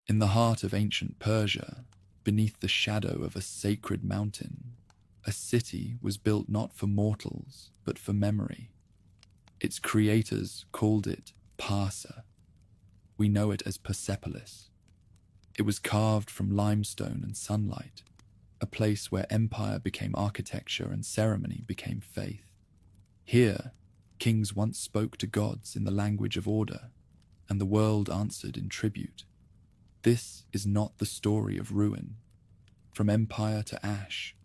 In the heart of ancient Persia, beneath the shadow of a sacred mountain, a city was built not for mortals, but for memory. Its creators called it Parsa. We know it as Persepolis. It was carved from limestone and sunlight, a place where empire became architecture and ceremony became faith. Here, kings once spoke to gods in the language of order, and the world answered in tribute. This is not the story of ruin. From empire to ash,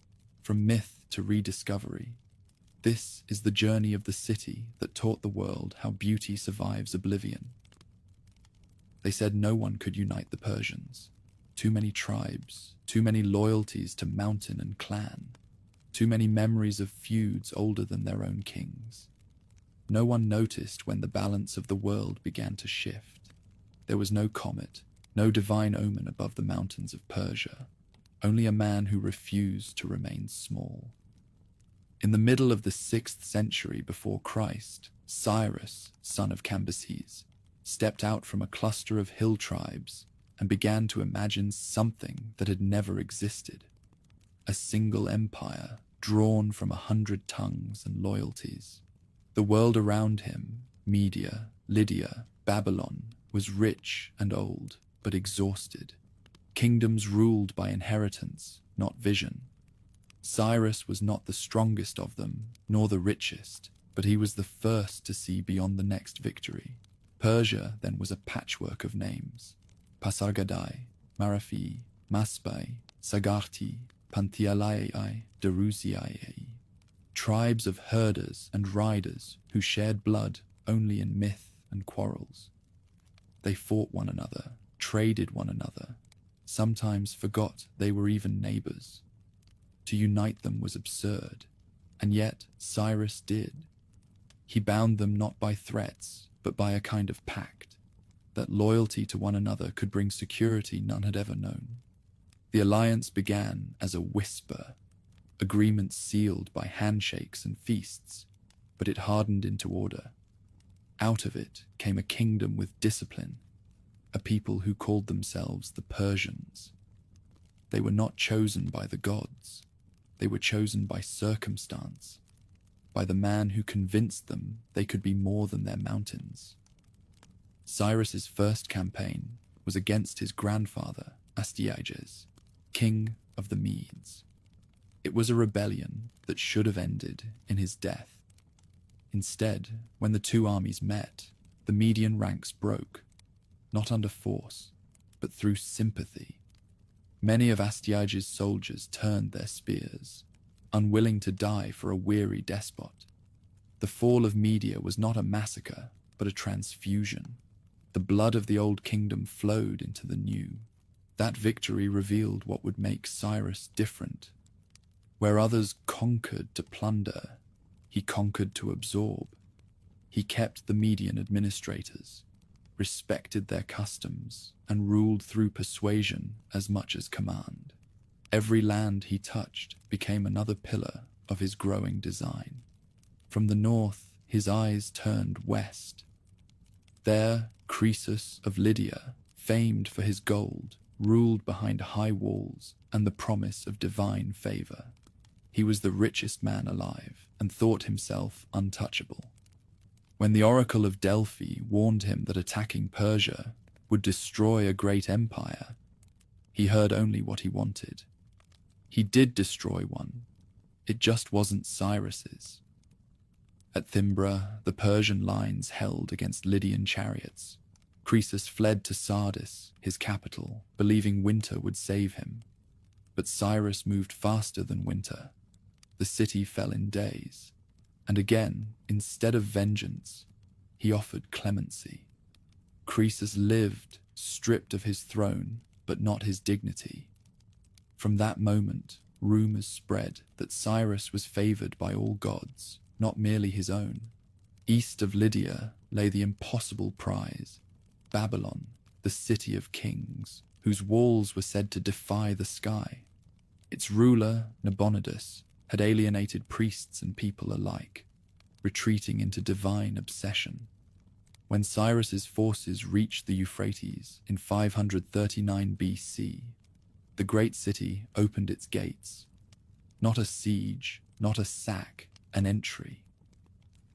from myth to rediscovery, this is the journey of the city that taught the world how beauty survives oblivion. They said no one could unite the Persians. Too many tribes, too many loyalties to mountain and clan, too many memories of feuds older than their own kings. No one noticed when the balance of the world began to shift. There was no comet, no divine omen above the mountains of Persia, only a man who refused to remain small. In the middle of the 6th century before Christ, Cyrus, son of Cambyses, stepped out from a cluster of hill tribes and began to imagine something that had never existed. A single empire drawn from 100 tongues and loyalties. The world around him, Media, Lydia, Babylon, was rich and old, but exhausted. Kingdoms ruled by inheritance, not vision. Cyrus was not the strongest of them, nor the richest, but he was the first to see beyond the next victory. Persia then was a patchwork of names. Pasargadae, Marafi, Maspai, Sagarti, Pantialai, Derusiai. Tribes of herders and riders who shared blood only in myth and quarrels. They fought one another, traded one another, sometimes forgot they were even neighbors. To unite them was absurd, and yet Cyrus did. He bound them not by threats, but by a kind of pact, that loyalty to one another could bring security none had ever known. The alliance began as a whisper, agreements sealed by handshakes and feasts, but it hardened into order. Out of it came a kingdom with discipline, a people who called themselves the Persians. They were not chosen by the gods. They were chosen by circumstance, by the man who convinced them they could be more than their mountains. Cyrus's first campaign was against his grandfather, Astyages, king of the Medes. It was a rebellion that should have ended in his death. Instead, when the two armies met, the Median ranks broke, not under force, but through sympathy. Many of Astyages' soldiers turned their spears, unwilling to die for a weary despot. The fall of Media was not a massacre, but a transfusion. The blood of the old kingdom flowed into the new. That victory revealed what would make Cyrus different. Where others conquered to plunder, he conquered to absorb. He kept the Median administrators, respected their customs, and ruled through persuasion as much as command. Every land he touched became another pillar of his growing design. From the north, his eyes turned west. There, Croesus of Lydia, famed for his gold, ruled behind high walls and the promise of divine favor. He was the richest man alive and thought himself untouchable. When the oracle of Delphi warned him that attacking Persia would destroy a great empire, he heard only what he wanted. He did destroy one. It just wasn't Cyrus's. At Thymbra, the Persian lines held against Lydian chariots. Croesus fled to Sardis, his capital, believing winter would save him. But Cyrus moved faster than winter. The city fell in days. And again, instead of vengeance, he offered clemency. Croesus lived, stripped of his throne, but not his dignity. From that moment, rumors spread that Cyrus was favored by all gods, not merely his own. East of Lydia lay the impossible prize, Babylon, the city of kings, whose walls were said to defy the sky. Its ruler, Nabonidus, had alienated priests and people alike, retreating into divine obsession. When Cyrus's forces reached the Euphrates in 539 BC, the great city opened its gates. Not a siege, not a sack, an entry.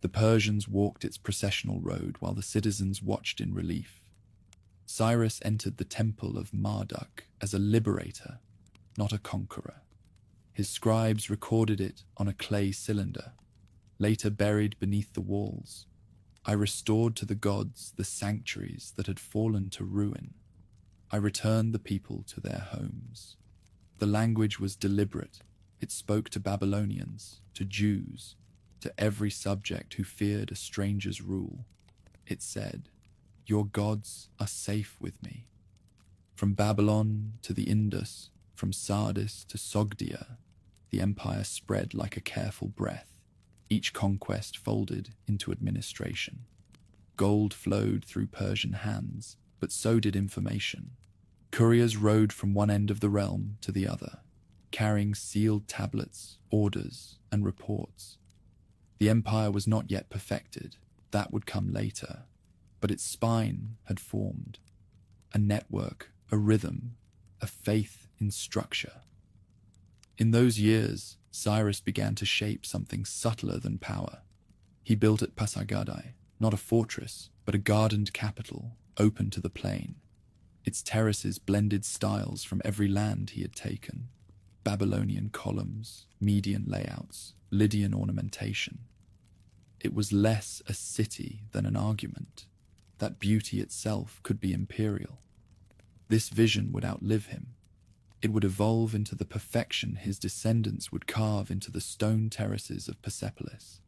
The Persians walked its processional road while the citizens watched in relief. Cyrus entered the temple of Marduk as a liberator, not a conqueror. His scribes recorded it on a clay cylinder, later buried beneath the walls. I restored to the gods the sanctuaries that had fallen to ruin. I returned the people to their homes. The language was deliberate. It spoke to Babylonians, to Jews, to every subject who feared a stranger's rule. It said, "Your gods are safe with me." From Babylon to the Indus, from Sardis to Sogdia, the empire spread like a careful breath, each conquest folded into administration. Gold flowed through Persian hands, but so did information. Couriers rode from one end of the realm to the other, carrying sealed tablets, orders, and reports. The empire was not yet perfected, that would come later, but its spine had formed. A network, a rhythm, a faith in structure. In those years, Cyrus began to shape something subtler than power. He built at Pasargadae, not a fortress, but a gardened capital, open to the plain. Its terraces blended styles from every land he had taken. Babylonian columns, Median layouts, Lydian ornamentation. It was less a city than an argument. That beauty itself could be imperial. This vision would outlive him. It would evolve into the perfection his descendants would carve into the stone terraces of Persepolis.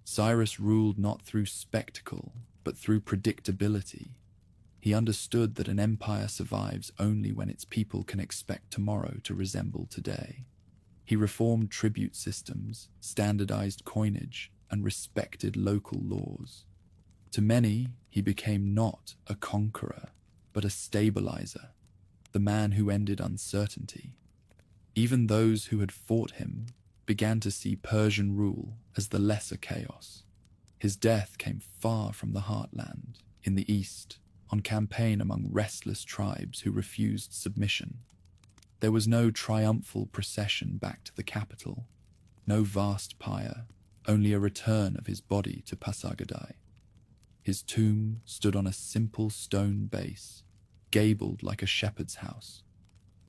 Cyrus ruled not through spectacle, but through predictability. He understood that an empire survives only when its people can expect tomorrow to resemble today. He reformed tribute systems, standardized coinage, and respected local laws. To many, he became not a conqueror, but a stabilizer, the man who ended uncertainty. Even those who had fought him began to see Persian rule as the lesser chaos. His death came far from the heartland, in the east, on campaign among restless tribes who refused submission. There was no triumphal procession back to the capital, no vast pyre, only a return of his body to Pasargadae. His tomb stood on a simple stone base, gabled like a shepherd's house.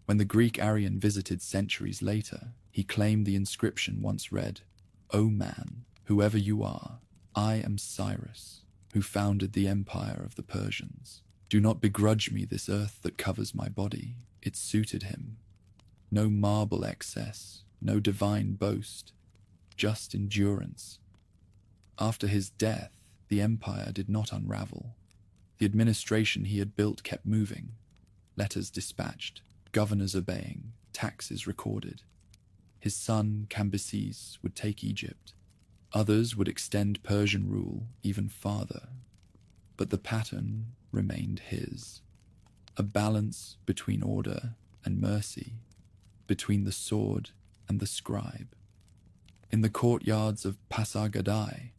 When the Greek Aryan visited centuries later, he claimed the inscription once read, "O man, whoever you are, I am Cyrus, who founded the empire of the Persians. Do not begrudge me this earth that covers my body. It suited him. No marble excess, no divine boast, just endurance." After his death, the empire did not unravel. The administration he had built kept moving. Letters dispatched, governors obeying, taxes recorded. His son, Cambyses, would take Egypt. Others would extend Persian rule even farther. But the pattern remained his. A balance between order and mercy, between the sword and the scribe. In the courtyards of Pasargadae,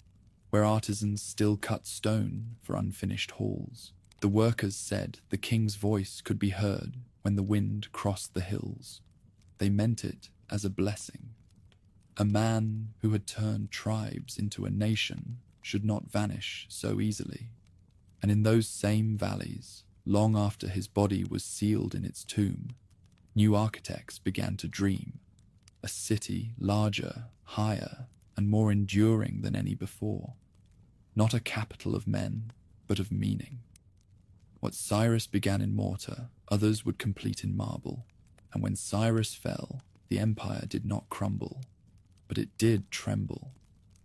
where artisans still cut stone for unfinished halls, the workers said the king's voice could be heard when the wind crossed the hills. They meant it as a blessing. A man who had turned tribes into a nation should not vanish so easily. And in those same valleys, long after his body was sealed in its tomb, new architects began to dream. A city larger, higher, and more enduring than any before. Not a capital of men, but of meaning. What Cyrus began in mortar, others would complete in marble. And when Cyrus fell, the empire did not crumble, but it did tremble.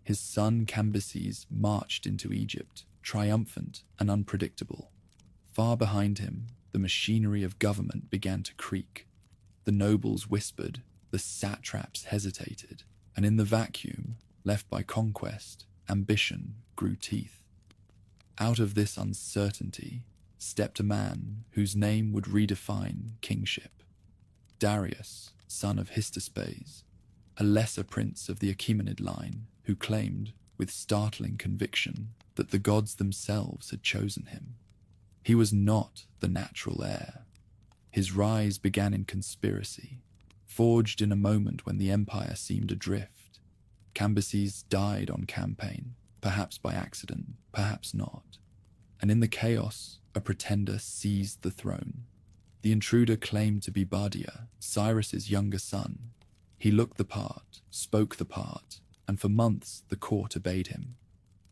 His son Cambyses marched into Egypt, triumphant and unpredictable. Far behind him, the machinery of government began to creak. The nobles whispered, the satraps hesitated, and in the vacuum, left by conquest, ambition grew teeth. Out of this uncertainty stepped a man whose name would redefine kingship. Darius, son of Hystaspes, a lesser prince of the Achaemenid line who claimed, with startling conviction, that the gods themselves had chosen him. He was not the natural heir. His rise began in conspiracy, forged in a moment when the empire seemed adrift. Cambyses died on campaign, perhaps by accident, perhaps not. And in the chaos, a pretender seized the throne. The intruder claimed to be Bardia, Cyrus's younger son. He looked the part, spoke the part, and for months the court obeyed him.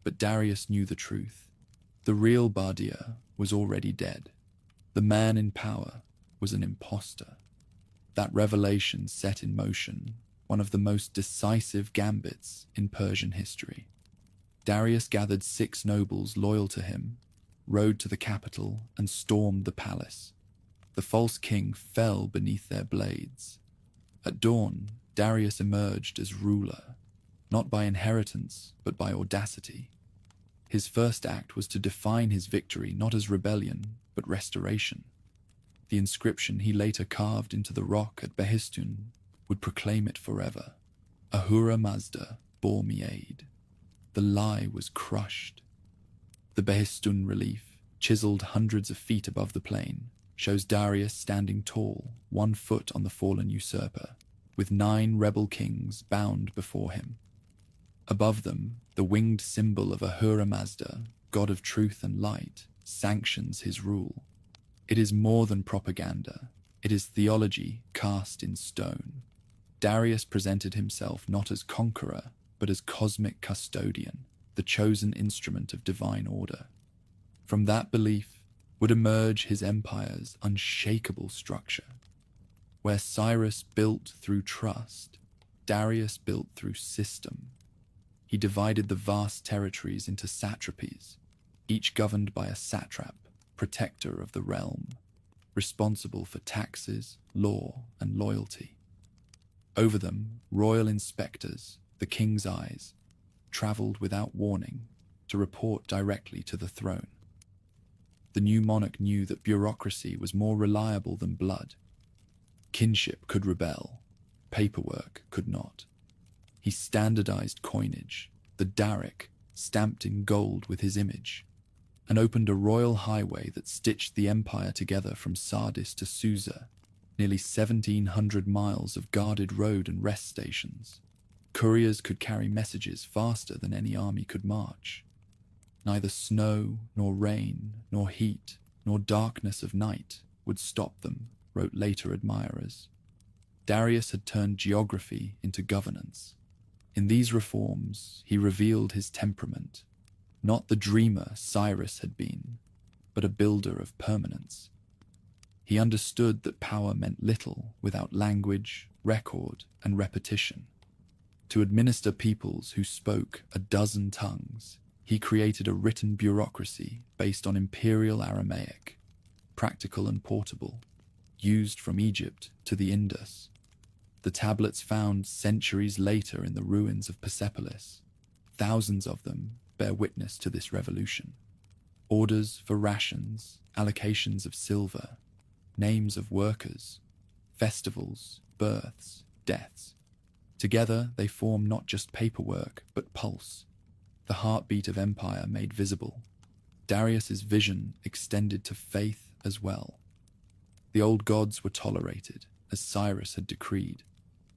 But Darius knew the truth. The real Bardia was already dead. The man in power was an impostor. That revelation set in motion one of the most decisive gambits in Persian history. Darius gathered 6 nobles loyal to him, rode to the capital, and stormed the palace. The false king fell beneath their blades. At dawn, Darius emerged as ruler, not by inheritance, but by audacity. His first act was to define his victory not as rebellion, but restoration. The inscription he later carved into the rock at Behistun would proclaim it forever. Ahura Mazda bore me aid. The lie was crushed. The Behistun relief, chiseled hundreds of feet above the plain, shows Darius standing tall, 1 foot on the fallen usurper, with 9 rebel kings bound before him. Above them, the winged symbol of Ahura Mazda, god of truth and light, sanctions his rule. It is more than propaganda. It is theology cast in stone. Darius presented himself not as conqueror, but as cosmic custodian, the chosen instrument of divine order. From that belief would emerge his empire's unshakable structure. Where Cyrus built through trust, Darius built through system. He divided the vast territories into satrapies, each governed by a satrap, protector of the realm, responsible for taxes, law, and loyalty. Over them, royal inspectors, the king's eyes, traveled without warning to report directly to the throne. The new monarch knew that bureaucracy was more reliable than blood. Kinship could rebel, paperwork could not. He standardized coinage, the Daric, stamped in gold with his image, and opened a royal highway that stitched the empire together from Sardis to Susa, nearly 1,700 miles of guarded road and rest stations. Couriers could carry messages faster than any army could march. Neither snow, nor rain, nor heat, nor darkness of night would stop them, wrote later admirers. Darius had turned geography into governance. In these reforms, he revealed his temperament, not the dreamer Cyrus had been, but a builder of permanence. He understood that power meant little without language, record, and repetition. To administer peoples who spoke a dozen tongues, he created a written bureaucracy based on imperial Aramaic, practical and portable, used from Egypt to the Indus. The tablets found centuries later in the ruins of Persepolis, thousands of them, bear witness to this revolution. Orders for rations, allocations of silver, names of workers, festivals, births, deaths. Together they form not just paperwork, but pulse, the heartbeat of empire made visible. Darius's vision extended to faith as well. The old gods were tolerated, as Cyrus had decreed,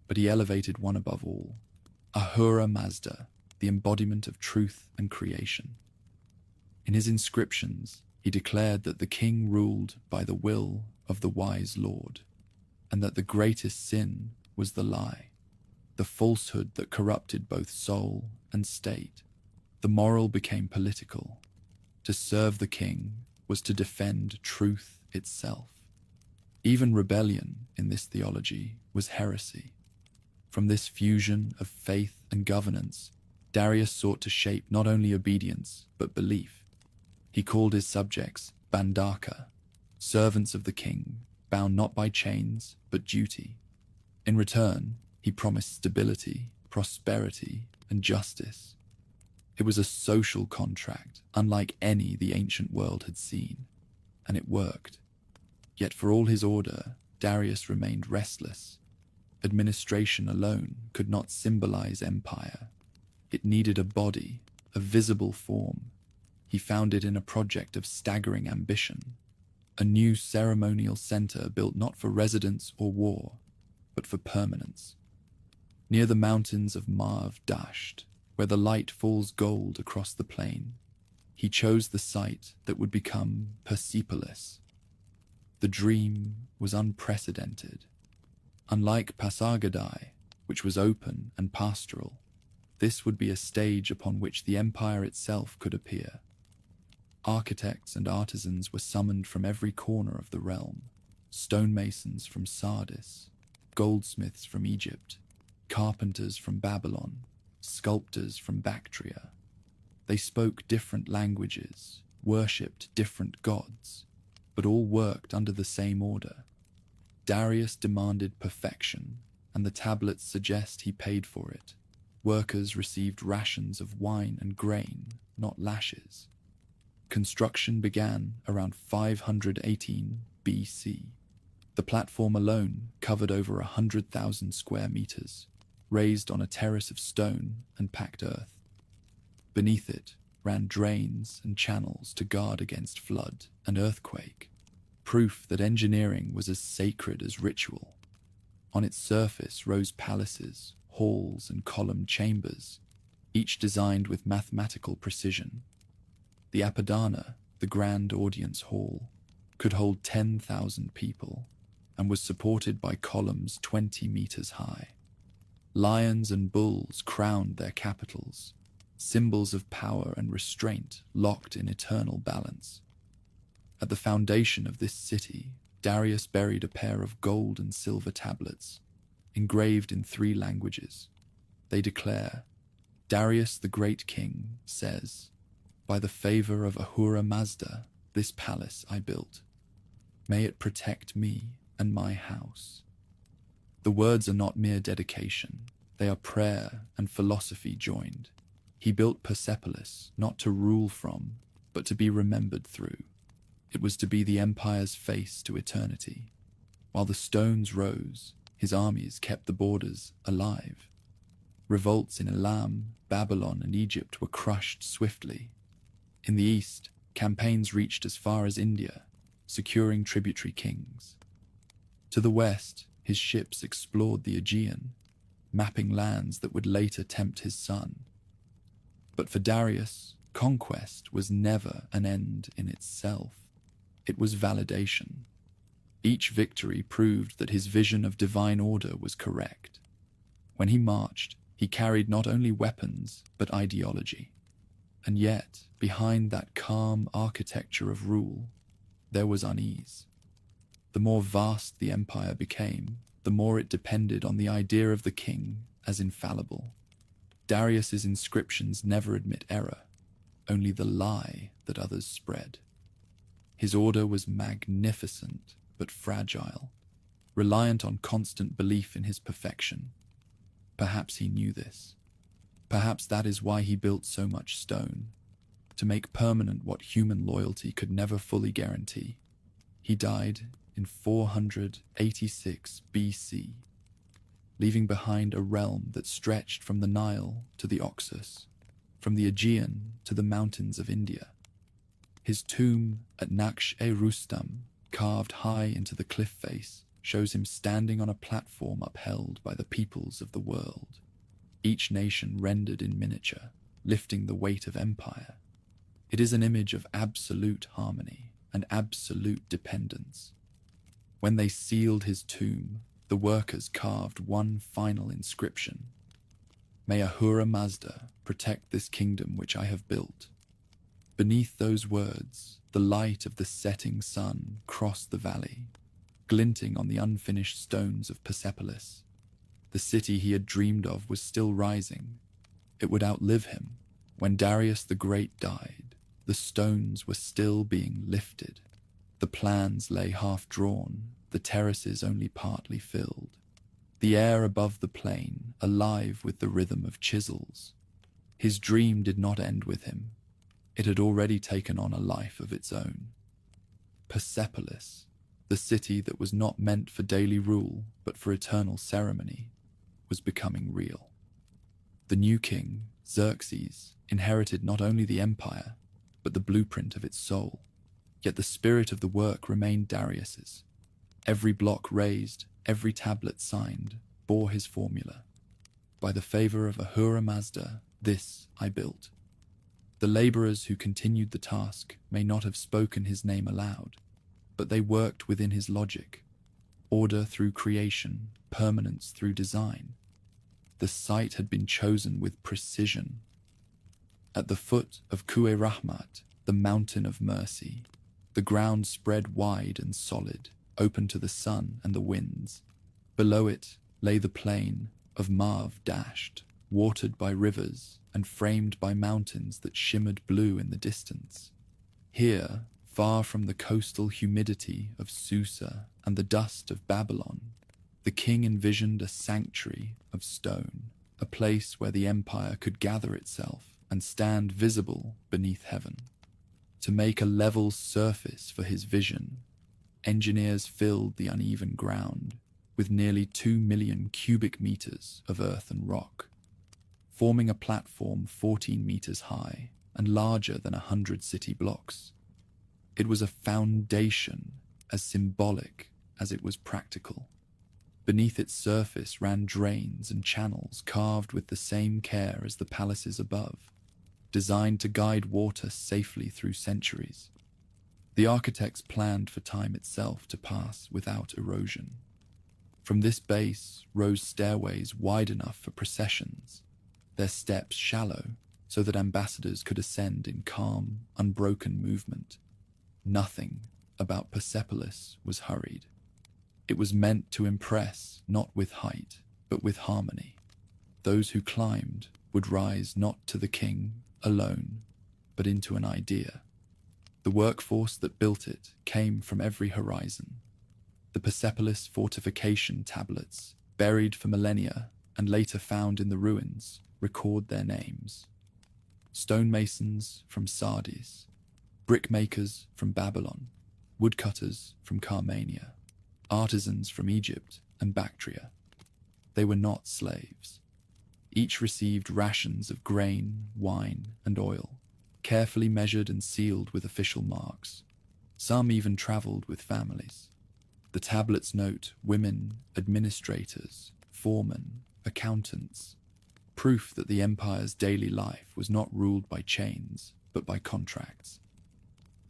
but he elevated one above all, Ahura Mazda, the embodiment of truth and creation. In his inscriptions, he declared that the king ruled by the will of the wise Lord, and that the greatest sin was the lie, the falsehood that corrupted both soul and state. The moral became political. To serve the king was to defend truth itself. Even rebellion in this theology was heresy. From this fusion of faith and governance, Darius sought to shape not only obedience, but belief. He called his subjects Bandaka, servants of the king, bound not by chains, but duty. In return, he promised stability, prosperity, and justice. It was a social contract, unlike any the ancient world had seen, and it worked. Yet for all his order, Darius remained restless. Administration alone could not symbolize empire. It needed a body, a visible form, he found it in a project of staggering ambition, a new ceremonial center built not for residence or war, but for permanence. Near the mountains of Marv Dasht, where the light falls gold across the plain, he chose the site that would become Persepolis. The dream was unprecedented. Unlike Pasargadae, which was open and pastoral, this would be a stage upon which the empire itself could appear. Architects and artisans were summoned from every corner of the realm, stonemasons from Sardis, goldsmiths from Egypt, carpenters from Babylon, sculptors from Bactria. They spoke different languages, worshipped different gods, but all worked under the same order. Darius demanded perfection, and the tablets suggest he paid for it. Workers received rations of wine and grain, not lashes. Construction began around 518 BC. The platform alone covered over 100,000 square meters, raised on a terrace of stone and packed earth. Beneath it ran drains and channels to guard against flood and earthquake, proof that engineering was as sacred as ritual. On its surface rose palaces, halls, and columned chambers, each designed with mathematical precision. The Apadana, the grand audience hall, could hold 10,000 people and was supported by columns 20 meters high. Lions and bulls crowned their capitals, symbols of power and restraint locked in eternal balance. At the foundation of this city, Darius buried a pair of gold and silver tablets, engraved in 3 languages. They declare, Darius the great king says, "By the favor of Ahura Mazda, this palace I built. May it protect me and my house." The words are not mere dedication, they are prayer and philosophy joined. He built Persepolis not to rule from, but to be remembered through. It was to be the empire's face to eternity. While the stones rose, his armies kept the borders alive. Revolts in Elam, Babylon, and Egypt were crushed swiftly. In the east, campaigns reached as far as India, securing tributary kings. To the west, his ships explored the Aegean, mapping lands that would later tempt his son. But for Darius, conquest was never an end in itself. It was validation. Each victory proved that his vision of divine order was correct. When he marched, he carried not only weapons, but ideology. And yet, behind that calm architecture of rule, there was unease. The more vast the empire became, the more it depended on the idea of the king as infallible. Darius's inscriptions never admit error, only the lie that others spread. His order was magnificent but fragile, reliant on constant belief in his perfection. Perhaps he knew this. Perhaps that is why he built so much stone, to make permanent what human loyalty could never fully guarantee. He died in 486 BC, leaving behind a realm that stretched from the Nile to the Oxus, from the Aegean to the mountains of India. His tomb at Naqsh-e-Rustam, carved high into the cliff face, shows him standing on a platform upheld by the peoples of the world, each nation rendered in miniature, lifting the weight of empire. It is an image of absolute harmony and absolute dependence. When they sealed his tomb, the workers carved one final inscription: "May Ahura Mazda protect this kingdom which I have built." Beneath those words, the light of the setting sun crossed the valley, glinting on the unfinished stones of Persepolis. The city he had dreamed of was still rising. It would outlive him. When Darius the Great died, the stones were still being lifted. The plans lay half-drawn, the terraces only partly filled. The air above the plain alive with the rhythm of chisels. His dream did not end with him. It had already taken on a life of its own. Persepolis, the city that was not meant for daily rule but for eternal ceremony, was becoming real. The new king, Xerxes, inherited not only the empire, but the blueprint of its soul. Yet the spirit of the work remained Darius's. Every block raised, every tablet signed, bore his formula. By the favor of Ahura Mazda, this I built. The laborers who continued the task may not have spoken his name aloud, but they worked within his logic. Order through creation, permanence through design. The site had been chosen with precision. At the foot of Ku'e Rahmat, the mountain of mercy, the ground spread wide and solid, open to the sun and the winds. Below it lay the plain of Marv dashed, watered by rivers and framed by mountains that shimmered blue in the distance. Here, far from the coastal humidity of Susa and the dust of Babylon, the king envisioned a sanctuary of stone, a place where the empire could gather itself and stand visible beneath heaven. To make a level surface for his vision, engineers filled the uneven ground with nearly 2 million cubic meters of earth and rock, forming a platform 14 meters high and larger than 100 city blocks. It was a foundation as symbolic as it was practical. Beneath its surface ran drains and channels carved with the same care as the palaces above, designed to guide water safely through centuries. The architects planned for time itself to pass without erosion. From this base rose stairways wide enough for processions, their steps shallow so that ambassadors could ascend in calm, unbroken movement. Nothing about Persepolis was hurried. It was meant to impress not with height, but with harmony. Those who climbed would rise not to the king alone, but into an idea. The workforce that built it came from every horizon. The Persepolis fortification tablets, buried for millennia and later found in the ruins, record their names. Stonemasons from Sardis, brickmakers from Babylon, woodcutters from Carmania, artisans from Egypt and Bactria. They were not slaves. Each received rations of grain, wine, and oil, carefully measured and sealed with official marks. Some even traveled with families. The tablets note women, administrators, foremen, accountants, proof that the empire's daily life was not ruled by chains, but by contracts.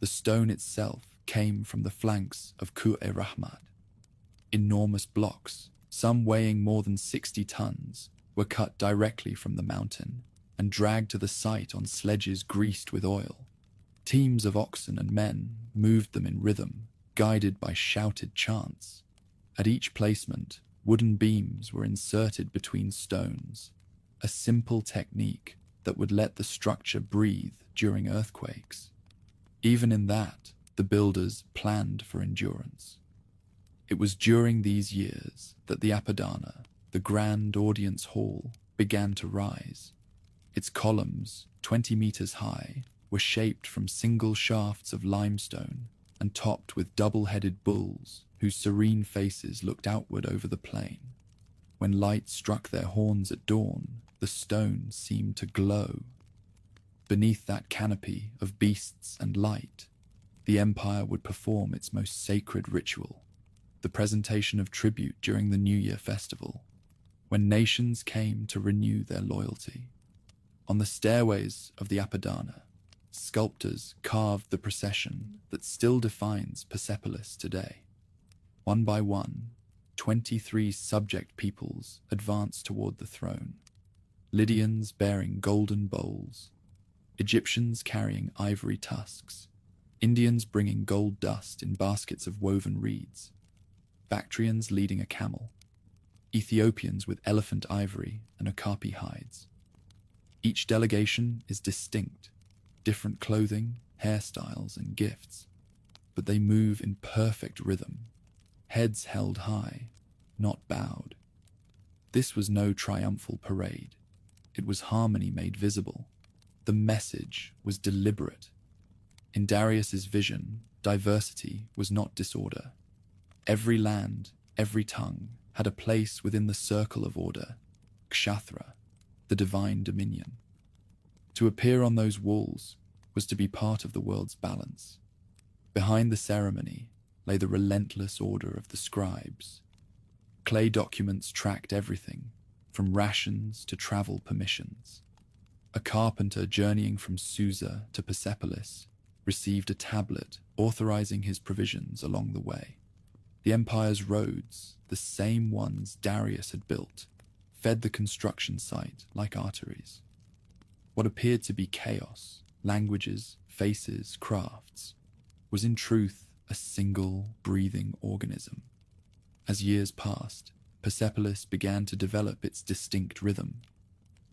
The stone itself came from the flanks of Ku'e Rahmat. Enormous blocks, some weighing more than 60 tons, were cut directly from the mountain and dragged to the site on sledges greased with oil. Teams of oxen and men moved them in rhythm, guided by shouted chants. At each placement, wooden beams were inserted between stones, a simple technique that would let the structure breathe during earthquakes. Even in that, the builders planned for endurance. It was during these years that the Apadana, the grand audience hall, began to rise. Its columns, 20 meters high, were shaped from single shafts of limestone and topped with double-headed bulls whose serene faces looked outward over the plain. When light struck their horns at dawn, the stone seemed to glow. Beneath that canopy of beasts and light, the empire would perform its most sacred ritual, the presentation of tribute during the New Year festival, when nations came to renew their loyalty. On the stairways of the Apadana, sculptors carved the procession that still defines Persepolis today. One by one, 23 subject peoples advanced toward the throne. Lydians bearing golden bowls, Egyptians carrying ivory tusks, Indians bringing gold dust in baskets of woven reeds, Bactrians leading a camel, Ethiopians with elephant ivory and okapi hides. Each delegation is distinct, different clothing, hairstyles, and gifts, but they move in perfect rhythm, heads held high, not bowed. This was no triumphal parade. It was harmony made visible. The message was deliberate. In Darius's vision, diversity was not disorder. Every land, every tongue, had a place within the circle of order, Kshatra, the divine dominion. To appear on those walls was to be part of the world's balance. Behind the ceremony lay the relentless order of the scribes. Clay documents tracked everything, from rations to travel permissions. A carpenter journeying from Susa to Persepolis received a tablet authorizing his provisions along the way. The empire's roads, the same ones Darius had built, fed the construction site like arteries. What appeared to be chaos, languages, faces, crafts, was in truth a single breathing organism. As years passed, Persepolis began to develop its distinct rhythm.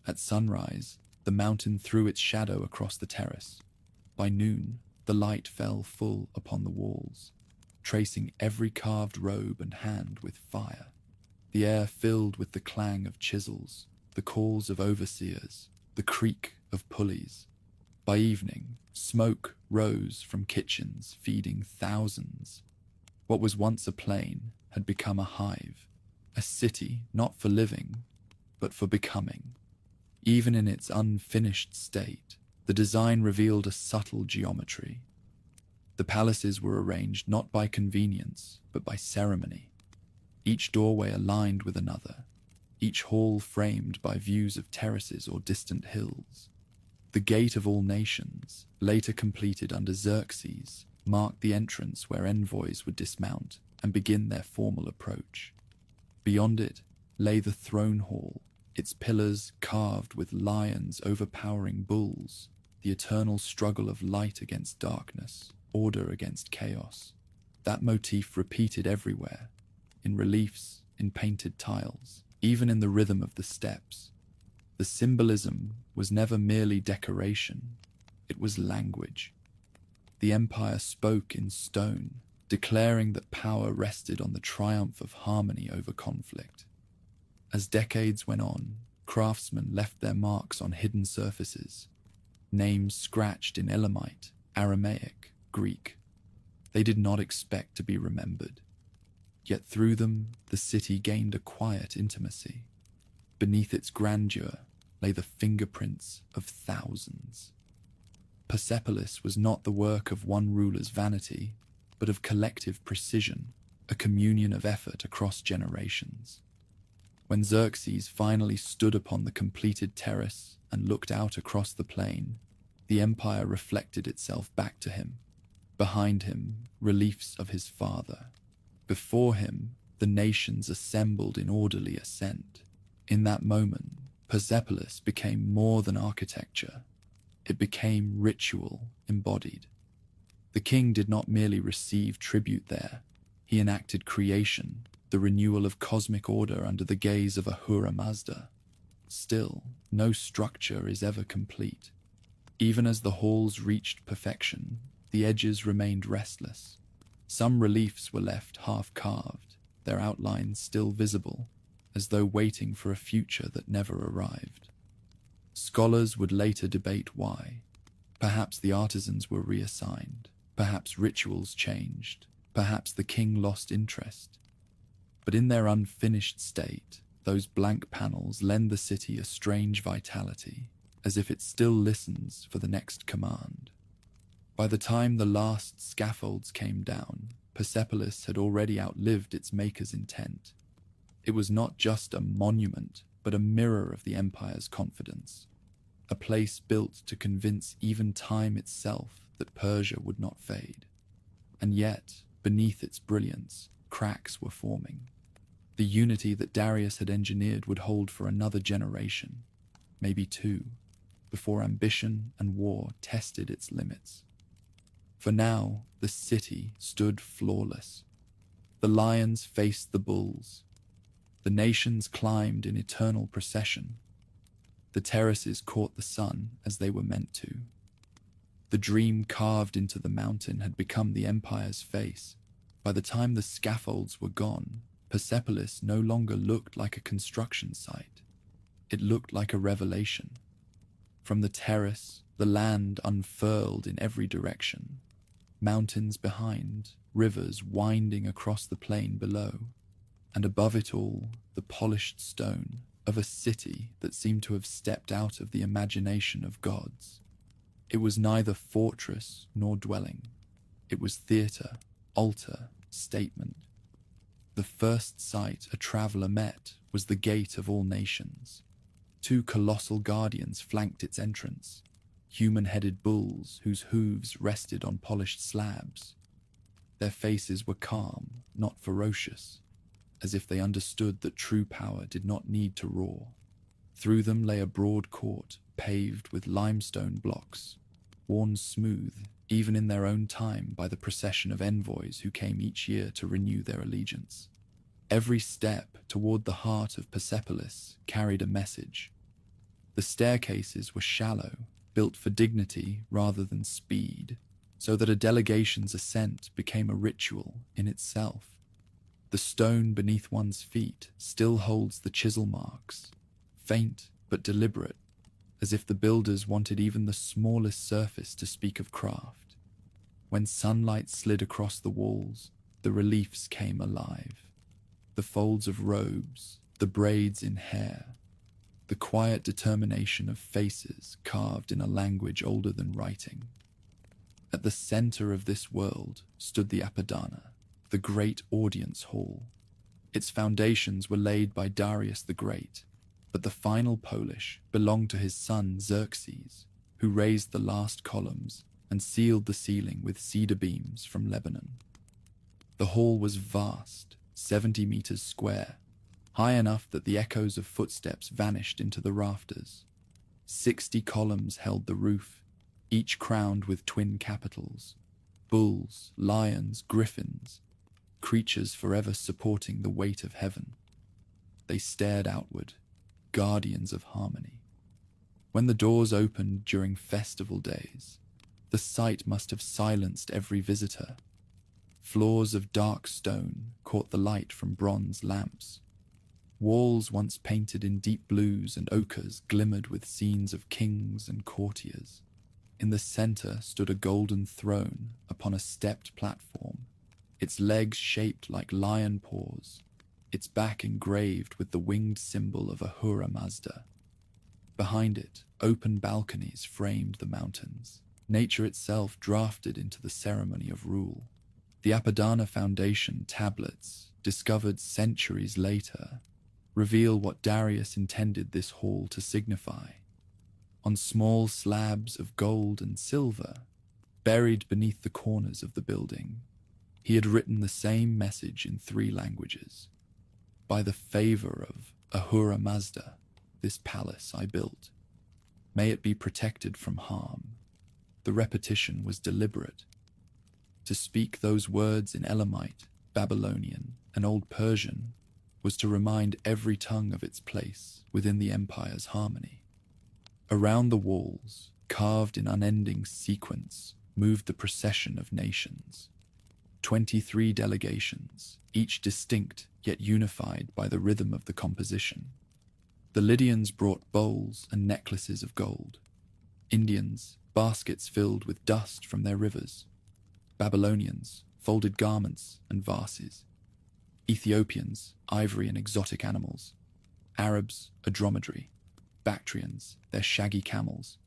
At sunrise, the mountain threw its shadow across the terrace. By noon, the light fell full upon the walls, tracing every carved robe and hand with fire. The air filled with the clang of chisels, the calls of overseers, the creak of pulleys. By evening, smoke rose from kitchens feeding thousands. What was once a plain had become a hive, a city not for living, but for becoming. Even in its unfinished state, the design revealed a subtle geometry. The palaces were arranged not by convenience, but by ceremony. Each doorway aligned with another, each hall framed by views of terraces or distant hills. The Gate of All Nations, later completed under Xerxes, marked the entrance where envoys would dismount and begin their formal approach. Beyond it lay the throne hall, its pillars carved with lions overpowering bulls, the eternal struggle of light against darkness, order against chaos. That motif repeated everywhere, in reliefs, in painted tiles, even in the rhythm of the steps. The symbolism was never merely decoration, it was language. The empire spoke in stone, declaring that power rested on the triumph of harmony over conflict. As decades went on, craftsmen left their marks on hidden surfaces, names scratched in Elamite, Aramaic, Greek. They did not expect to be remembered. Yet through them, the city gained a quiet intimacy. Beneath its grandeur lay the fingerprints of thousands. Persepolis was not the work of one ruler's vanity, but of collective precision, a communion of effort across generations. When Xerxes finally stood upon the completed terrace and looked out across the plain, the empire reflected itself back to him. Behind him, reliefs of his father. Before him, the nations assembled in orderly ascent. In that moment, Persepolis became more than architecture. It became ritual embodied. The king did not merely receive tribute there. He enacted creation, the renewal of cosmic order under the gaze of Ahura Mazda. Still, no structure is ever complete. Even as the halls reached perfection, the edges remained restless. Some reliefs were left half-carved, their outlines still visible, as though waiting for a future that never arrived. Scholars would later debate why. Perhaps the artisans were reassigned, perhaps rituals changed, perhaps the king lost interest. But in their unfinished state, those blank panels lend the city a strange vitality, as if it still listens for the next command. By the time the last scaffolds came down, Persepolis had already outlived its maker's intent. It was not just a monument, but a mirror of the empire's confidence, a place built to convince even time itself that Persia would not fade. And yet, beneath its brilliance, cracks were forming. The unity that Darius had engineered would hold for another generation, maybe two, before ambition and war tested its limits. For now, the city stood flawless. The lions faced the bulls. The nations climbed in eternal procession. The terraces caught the sun as they were meant to. The dream carved into the mountain had become the empire's face. By the time the scaffolds were gone, Persepolis no longer looked like a construction site. It looked like a revelation. From the terrace, the land unfurled in every direction. Mountains behind, rivers winding across the plain below, and above it all, the polished stone of a city that seemed to have stepped out of the imagination of gods. It was neither fortress nor dwelling. It was theatre, altar, statement. The first sight a traveller met was the gate of all nations. Two colossal guardians flanked its entrance, human-headed bulls whose hooves rested on polished slabs. Their faces were calm, not ferocious, as if they understood that true power did not need to roar. Through them lay a broad court paved with limestone blocks, worn smooth, even in their own time, by the procession of envoys who came each year to renew their allegiance. Every step toward the heart of Persepolis carried a message. The staircases were shallow, built for dignity rather than speed, so that a delegation's ascent became a ritual in itself. The stone beneath one's feet still holds the chisel marks, faint but deliberate, as if the builders wanted even the smallest surface to speak of craft. When sunlight slid across the walls, the reliefs came alive. The folds of robes, the braids in hair, the quiet determination of faces carved in a language older than writing. At the center of this world stood the Apadana, the great audience hall. Its foundations were laid by Darius the Great, but the final polish belonged to his son Xerxes, who raised the last columns and sealed the ceiling with cedar beams from Lebanon. The hall was vast, 70 meters square, high enough that the echoes of footsteps vanished into the rafters. 60 columns held the roof, each crowned with twin capitals: bulls, lions, griffins, creatures forever supporting the weight of heaven. They stared outward, guardians of harmony. When the doors opened during festival days, the sight must have silenced every visitor. Floors of dark stone caught the light from bronze lamps. Walls once painted in deep blues and ochres glimmered with scenes of kings and courtiers. In the center stood a golden throne upon a stepped platform, its legs shaped like lion paws, its back engraved with the winged symbol of Ahura Mazda. Behind it, open balconies framed the mountains. Nature itself drafted into the ceremony of rule. The Apadana Foundation tablets, discovered centuries later, reveal what Darius intended this hall to signify. On small slabs of gold and silver, buried beneath the corners of the building, he had written the same message in 3 languages. By the favor of Ahura Mazda, this palace I built. May it be protected from harm. The repetition was deliberate. To speak those words in Elamite, Babylonian, and Old Persian was to remind every tongue of its place within the empire's harmony. Around the walls, carved in unending sequence, moved the procession of nations. 23 delegations, each distinct yet unified by the rhythm of the composition. The Lydians brought bowls and necklaces of gold. Indians, baskets filled with dust from their rivers. Babylonians, folded garments and vases. Ethiopians, ivory and exotic animals. Arabs, a dromedary. Bactrians, their shaggy camels.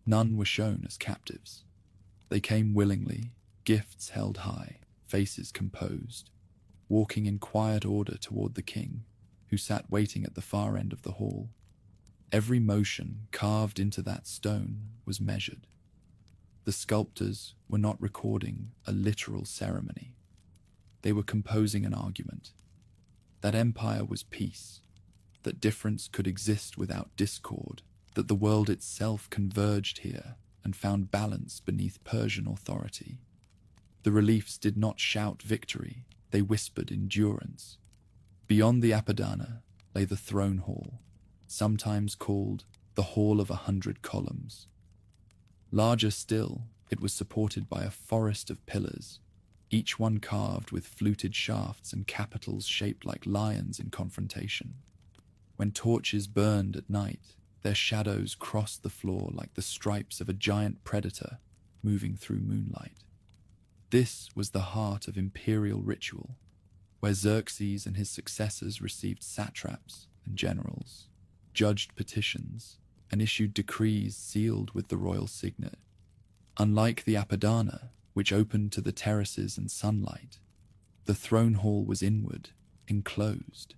None were shown as captives. They came willingly, gifts held high, faces composed, walking in quiet order toward the king, who sat waiting at the far end of the hall. Every motion carved into that stone was measured. The sculptors were not recording a literal ceremony. They were composing an argument. That empire was peace, that difference could exist without discord, that the world itself converged here and found balance beneath Persian authority. The reliefs did not shout victory, they whispered endurance. Beyond the Apadana lay the throne hall, sometimes called the Hall of 100 Columns. Larger still, it was supported by a forest of pillars, each one carved with fluted shafts and capitals shaped like lions in confrontation. When torches burned at night, their shadows crossed the floor like the stripes of a giant predator moving through moonlight. This was the heart of imperial ritual, where Xerxes and his successors received satraps and generals, judged petitions, and issued decrees sealed with the royal signet. Unlike the Apadana, which opened to the terraces and sunlight, the throne hall was inward, enclosed.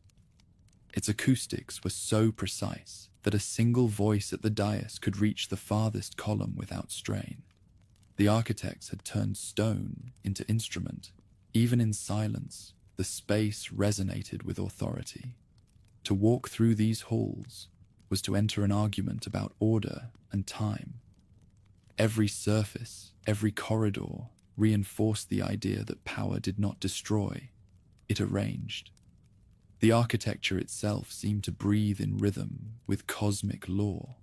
Its acoustics were so precise that a single voice at the dais could reach the farthest column without strain. The architects had turned stone into instrument. Even in silence, the space resonated with authority. To walk through these halls was to enter an argument about order and time. Every surface, every corridor reinforced the idea that power did not destroy, it arranged. The architecture itself seemed to breathe in rhythm with cosmic law.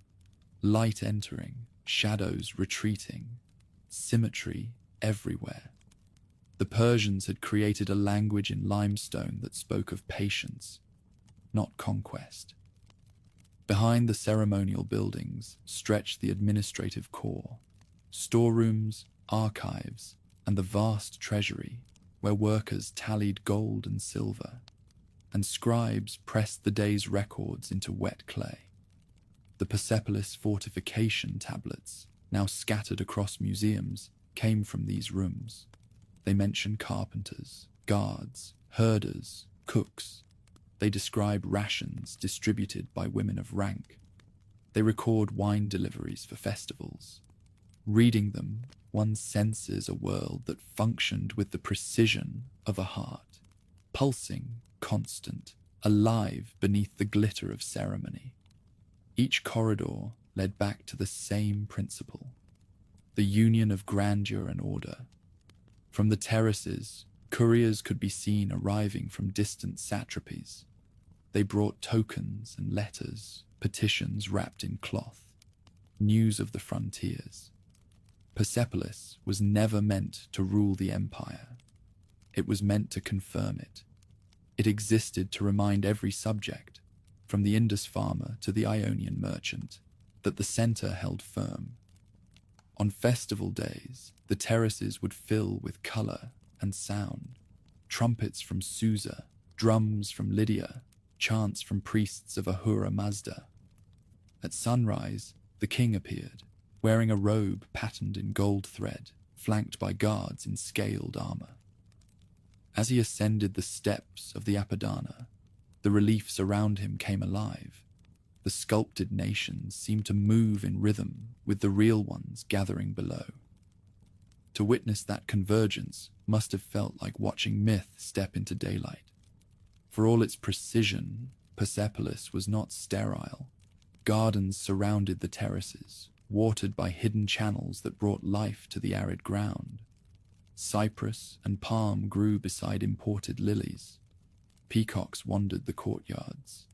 Light entering, shadows retreating, symmetry everywhere. The Persians had created a language in limestone that spoke of patience, not conquest. Behind the ceremonial buildings stretched the administrative core, storerooms, archives, and the vast treasury where workers tallied gold and silver, and scribes pressed the day's records into wet clay. The Persepolis fortification tablets, now scattered across museums, came from these rooms. They mention carpenters, guards, herders, cooks. They describe rations distributed by women of rank. They record wine deliveries for festivals. Reading them, one senses a world that functioned with the precision of a heart, pulsing, constant, alive beneath the glitter of ceremony. Each corridor led back to the same principle, the union of grandeur and order. From the terraces, couriers could be seen arriving from distant satrapies. They brought tokens and letters, petitions wrapped in cloth, news of the frontiers. Persepolis was never meant to rule the empire. It was meant to confirm it. It existed to remind every subject, from the Indus farmer to the Ionian merchant, that the center held firm. On festival days, the terraces would fill with color and sound. Trumpets from Susa, drums from Lydia, chants from priests of Ahura Mazda. At sunrise, the king appeared, wearing a robe patterned in gold thread, flanked by guards in scaled armor. As he ascended the steps of the Apadana, the reliefs around him came alive. The sculpted nations seemed to move in rhythm with the real ones gathering below. To witness that convergence must have felt like watching myth step into daylight. For all its precision, Persepolis was not sterile. Gardens surrounded the terraces, watered by hidden channels that brought life to the arid ground. Cypress and palm grew beside imported lilies. Peacocks wandered the courtyards.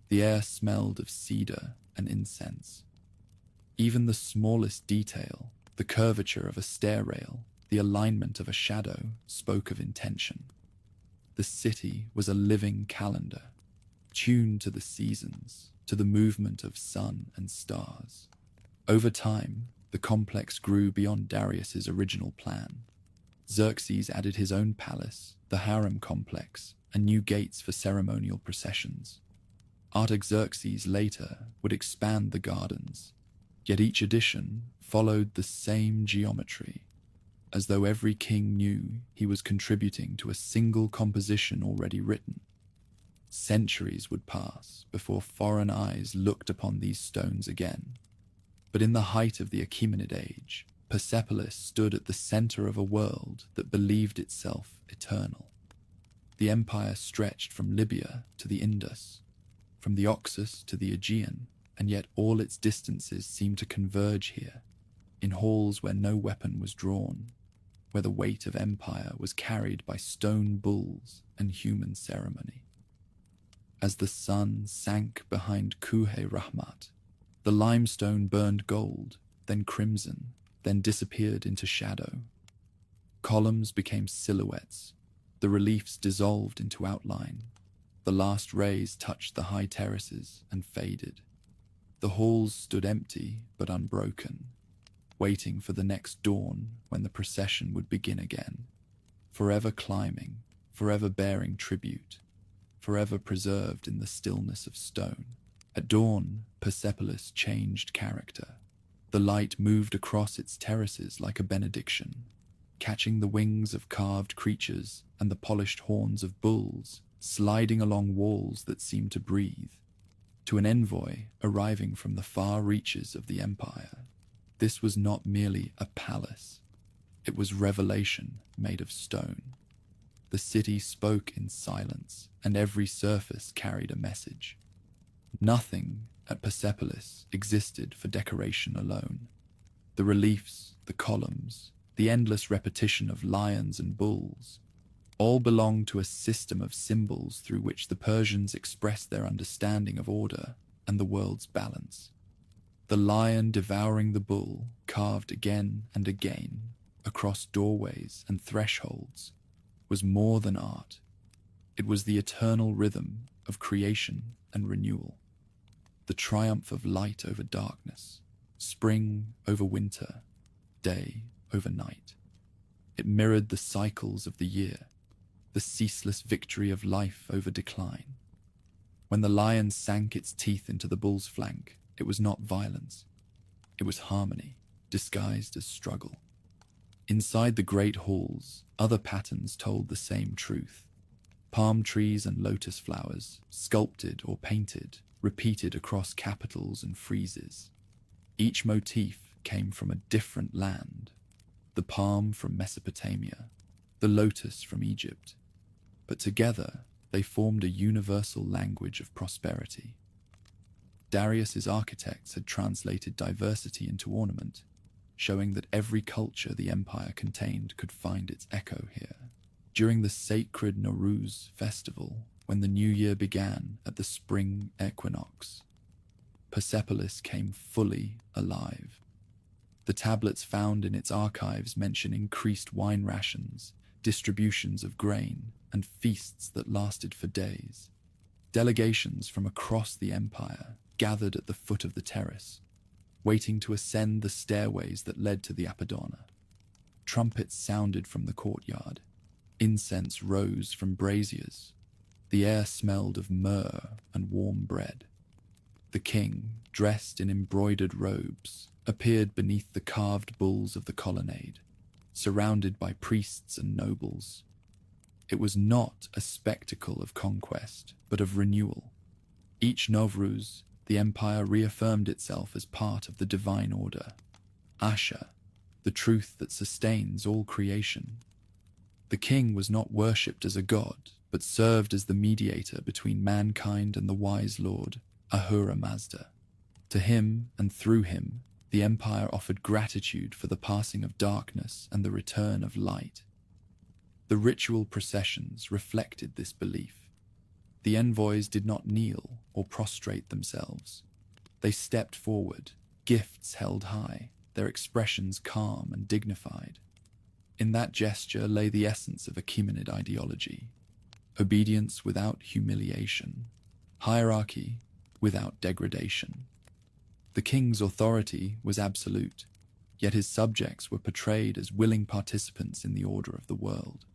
The air smelled of cedar and incense. Even the smallest detail, the curvature of a stair rail, the alignment of a shadow, spoke of intention. The city was a living calendar, tuned to the seasons, to the movement of sun and stars. Over time, the complex grew beyond Darius's original plan. Xerxes added his own palace, the harem complex, and new gates for ceremonial processions. Artaxerxes later would expand the gardens, yet each addition followed the same geometry, as though every king knew he was contributing to a single composition already written. Centuries would pass before foreign eyes looked upon these stones again. But in the height of the Achaemenid age, Persepolis stood at the center of a world that believed itself eternal. The empire stretched from Libya to the Indus, from the Oxus to the Aegean, and yet all its distances seemed to converge here, in halls where no weapon was drawn, where the weight of empire was carried by stone bulls and human ceremony. As the sun sank behind Kuhe Rahmat, the limestone burned gold, then crimson, then disappeared into shadow. Columns became silhouettes, the reliefs dissolved into outline. The last rays touched the high terraces and faded. The halls stood empty but unbroken, waiting for the next dawn when the procession would begin again, forever climbing, forever bearing tribute, forever preserved in the stillness of stone. At dawn, Persepolis changed character. The light moved across its terraces like a benediction, catching the wings of carved creatures and the polished horns of bulls, sliding along walls that seemed to breathe. To an envoy arriving from the far reaches of the empire, this was not merely a palace. It was revelation made of stone. The city spoke in silence, and every surface carried a message. Nothing at Persepolis existed for decoration alone. The reliefs, the columns, the endless repetition of lions and bulls, all belonged to a system of symbols through which the Persians expressed their understanding of order and the world's balance. The lion devouring the bull, carved again and again across doorways and thresholds, was more than art. It was the eternal rhythm of creation and renewal, the triumph of light over darkness, spring over winter, day over night. It mirrored the cycles of the year, the ceaseless victory of life over decline. When the lion sank its teeth into the bull's flank, it was not violence. It was harmony, disguised as struggle. Inside the great halls, other patterns told the same truth. Palm trees and lotus flowers, sculpted or painted, repeated across capitals and friezes. Each motif came from a different land. The palm from Mesopotamia, the lotus from Egypt. But together, they formed a universal language of prosperity. Darius's architects had translated diversity into ornament, showing that every culture the empire contained could find its echo here. During the sacred Nowruz festival, when the new year began at the spring equinox, Persepolis came fully alive. The tablets found in its archives mention increased wine rations, distributions of grain, and feasts that lasted for days. Delegations from across the empire gathered at the foot of the terrace, waiting to ascend the stairways that led to the Apodana. Trumpets sounded from the courtyard. Incense rose from braziers. The air smelled of myrrh and warm bread. The king, dressed in embroidered robes, appeared beneath the carved bulls of the colonnade, surrounded by priests and nobles. It was not a spectacle of conquest, but of renewal. Each Nowruz, the empire reaffirmed itself as part of the divine order. Asha, the truth that sustains all creation. The king was not worshipped as a god, but served as the mediator between mankind and the wise lord, Ahura Mazda. To him and through him, the empire offered gratitude for the passing of darkness and the return of light. The ritual processions reflected this belief. The envoys did not kneel or prostrate themselves. They stepped forward, gifts held high, their expressions calm and dignified. In that gesture lay the essence of Achaemenid ideology: obedience without humiliation, hierarchy without degradation. The king's authority was absolute, yet his subjects were portrayed as willing participants in the order of the world.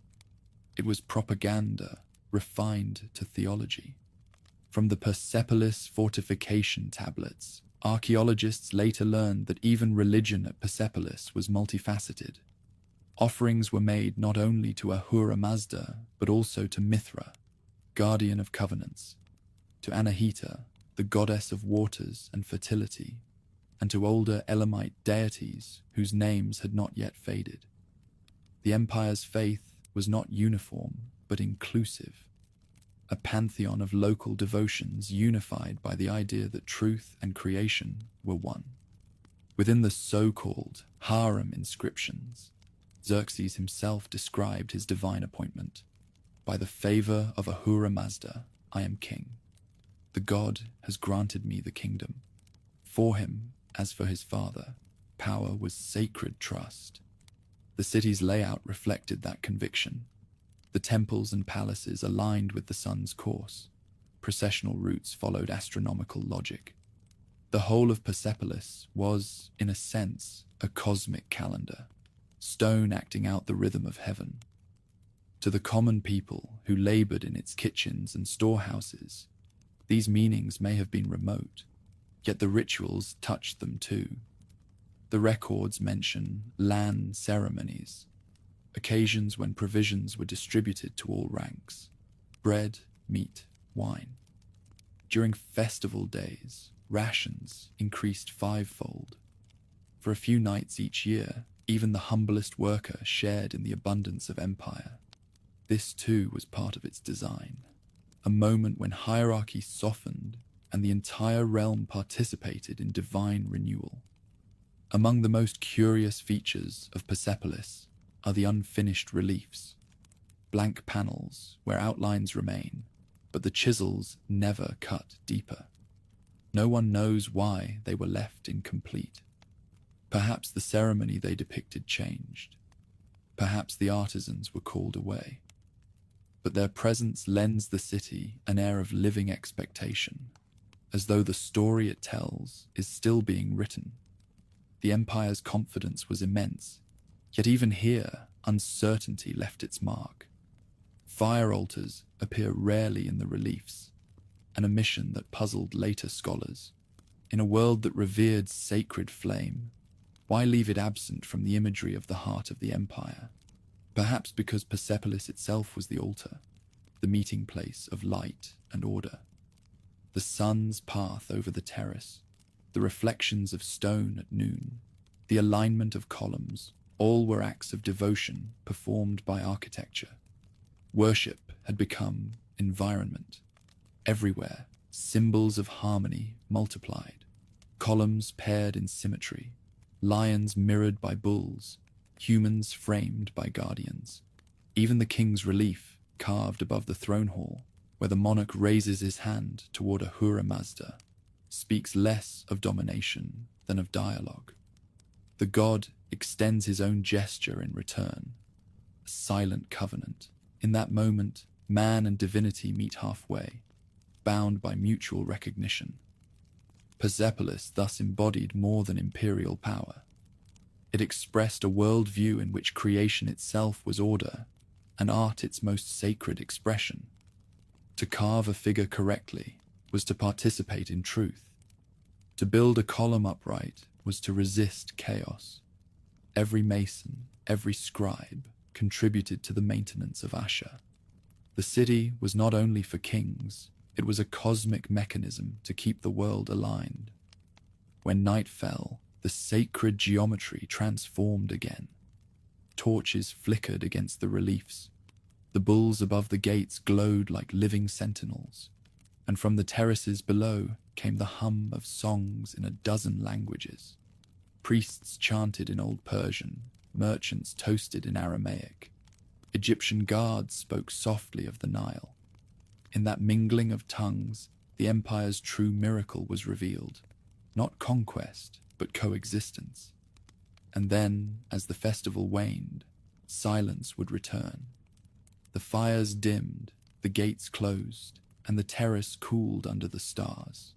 It was propaganda refined to theology. From the Persepolis fortification tablets, archaeologists later learned that even religion at Persepolis was multifaceted. Offerings were made not only to Ahura Mazda, but also to Mithra, guardian of covenants, to Anahita, the goddess of waters and fertility, and to older Elamite deities whose names had not yet faded. The empire's faith was not uniform, but inclusive, a pantheon of local devotions unified by the idea that truth and creation were one. Within the so-called harem inscriptions, Xerxes himself described his divine appointment. By the favor of Ahura Mazda, I am king. The god has granted me the kingdom. For him, as for his father, power was sacred trust. The city's layout reflected that conviction. The temples and palaces aligned with the sun's course. Processional routes followed astronomical logic. The whole of Persepolis was, in a sense, a cosmic calendar, stone acting out the rhythm of heaven. To the common people who labored in its kitchens and storehouses, these meanings may have been remote, yet the rituals touched them too. The records mention lan ceremonies, occasions when provisions were distributed to all ranks: bread, meat, wine. During festival days, rations increased fivefold. For a few nights each year, even the humblest worker shared in the abundance of empire. This too was part of its design, a moment when hierarchy softened and the entire realm participated in divine renewal. Among the most curious features of Persepolis are the unfinished reliefs, blank panels where outlines remain, but the chisels never cut deeper. No one knows why they were left incomplete. Perhaps the ceremony they depicted changed. Perhaps the artisans were called away. But their presence lends the city an air of living expectation, as though the story it tells is still being written. The empire's confidence was immense, yet even here, uncertainty left its mark. Fire altars appear rarely in the reliefs, an omission that puzzled later scholars. In a world that revered sacred flame, why leave it absent from the imagery of the heart of the empire? Perhaps because Persepolis itself was the altar, the meeting place of light and order. The sun's path over the terrace, the reflections of stone at noon, the alignment of columns, all were acts of devotion performed by architecture. Worship had become environment. Everywhere, symbols of harmony multiplied, columns paired in symmetry, lions mirrored by bulls, humans framed by guardians. Even the king's relief, carved above the throne hall, where the monarch raises his hand toward Ahura Mazda, speaks less of domination than of dialogue. The god extends his own gesture in return, a silent covenant. In that moment, man and divinity meet halfway, bound by mutual recognition. Persepolis thus embodied more than imperial power. It expressed a worldview in which creation itself was order, and art its most sacred expression. To carve a figure correctly was to participate in truth. To build a column upright was to resist chaos. Every mason, every scribe, contributed to the maintenance of Asher. The city was not only for kings, it was a cosmic mechanism to keep the world aligned. When night fell, the sacred geometry transformed again. Torches flickered against the reliefs. The bulls above the gates glowed like living sentinels, and from the terraces below came the hum of songs in a dozen languages. Priests chanted in Old Persian, merchants toasted in Aramaic. Egyptian guards spoke softly of the Nile. In that mingling of tongues, the empire's true miracle was revealed. Not conquest, but coexistence. And then, as the festival waned, silence would return. The fires dimmed, the gates closed, and the terrace cooled under the stars.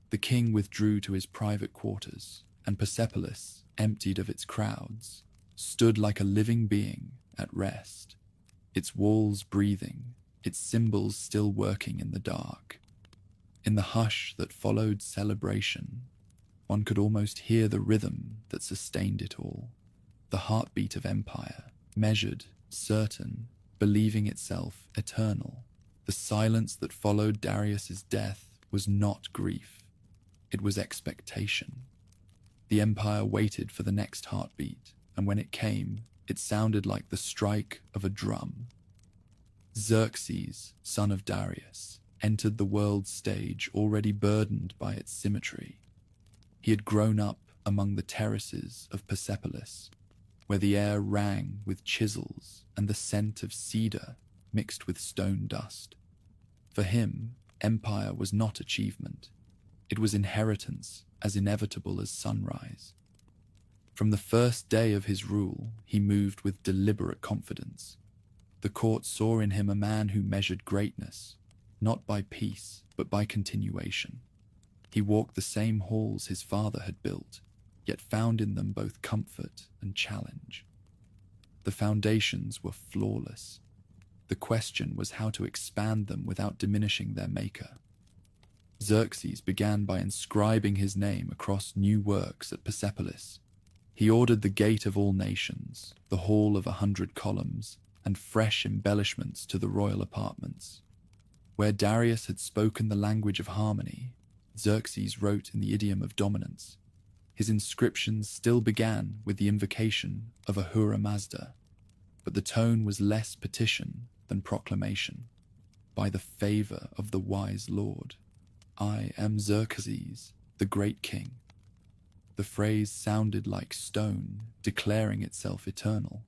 The king withdrew to his private quarters, and Persepolis, emptied of its crowds, stood like a living being at rest, its walls breathing, its symbols still working in the dark. In the hush that followed celebration, one could almost hear the rhythm that sustained it all, the heartbeat of empire, measured, certain, believing itself eternal. The silence that followed Darius's death was not grief, it was expectation. The empire waited for the next heartbeat, and when it came, it sounded like the strike of a drum. Xerxes, son of Darius, entered the world's stage already burdened by its symmetry. He had grown up among the terraces of Persepolis, where the air rang with chisels and the scent of cedar mixed with stone dust. For him, empire was not achievement. It was inheritance as inevitable as sunrise. From the first day of his rule, he moved with deliberate confidence. The court saw in him a man who measured greatness, not by peace, but by continuation. He walked the same halls his father had built, yet found in them both comfort and challenge. The foundations were flawless. The question was how to expand them without diminishing their maker. Xerxes began by inscribing his name across new works at Persepolis, He ordered the gate of all nations, the hall of 100 columns, and fresh embellishments to the royal apartments. Where Darius had spoken the language of harmony, Xerxes wrote in the idiom of dominance. His inscriptions still began with the invocation of Ahura Mazda, but the tone was less petition than proclamation. By the favor of the wise Lord, I am Xerxes, the great king. The phrase sounded like stone declaring itself eternal.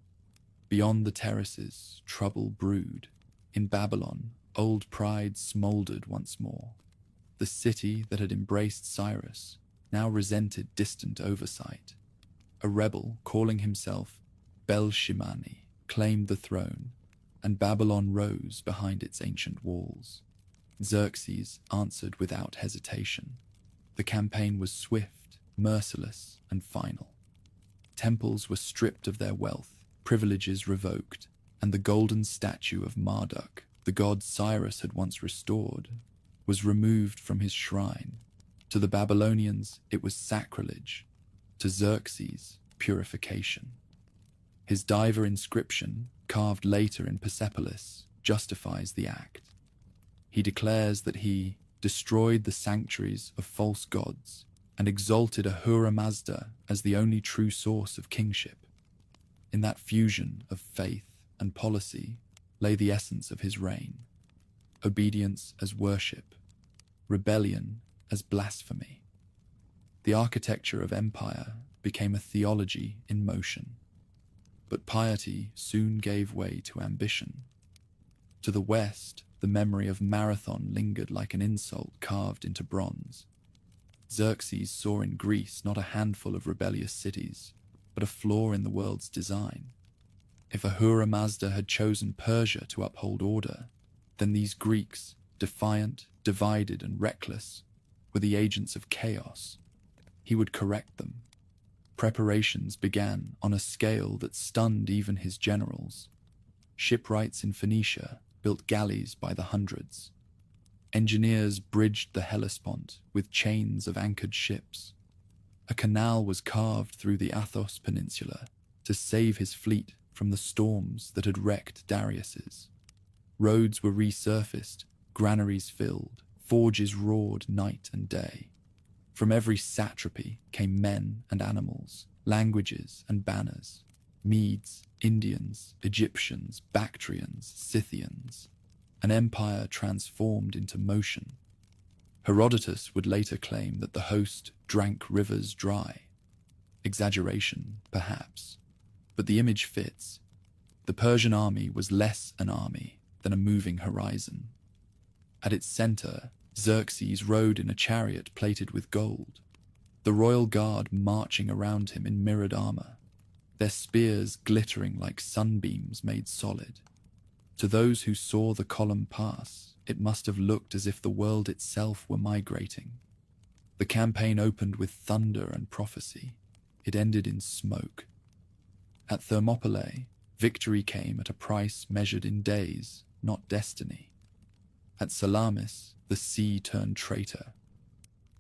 Beyond the terraces, trouble brewed. In Babylon, old pride smoldered once more. The city that had embraced Cyrus now resented distant oversight. A rebel calling himself Belshimani claimed the throne, and Babylon rose behind its ancient walls. Xerxes answered without hesitation. The campaign was swift, merciless, and final. Temples were stripped of their wealth, privileges revoked, and the golden statue of Marduk, the god Cyrus had once restored, was removed from his shrine. To the Babylonians, it was sacrilege. To Xerxes, purification. His diver inscription, carved later in Persepolis, justifies the act. He declares that he destroyed the sanctuaries of false gods and exalted Ahura Mazda as the only true source of kingship. In that fusion of faith and policy lay the essence of his reign: obedience as worship, rebellion as blasphemy. The architecture of empire became a theology in motion. But piety soon gave way to ambition. To the west, the memory of Marathon lingered like an insult carved into bronze. Xerxes saw in Greece not a handful of rebellious cities, but a flaw in the world's design. If Ahura Mazda had chosen Persia to uphold order, then these Greeks, defiant, divided, and reckless, were the agents of chaos. He would correct them. Preparations began on a scale that stunned even his generals. Shipwrights in Phoenicia built galleys by the hundreds. Engineers bridged the Hellespont with chains of anchored ships. A canal was carved through the Athos Peninsula to save his fleet from the storms that had wrecked Darius's. Roads were resurfaced, granaries filled, forges roared night and day. From every satrapy came men and animals, languages and banners, Medes, Indians, Egyptians, Bactrians, Scythians, an empire transformed into motion. Herodotus would later claim that the host drank rivers dry. Exaggeration, perhaps, but the image fits. The Persian army was less an army than a moving horizon. At its center, Xerxes rode in a chariot plated with gold, the royal guard marching around him in mirrored armor, their spears glittering like sunbeams made solid. To those who saw the column pass, it must have looked as if the world itself were migrating. The campaign opened with thunder and prophecy. It ended in smoke. At Thermopylae, victory came at a price measured in days, not destiny. At Salamis, the sea turned traitor.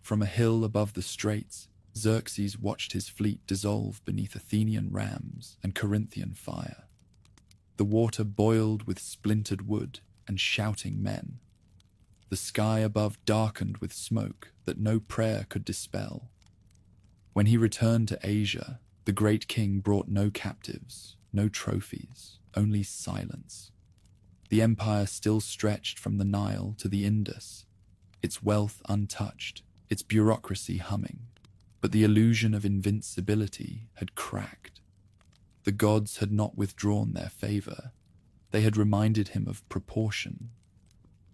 From a hill above the straits, Xerxes watched his fleet dissolve beneath Athenian rams and Corinthian fire. The water boiled with splintered wood and shouting men. The sky above darkened with smoke that no prayer could dispel. When he returned to Asia, the great king brought no captives, no trophies, only silence. The empire still stretched from the Nile to the Indus, its wealth untouched, its bureaucracy humming. But the illusion of invincibility had cracked. The gods had not withdrawn their favor. They had reminded him of proportion.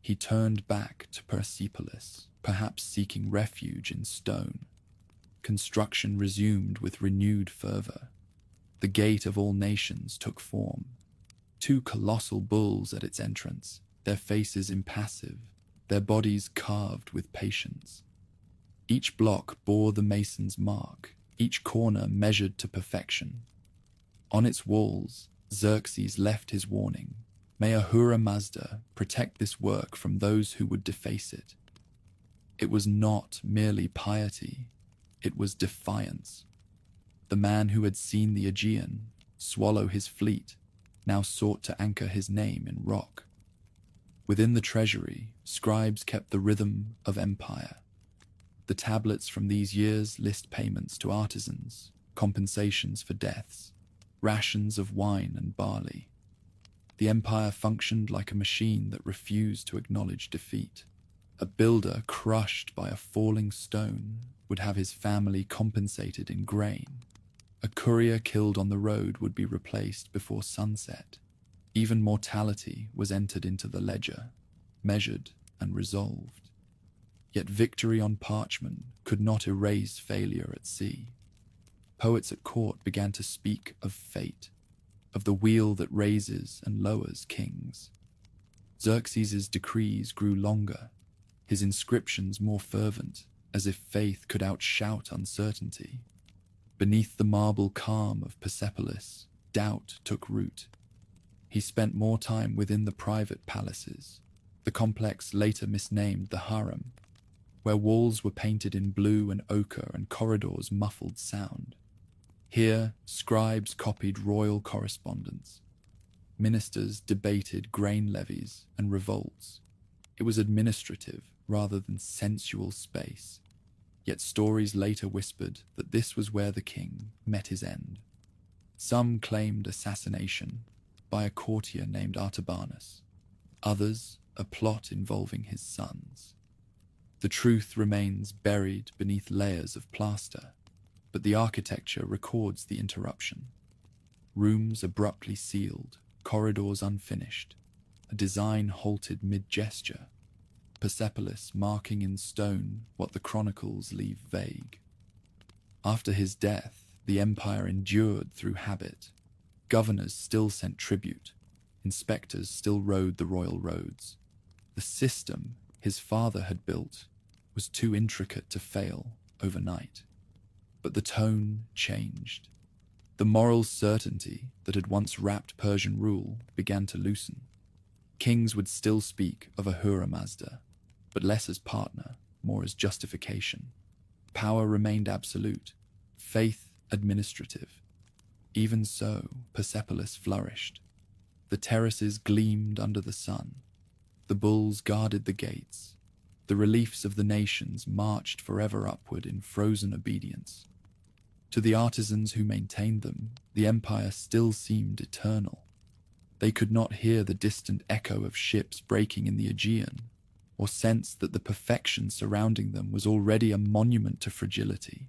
He turned back to Persepolis, perhaps seeking refuge in stone. Construction resumed with renewed fervor. The gate of all nations took form. 2 colossal bulls at its entrance, their faces impassive, their bodies carved with patience. Each block bore the mason's mark, each corner measured to perfection. On its walls, Xerxes left his warning: "May Ahura Mazda protect this work from those who would deface it." It was not merely piety, it was defiance. The man who had seen the Aegean swallow his fleet now sought to anchor his name in rock. Within the treasury, scribes kept the rhythm of empire. The tablets from these years list payments to artisans, compensations for deaths, rations of wine and barley. The empire functioned like a machine that refused to acknowledge defeat. A builder crushed by a falling stone would have his family compensated in grain. A courier killed on the road would be replaced before sunset. Even mortality was entered into the ledger, measured and resolved. Yet victory on parchment could not erase failure at sea. Poets at court began to speak of fate, of the wheel that raises and lowers kings. Xerxes' decrees grew longer, his inscriptions more fervent, as if faith could outshout uncertainty. Beneath the marble calm of Persepolis, doubt took root. He spent more time within the private palaces, the complex later misnamed the harem, where walls were painted in blue and ochre and corridors muffled sound. Here, scribes copied royal correspondence. Ministers debated grain levies and revolts. It was administrative rather than sensual space. Yet stories later whispered that this was where the king met his end. Some claimed assassination by a courtier named Artabanus, others a plot involving his sons. The truth remains buried beneath layers of plaster, but the architecture records the interruption. Rooms abruptly sealed, corridors unfinished, a design halted mid-gesture, Persepolis marking in stone what the chronicles leave vague. After his death, the empire endured through habit. Governors still sent tribute, inspectors still rode the royal roads. The system his father had built was too intricate to fail overnight. But the tone changed. The moral certainty that had once wrapped Persian rule began to loosen. Kings would still speak of Ahura Mazda, but less as partner, more as justification. Power remained absolute, faith administrative. Even so, Persepolis flourished. The terraces gleamed under the sun. The bulls guarded the gates. The reliefs of the nations marched forever upward in frozen obedience. To the artisans who maintained them, the empire still seemed eternal. They could not hear the distant echo of ships breaking in the Aegean, or sense that the perfection surrounding them was already a monument to fragility.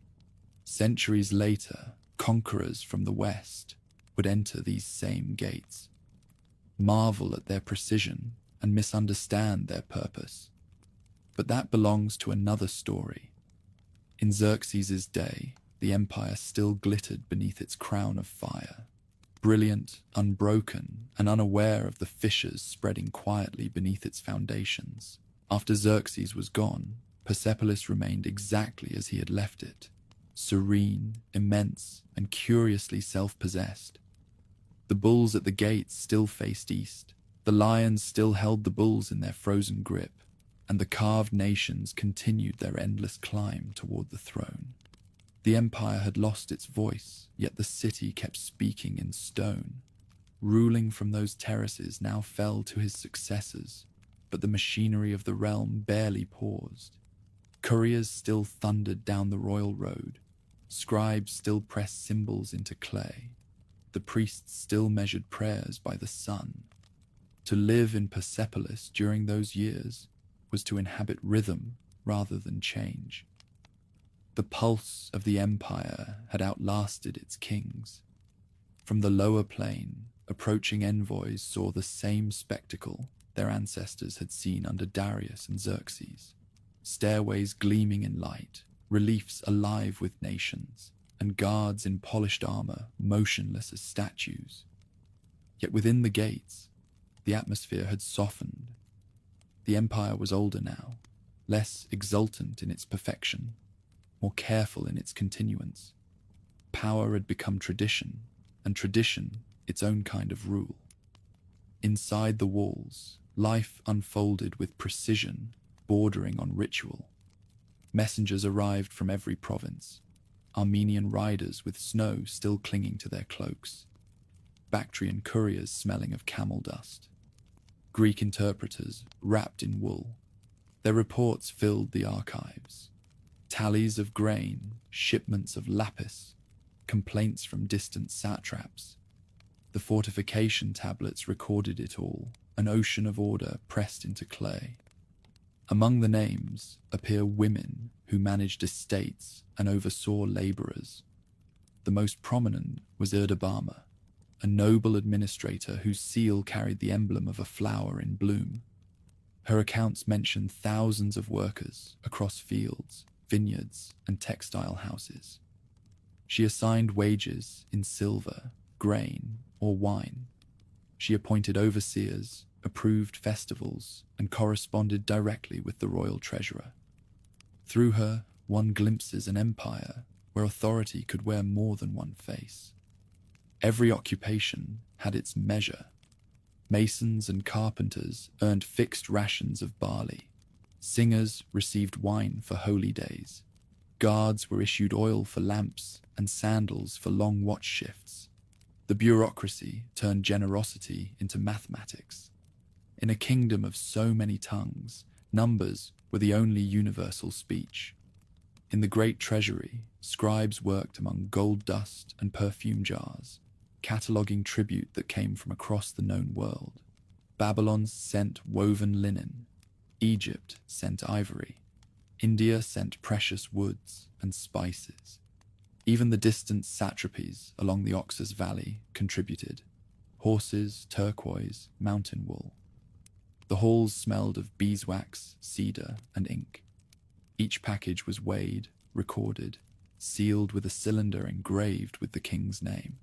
Centuries later, conquerors from the West would enter these same gates, marvel at their precision and misunderstand their purpose. But that belongs to another story. In Xerxes' day, the empire still glittered beneath its crown of fire, brilliant, unbroken, and unaware of the fissures spreading quietly beneath its foundations. After Xerxes was gone, Persepolis remained exactly as he had left it, serene, immense, and curiously self-possessed. The bulls at the gates still faced east, the lions still held the bulls in their frozen grip, and the carved nations continued their endless climb toward the throne. The empire had lost its voice, yet the city kept speaking in stone. Ruling from those terraces now fell to his successors, but the machinery of the realm barely paused. Couriers still thundered down the royal road. Scribes still pressed symbols into clay. The priests still measured prayers by the sun. To live in Persepolis during those years was to inhabit rhythm rather than change. The pulse of the empire had outlasted its kings. From the lower plain, approaching envoys saw the same spectacle their ancestors had seen under Darius and Xerxes. Stairways gleaming in light, reliefs alive with nations, and guards in polished armor, motionless as statues. Yet within the gates, the atmosphere had softened. The empire was older now, less exultant in its perfection, more careful in its continuance. Power had become tradition, and tradition its own kind of rule. Inside the walls, life unfolded with precision, bordering on ritual. Messengers arrived from every province. Armenian riders with snow still clinging to their cloaks, Bactrian couriers smelling of camel dust, Greek interpreters wrapped in wool. Their reports filled the archives. Tallies of grain, shipments of lapis, complaints from distant satraps. The fortification tablets recorded it all, an ocean of order pressed into clay. Among the names appear women who managed estates and oversaw laborers. The most prominent was Erdabama, a noble administrator whose seal carried the emblem of a flower in bloom. Her accounts mention thousands of workers across fields, vineyards, and textile houses. She assigned wages in silver, grain, or wine. She appointed overseers, approved festivals, and corresponded directly with the royal treasurer. Through her, one glimpses an empire where authority could wear more than one face. Every occupation had its measure. Masons and carpenters earned fixed rations of barley. Singers received wine for holy days. Guards were issued oil for lamps and sandals for long watch shifts. The bureaucracy turned generosity into mathematics. In a kingdom of so many tongues, numbers were the only universal speech. In the great treasury, scribes worked among gold dust and perfume jars, cataloguing tribute that came from across the known world. Babylon sent woven linen. Egypt sent ivory. India sent precious woods and spices. Even the distant satrapies along the Oxus Valley contributed. Horses, turquoise, mountain wool. The halls smelled of beeswax, cedar, and ink. Each package was weighed, recorded, sealed with a cylinder engraved with the king's name.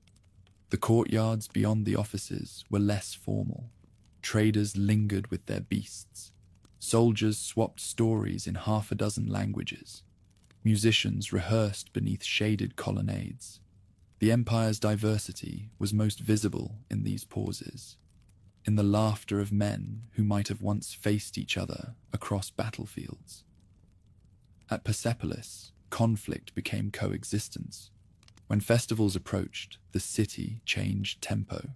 The courtyards beyond the offices were less formal. Traders lingered with their beasts. Soldiers swapped stories in half a dozen languages. Musicians rehearsed beneath shaded colonnades. The empire's diversity was most visible in these pauses, in the laughter of men who might have once faced each other across battlefields. At Persepolis, conflict became coexistence. When festivals approached, the city changed tempo.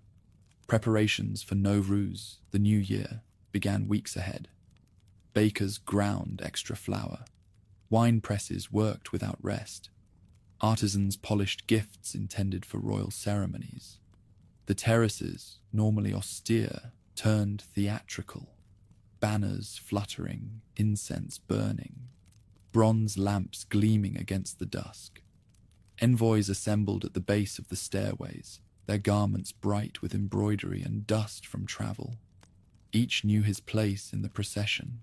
Preparations for Nowruz, the new year, began weeks ahead. Bakers ground extra flour. Wine presses worked without rest. Artisans polished gifts intended for royal ceremonies. The terraces, normally austere, turned theatrical. Banners fluttering, incense burning, bronze lamps gleaming against the dusk. Envoys assembled at the base of the stairways, their garments bright with embroidery and dust from travel. Each knew his place in the procession,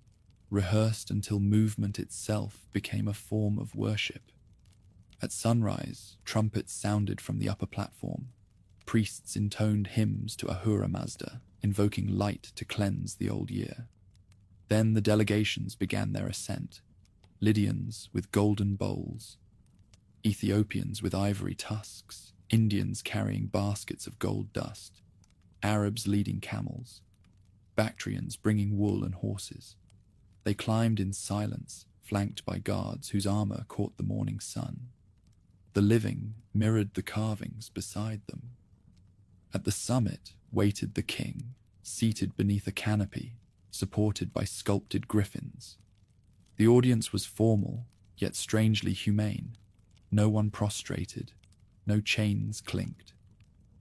rehearsed until movement itself became a form of worship. At sunrise, trumpets sounded from the upper platform. Priests intoned hymns to Ahura Mazda, invoking light to cleanse the old year. Then the delegations began their ascent. Lydians with golden bowls, Ethiopians with ivory tusks, Indians carrying baskets of gold dust, Arabs leading camels, Bactrians bringing wool and horses. They climbed in silence, flanked by guards whose armor caught the morning sun. The living mirrored the carvings beside them. At the summit waited the king, seated beneath a canopy, supported by sculpted griffins. The audience was formal, yet strangely humane. No one prostrated, no chains clinked.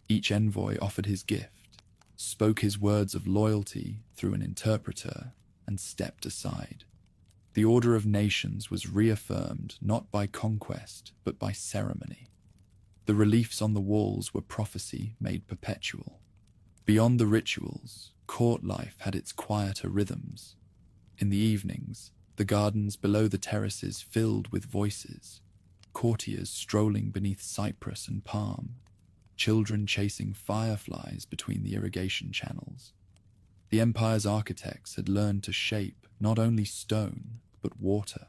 Each envoy offered his gift, spoke his words of loyalty through an interpreter, and stepped aside. The order of nations was reaffirmed not by conquest, but by ceremony. The reliefs on the walls were prophecy made perpetual. Beyond the rituals, court life had its quieter rhythms. In the evenings, the gardens below the terraces filled with voices, courtiers strolling beneath cypress and palm, children chasing fireflies between the irrigation channels. The empire's architects had learned to shape not only stone, but water.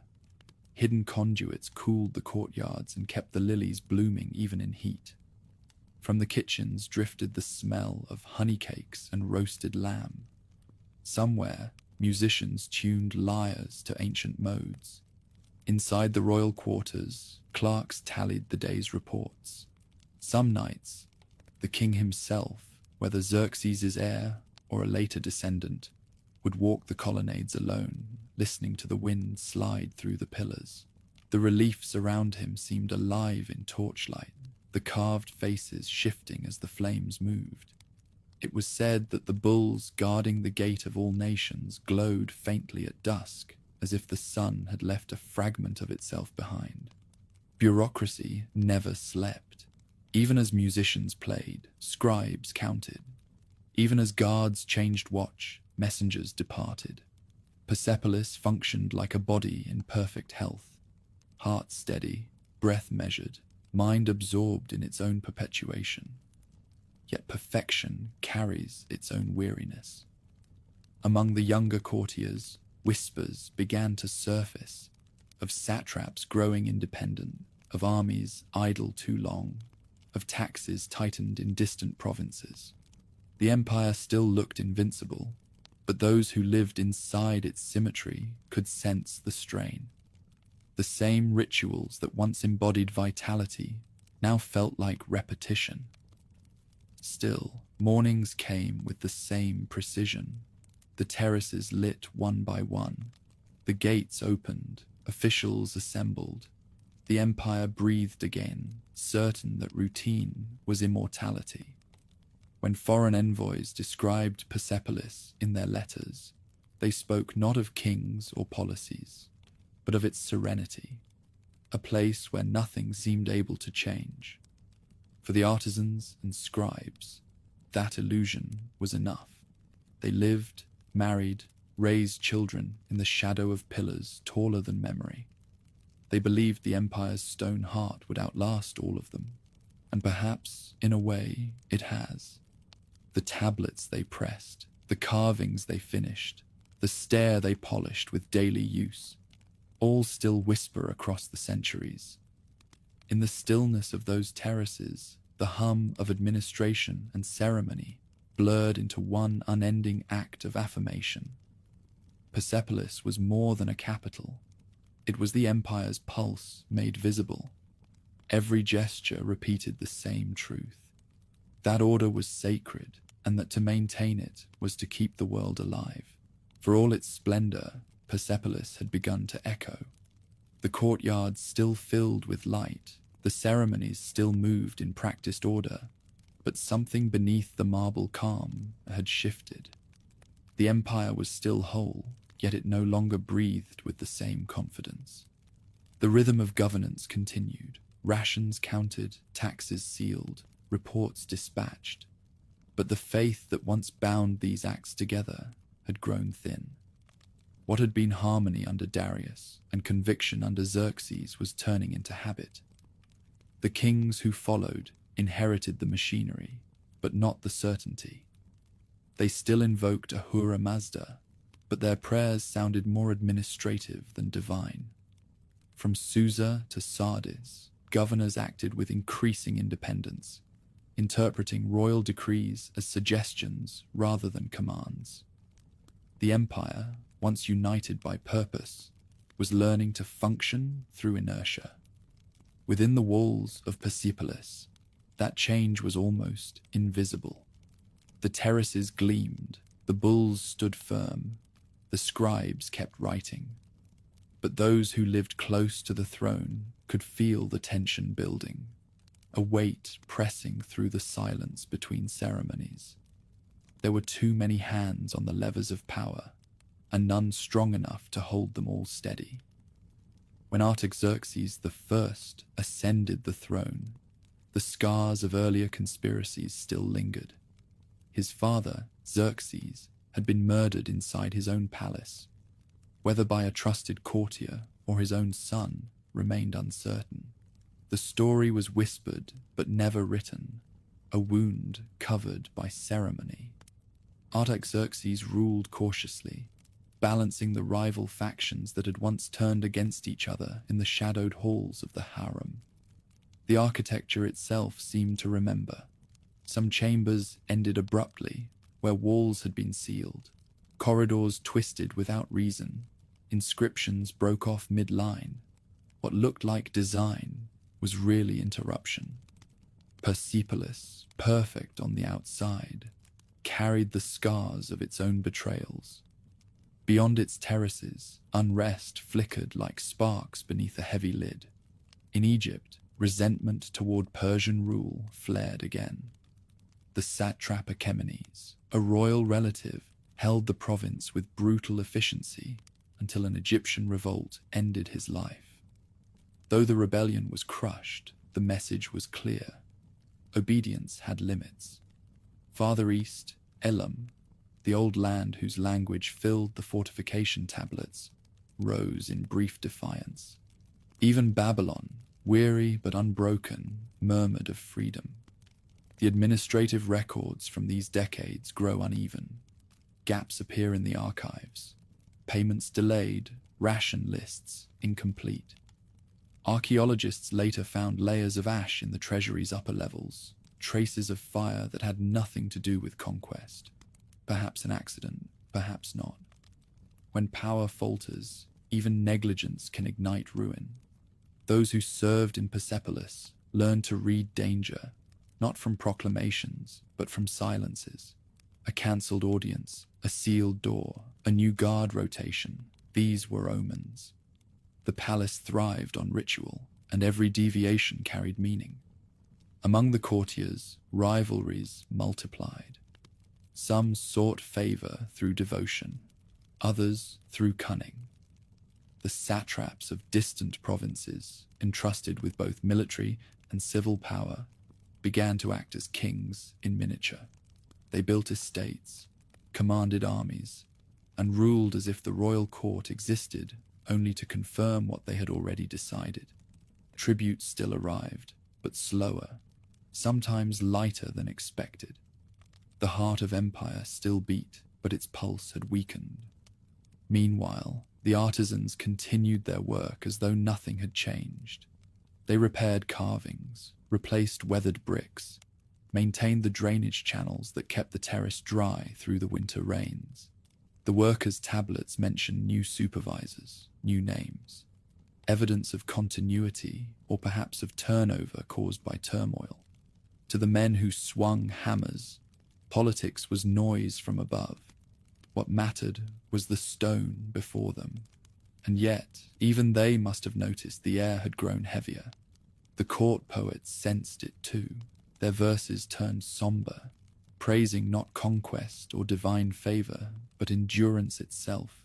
Hidden conduits cooled the courtyards and kept the lilies blooming even in heat. From the kitchens drifted the smell of honey cakes and roasted lamb. Somewhere, musicians tuned lyres to ancient modes. Inside the royal quarters, clerks tallied the day's reports. Some nights, the king himself, whether Xerxes' heir or a later descendant, would walk the colonnades alone, listening to the wind slide through the pillars. The reliefs around him seemed alive in torchlight, the carved faces shifting as the flames moved. It was said that the bulls guarding the gate of all nations glowed faintly at dusk, as if the sun had left a fragment of itself behind. Bureaucracy never slept. Even as musicians played, scribes counted. Even as guards changed watch, messengers departed. Persepolis functioned like a body in perfect health, heart steady, breath measured, mind absorbed in its own perpetuation. Yet perfection carries its own weariness. Among the younger courtiers, whispers began to surface of satraps growing independent, of armies idle too long, of taxes tightened in distant provinces. The empire still looked invincible, but those who lived inside its symmetry could sense the strain. The same rituals that once embodied vitality now felt like repetition. Still, mornings came with the same precision. The terraces lit one by one. The gates opened, officials assembled. The empire breathed again, certain that routine was immortality. When foreign envoys described Persepolis in their letters, they spoke not of kings or policies, but of its serenity, a place where nothing seemed able to change. For the artisans and scribes, that illusion was enough. They lived, married, raised children in the shadow of pillars taller than memory. They believed the empire's stone heart would outlast all of them, and perhaps, in a way, it has. The tablets they pressed, the carvings they finished, the stair they polished with daily use, all still whisper across the centuries. In the stillness of those terraces, the hum of administration and ceremony blurred into one unending act of affirmation. Persepolis was more than a capital. It was the empire's pulse made visible. Every gesture repeated the same truth. That order was sacred, and that to maintain it was to keep the world alive. For all its splendor, Persepolis had begun to echo. The courtyards still filled with light, the ceremonies still moved in practiced order, but something beneath the marble calm had shifted. The empire was still whole, yet it no longer breathed with the same confidence. The rhythm of governance continued, rations counted, taxes sealed, reports dispatched. But the faith that once bound these acts together had grown thin. What had been harmony under Darius and conviction under Xerxes was turning into habit. The kings who followed inherited the machinery, but not the certainty. They still invoked Ahura Mazda, but their prayers sounded more administrative than divine. From Susa to Sardis, governors acted with increasing independence, interpreting royal decrees as suggestions rather than commands. The empire, once united by purpose, was learning to function through inertia. Within the walls of Persepolis, that change was almost invisible. The terraces gleamed, the bulls stood firm, the scribes kept writing. But those who lived close to the throne could feel the tension building, a weight pressing through the silence between ceremonies. There were too many hands on the levers of power, and none strong enough to hold them all steady. When Artaxerxes I ascended the throne, the scars of earlier conspiracies still lingered. His father, Xerxes, had been murdered inside his own palace. Whether by a trusted courtier or his own son remained uncertain. The story was whispered but never written, a wound covered by ceremony. Artaxerxes ruled cautiously, balancing the rival factions that had once turned against each other in the shadowed halls of the harem. The architecture itself seemed to remember. Some chambers ended abruptly, where walls had been sealed. Corridors twisted without reason. Inscriptions broke off mid-line. What looked like design was really interruption. Persepolis, perfect on the outside, carried the scars of its own betrayals. Beyond its terraces, unrest flickered like sparks beneath a heavy lid. In Egypt, resentment toward Persian rule flared again. The satrap Achaemenes, a royal relative, held the province with brutal efficiency until an Egyptian revolt ended his life. Though the rebellion was crushed, the message was clear. Obedience had limits. Farther east, Elam, the old land whose language filled the fortification tablets, rose in brief defiance. Even Babylon, weary but unbroken, murmured of freedom. The administrative records from these decades grow uneven. Gaps appear in the archives. Payments delayed, ration lists incomplete. Archaeologists later found layers of ash in the treasury's upper levels, traces of fire that had nothing to do with conquest. Perhaps an accident, perhaps not. When power falters, even negligence can ignite ruin. Those who served in Persepolis learned to read danger, not from proclamations, but from silences. A cancelled audience, a sealed door, a new guard rotation, these were omens. The palace thrived on ritual, and every deviation carried meaning. Among the courtiers, rivalries multiplied. Some sought favor through devotion, others through cunning. The satraps of distant provinces, entrusted with both military and civil power, began to act as kings in miniature. They built estates, commanded armies, and ruled as if the royal court existed only to confirm what they had already decided. Tribute still arrived, but slower, sometimes lighter than expected. The heart of empire still beat, but its pulse had weakened. Meanwhile, the artisans continued their work as though nothing had changed. They repaired carvings, replaced weathered bricks, maintained the drainage channels that kept the terrace dry through the winter rains. The workers' tablets mentioned new supervisors, new names, evidence of continuity or perhaps of turnover caused by turmoil. To the men who swung hammers, politics was noise from above. What mattered was the stone before them. And yet, even they must have noticed the air had grown heavier. The court poets sensed it too. Their verses turned somber, praising not conquest or divine favor, but endurance itself.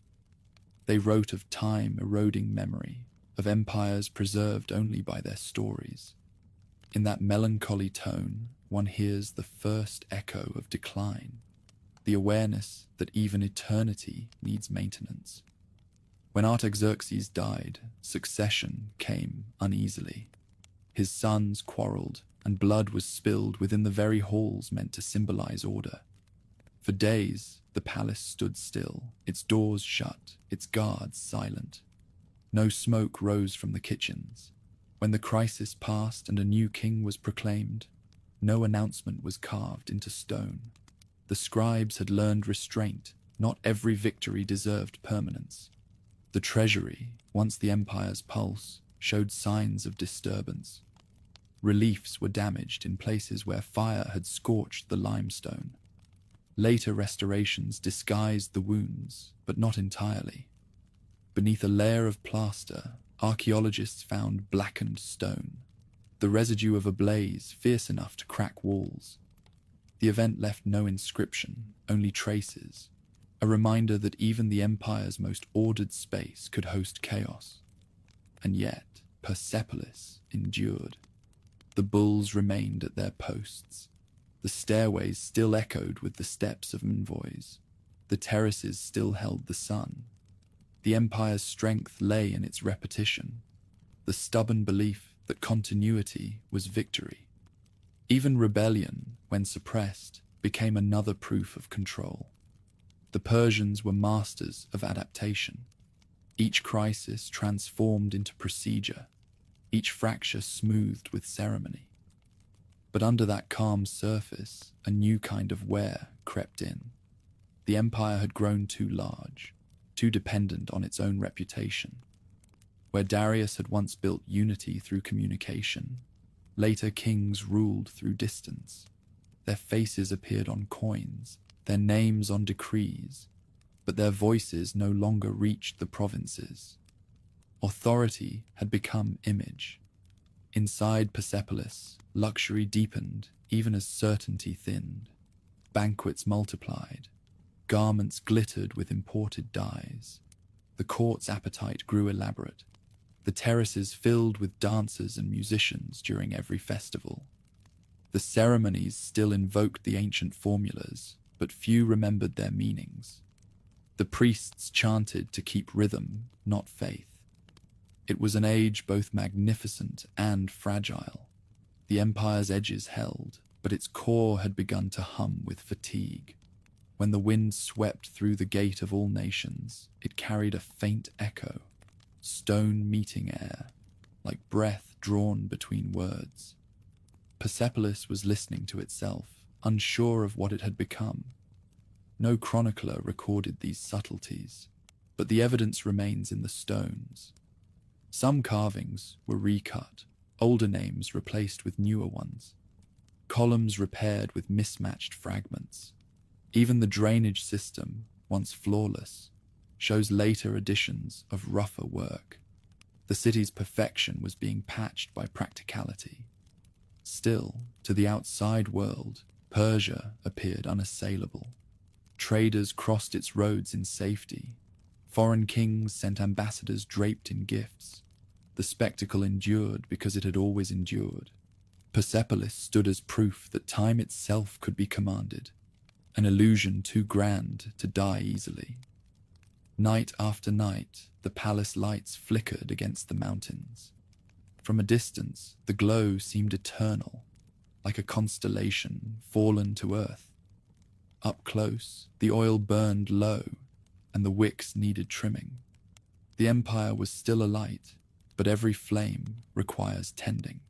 They wrote of time eroding memory, of empires preserved only by their stories. In that melancholy tone, one hears the first echo of decline, the awareness that even eternity needs maintenance. When Artaxerxes died, succession came uneasily. His sons quarreled, and blood was spilled within the very halls meant to symbolize order. For days, the palace stood still, its doors shut, its guards silent. No smoke rose from the kitchens. When the crisis passed and a new king was proclaimed, no announcement was carved into stone. The scribes had learned restraint. Not every victory deserved permanence. The treasury, once the empire's pulse, showed signs of disturbance. Reliefs were damaged in places where fire had scorched the limestone. Later restorations disguised the wounds, but not entirely. Beneath a layer of plaster, archaeologists found blackened stone, the residue of a blaze fierce enough to crack walls. The event left no inscription, only traces, a reminder that even the empire's most ordered space could host chaos. And yet, Persepolis endured. The bulls remained at their posts. The stairways still echoed with the steps of envoys. The terraces still held the sun. The empire's strength lay in its repetition, the stubborn belief that continuity was victory. Even rebellion, when suppressed, became another proof of control. The Persians were masters of adaptation. Each crisis transformed into procedure, each fracture smoothed with ceremony. But under that calm surface, a new kind of wear crept in. The empire had grown too large, too dependent on its own reputation. Where Darius had once built unity through communication, later kings ruled through distance. Their faces appeared on coins, their names on decrees, but their voices no longer reached the provinces. Authority had become image. Inside Persepolis, luxury deepened even as certainty thinned. Banquets multiplied, garments glittered with imported dyes. The court's appetite grew elaborate, the terraces filled with dancers and musicians during every festival. The ceremonies still invoked the ancient formulas, but few remembered their meanings. The priests chanted to keep rhythm, not faith. It was an age both magnificent and fragile. The empire's edges held, but its core had begun to hum with fatigue. When the wind swept through the gate of all nations, it carried a faint echo, stone meeting air, like breath drawn between words. Persepolis was listening to itself, unsure of what it had become. No chronicler recorded these subtleties, but the evidence remains in the stones. Some carvings were recut, older names replaced with newer ones, columns repaired with mismatched fragments. Even the drainage system, once flawless, shows later additions of rougher work. The city's perfection was being patched by practicality. Still, to the outside world, Persia appeared unassailable. Traders crossed its roads in safety. Foreign kings sent ambassadors draped in gifts. The spectacle endured because it had always endured. Persepolis stood as proof that time itself could be commanded, an illusion too grand to die easily. Night after night, the palace lights flickered against the mountains. From a distance, the glow seemed eternal, like a constellation fallen to earth. Up close, the oil burned low, and the wicks needed trimming. The empire was still alight, but every flame requires tending.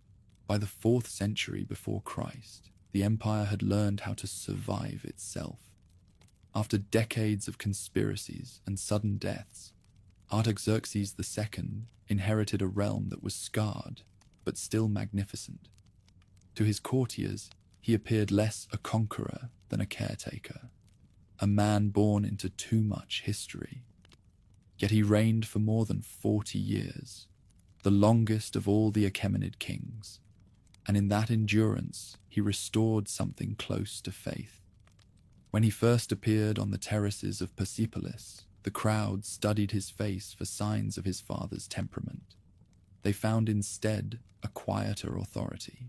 By the 4th century before Christ, the empire had learned how to survive itself. After decades of conspiracies and sudden deaths, Artaxerxes II inherited a realm that was scarred, but still magnificent. To his courtiers, he appeared less a conqueror than a caretaker, a man born into too much history. Yet he reigned for more than 40 years, the longest of all the Achaemenid kings, and in that endurance he restored something close to faith. When he first appeared on the terraces of Persepolis, the crowd studied his face for signs of his father's temperament. They found instead a quieter authority.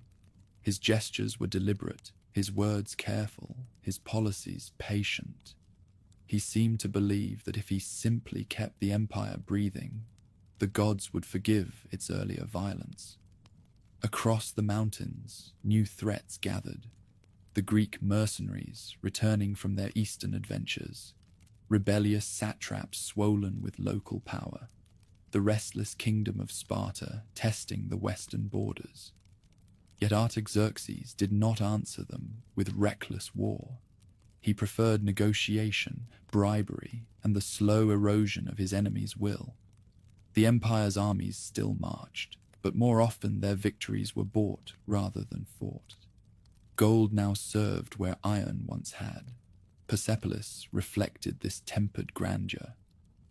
His gestures were deliberate, his words careful, his policies patient. He seemed to believe that if he simply kept the empire breathing, the gods would forgive its earlier violence. Across the mountains, new threats gathered. The Greek mercenaries returning from their eastern adventures, rebellious satraps swollen with local power, the restless kingdom of Sparta testing the western borders. Yet Artaxerxes did not answer them with reckless war. He preferred negotiation, bribery, and the slow erosion of his enemy's will. The empire's armies still marched, but more often their victories were bought rather than fought. Gold now served where iron once had. Persepolis reflected this tempered grandeur.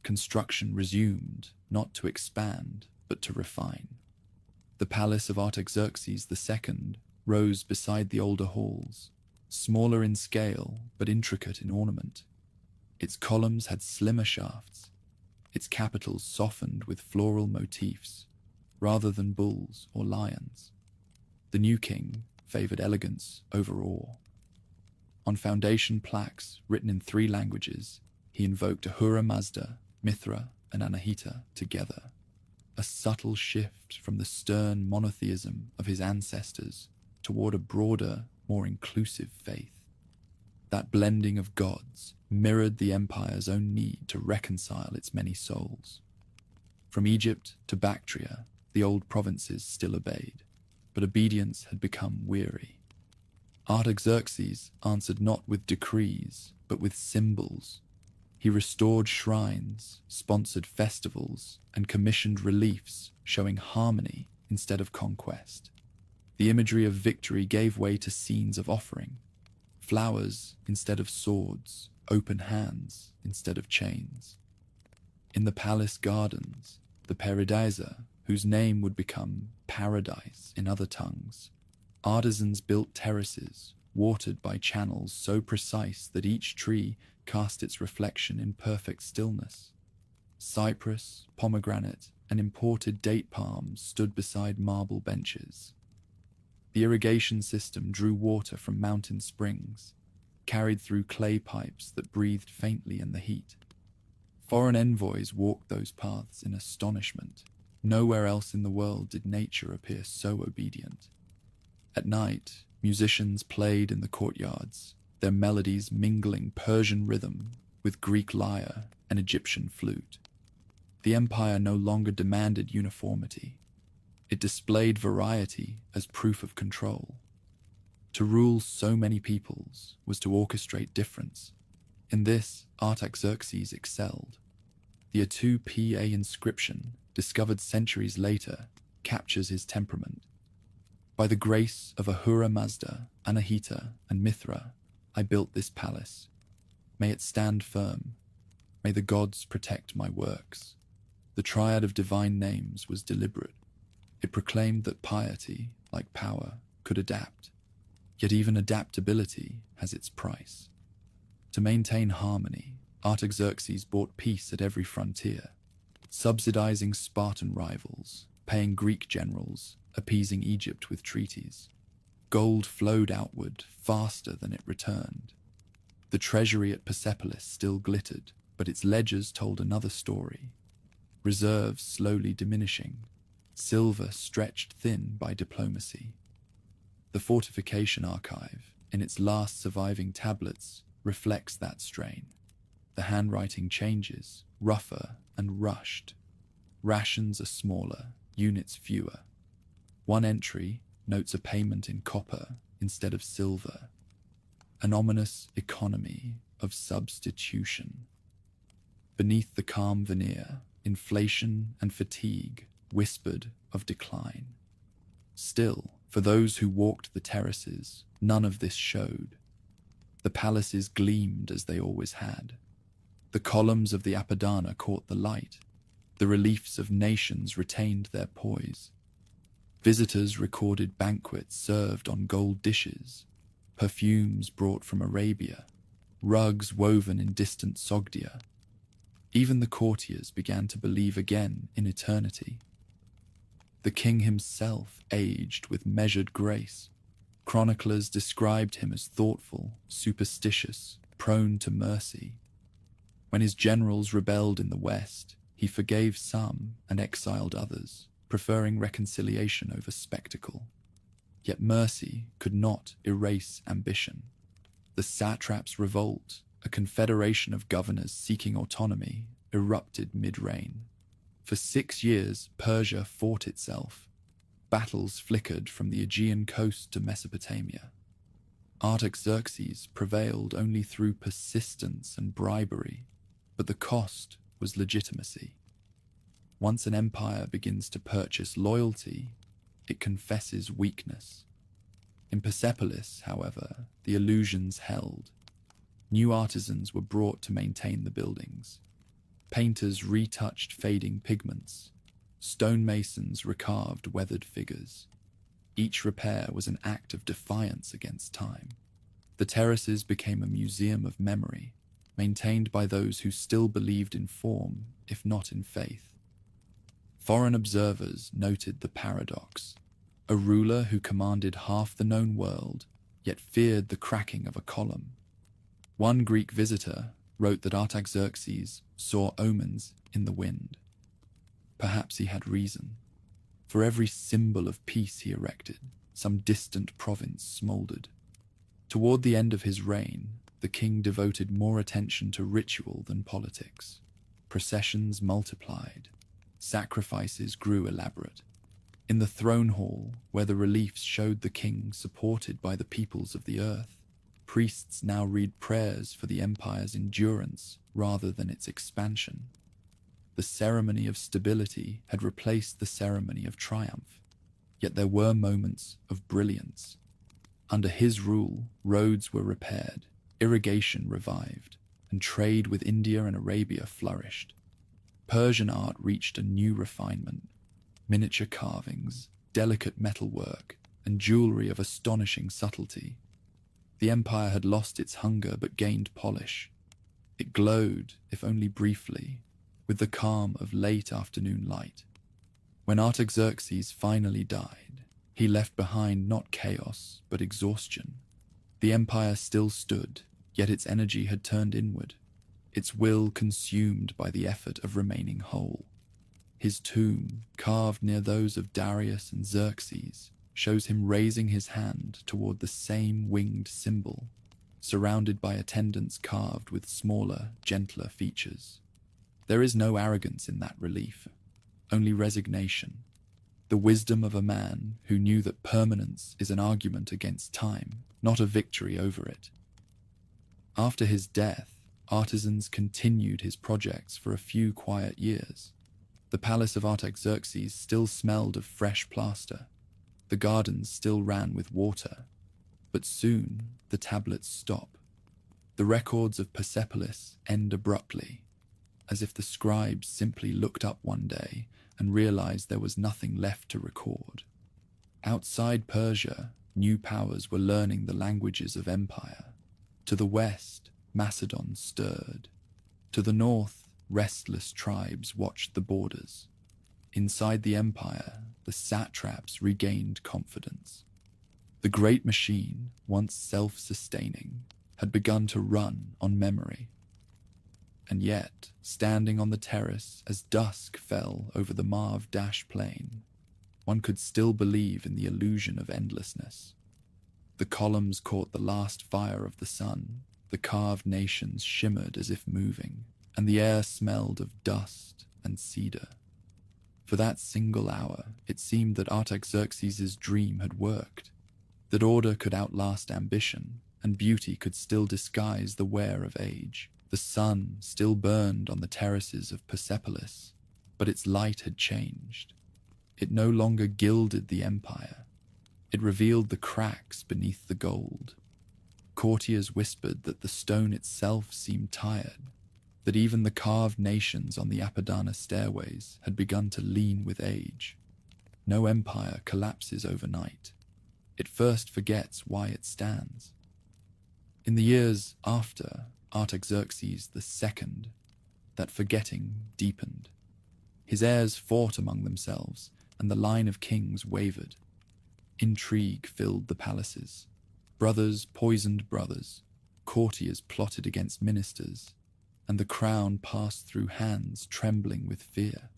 Construction resumed, not to expand, but to refine. The palace of Artaxerxes II rose beside the older halls, smaller in scale but intricate in ornament. Its columns had slimmer shafts, its capitals softened with floral motifs, rather than bulls or lions. The new king favored elegance over awe. On foundation plaques written in 3 languages, he invoked Ahura Mazda, Mithra, and Anahita together, a subtle shift from the stern monotheism of his ancestors toward a broader, more inclusive faith. That blending of gods mirrored the empire's own need to reconcile its many souls. From Egypt to Bactria, the old provinces still obeyed, but obedience had become weary. Artaxerxes answered not with decrees, but with symbols. He restored shrines, sponsored festivals, and commissioned reliefs showing harmony instead of conquest. The imagery of victory gave way to scenes of offering, flowers instead of swords, open hands instead of chains. In the palace gardens, the Paradisa, whose name would become paradise in other tongues, artisans built terraces, watered by channels so precise that each tree cast its reflection in perfect stillness. Cypress, pomegranate, and imported date palms stood beside marble benches. The irrigation system drew water from mountain springs, carried through clay pipes that breathed faintly in the heat. Foreign envoys walked those paths in astonishment. Nowhere else in the world did nature appear so obedient. At night, musicians played in the courtyards, their melodies mingling Persian rhythm with Greek lyre and Egyptian flute. The empire no longer demanded uniformity. It displayed variety as proof of control. To rule so many peoples was to orchestrate difference. In this, Artaxerxes excelled. The Atu-Pa inscription, discovered centuries later, captures his temperament. By the grace of Ahura Mazda, Anahita, and Mithra, I built this palace. May it stand firm. May the gods protect my works. The triad of divine names was deliberate. It proclaimed that piety, like power, could adapt. Yet even adaptability has its price. To maintain harmony, Artaxerxes bought peace at every frontier, subsidizing Spartan rivals, paying Greek generals, appeasing Egypt with treaties. Gold flowed outward faster than it returned. The treasury at Persepolis still glittered, but its ledgers told another story. Reserves slowly diminishing, silver stretched thin by diplomacy. The fortification archive, in its last surviving tablets, reflects that strain. The handwriting changes, rougher and rushed. Rations are smaller, units fewer. One entry notes a payment in copper instead of silver. An ominous economy of substitution. Beneath the calm veneer, inflation and fatigue whispered of decline. Still, for those who walked the terraces, none of this showed. The palaces gleamed as they always had. The columns of the Apadana caught the light. The reliefs of nations retained their poise. Visitors recorded banquets served on gold dishes, perfumes brought from Arabia, rugs woven in distant Sogdia. Even the courtiers began to believe again in eternity. The king himself aged with measured grace. Chroniclers described him as thoughtful, superstitious, prone to mercy. When his generals rebelled in the west, he forgave some and exiled others, preferring reconciliation over spectacle. Yet mercy could not erase ambition. The satraps' revolt, a confederation of governors seeking autonomy, erupted mid-reign. For 6 years, Persia fought itself. Battles flickered from the Aegean coast to Mesopotamia. Artaxerxes prevailed only through persistence and bribery, but the cost was legitimacy. Once an empire begins to purchase loyalty, it confesses weakness. In Persepolis, however, the illusions held. New artisans were brought to maintain the buildings. Painters retouched fading pigments. Stonemasons recarved weathered figures. Each repair was an act of defiance against time. The terraces became a museum of memory, maintained by those who still believed in form, if not in faith. Foreign observers noted the paradox. A ruler who commanded half the known world, yet feared the cracking of a column. One Greek visitor wrote that Artaxerxes saw omens in the wind. Perhaps he had reason. For every symbol of peace he erected, some distant province smoldered. Toward the end of his reign, the king devoted more attention to ritual than politics. Processions multiplied. Sacrifices grew elaborate. In the throne hall, where the reliefs showed the king supported by the peoples of the earth, priests now read prayers for the empire's endurance rather than its expansion. The ceremony of stability had replaced the ceremony of triumph, yet there were moments of brilliance. Under his rule, roads were repaired, irrigation revived, and trade with India and Arabia flourished. Persian art reached a new refinement: miniature carvings, delicate metalwork, and jewelry of astonishing subtlety. The empire had lost its hunger but gained polish. It glowed, if only briefly, with the calm of late afternoon light. When Artaxerxes finally died, he left behind not chaos but exhaustion. The empire still stood, yet its energy had turned inward, its will consumed by the effort of remaining whole. His tomb, carved near those of Darius and Xerxes, shows him raising his hand toward the same winged symbol, surrounded by attendants carved with smaller, gentler features. There is no arrogance in that relief, only resignation, the wisdom of a man who knew that permanence is an argument against time, not a victory over it. After his death, artisans continued his projects for a few quiet years. The palace of Artaxerxes still smelled of fresh plaster. The gardens still ran with water. But soon the tablets stop. The records of Persepolis end abruptly, as if the scribes simply looked up one day and realized there was nothing left to record. Outside Persia, new powers were learning the languages of empire. To the west, Macedon stirred. To the north, restless tribes watched the borders. Inside the empire, the satraps regained confidence. The great machine, once self-sustaining, had begun to run on memory. And yet, standing on the terrace as dusk fell over the Marv-Dash plain, one could still believe in the illusion of endlessness. The columns caught the last fire of the sun, the carved nations shimmered as if moving, and the air smelled of dust and cedar. For that single hour, it seemed that Artaxerxes' dream had worked, that order could outlast ambition, and beauty could still disguise the wear of age. The sun still burned on the terraces of Persepolis, but its light had changed. It no longer gilded the empire. It revealed the cracks beneath the gold. Courtiers whispered that the stone itself seemed tired, that even the carved nations on the Apadana stairways had begun to lean with age. No empire collapses overnight. It first forgets why it stands. In the years after Artaxerxes II, that forgetting deepened. His heirs fought among themselves, and the line of kings wavered. Intrigue filled the palaces. Brothers poisoned brothers, courtiers plotted against ministers, and the crown passed through hands trembling with fear.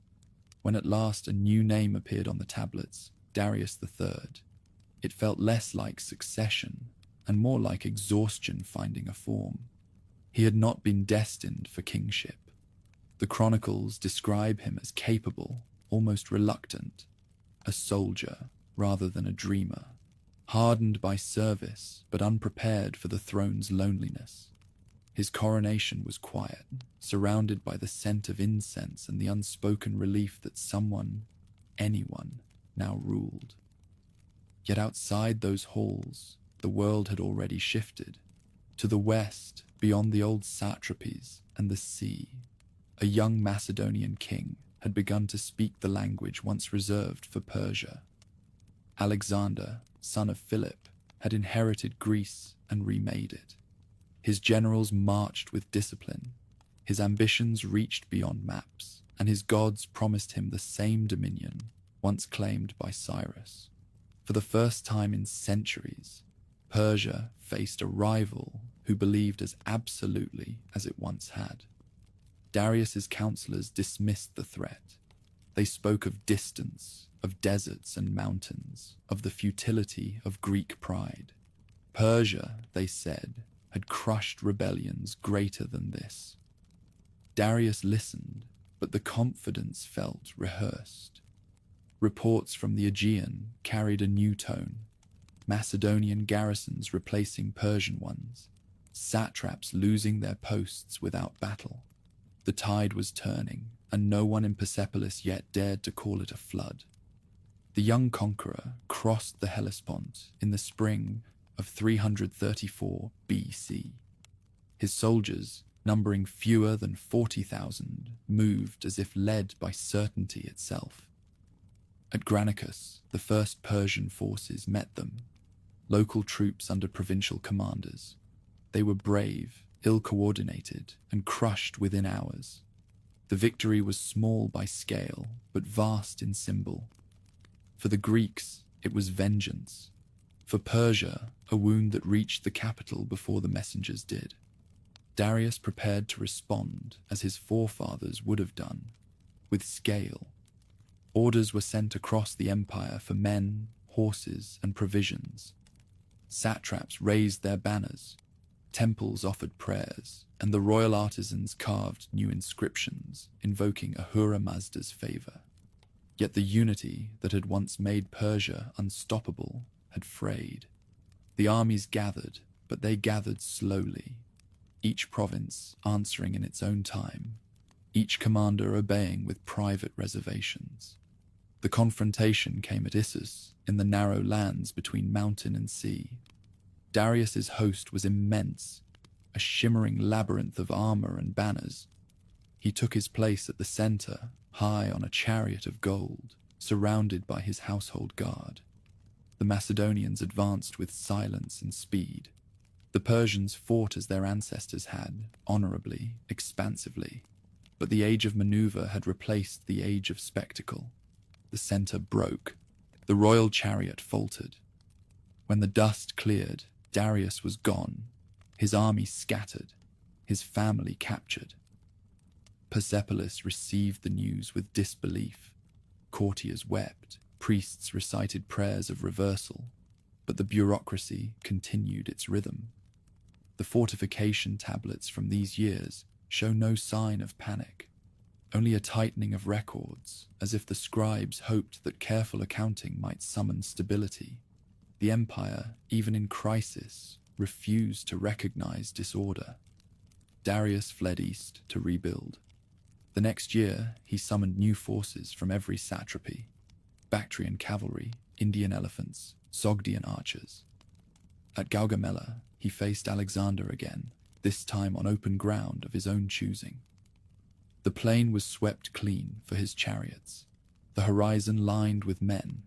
When at last a new name appeared on the tablets, Darius III, it felt less like succession and more like exhaustion finding a form. He had not been destined for kingship. The chronicles describe him as capable, almost reluctant, a soldier rather than a dreamer, hardened by service but unprepared for the throne's loneliness. His coronation was quiet, surrounded by the scent of incense and the unspoken relief that someone, anyone, now ruled. Yet outside those halls, the world had already shifted. To the west, beyond the old satrapies and the sea, a young Macedonian king had begun to speak the language once reserved for Persia. Alexander, son of Philip, had inherited Greece and remade it. His generals marched with discipline. His ambitions reached beyond maps, and his gods promised him the same dominion once claimed by Cyrus. For the first time in centuries, Persia faced a rival who believed as absolutely as it once had. Darius's counselors dismissed the threat. They spoke of distance, of deserts and mountains, of the futility of Greek pride. Persia, they said, had crushed rebellions greater than this. Darius listened, but the confidence felt rehearsed. Reports from the Aegean carried a new tone. Macedonian garrisons replacing Persian ones, satraps losing their posts without battle. The tide was turning, and no one in Persepolis yet dared to call it a flood. The young conqueror crossed the Hellespont in the spring of 334 BC. His soldiers, numbering fewer than 40,000, moved as if led by certainty itself. At Granicus, the first Persian forces met them, local troops under provincial commanders. They were brave, ill-coordinated, and crushed within hours. The victory was small by scale, but vast in symbol. For the Greeks, it was vengeance. For Persia, a wound that reached the capital before the messengers did. Darius prepared to respond as his forefathers would have done, with scale. Orders were sent across the empire for men, horses, and provisions. Satraps raised their banners, temples offered prayers, and the royal artisans carved new inscriptions invoking Ahura Mazda's favor. Yet the unity that had once made Persia unstoppable had frayed. The armies gathered, but they gathered slowly, each province answering in its own time, each commander obeying with private reservations. The confrontation came at Issus, in the narrow lands between mountain and sea. Darius's host was immense, a shimmering labyrinth of armor and banners. He took his place at the center, high on a chariot of gold, surrounded by his household guard. The Macedonians advanced with silence and speed. The Persians fought as their ancestors had, honorably, expansively. But the age of maneuver had replaced the age of spectacle. The center broke. The royal chariot faltered. When the dust cleared, Darius was gone, his army scattered, his family captured. Persepolis received the news with disbelief. Courtiers wept, priests recited prayers of reversal, but the bureaucracy continued its rhythm. The fortification tablets from these years show no sign of panic, only a tightening of records, as if the scribes hoped that careful accounting might summon stability. The empire, even in crisis, refused to recognize disorder. Darius fled east to rebuild. The next year, he summoned new forces from every satrapy: Bactrian cavalry, Indian elephants, Sogdian archers. At Gaugamela, he faced Alexander again, this time on open ground of his own choosing. The plain was swept clean for his chariots, the horizon lined with men.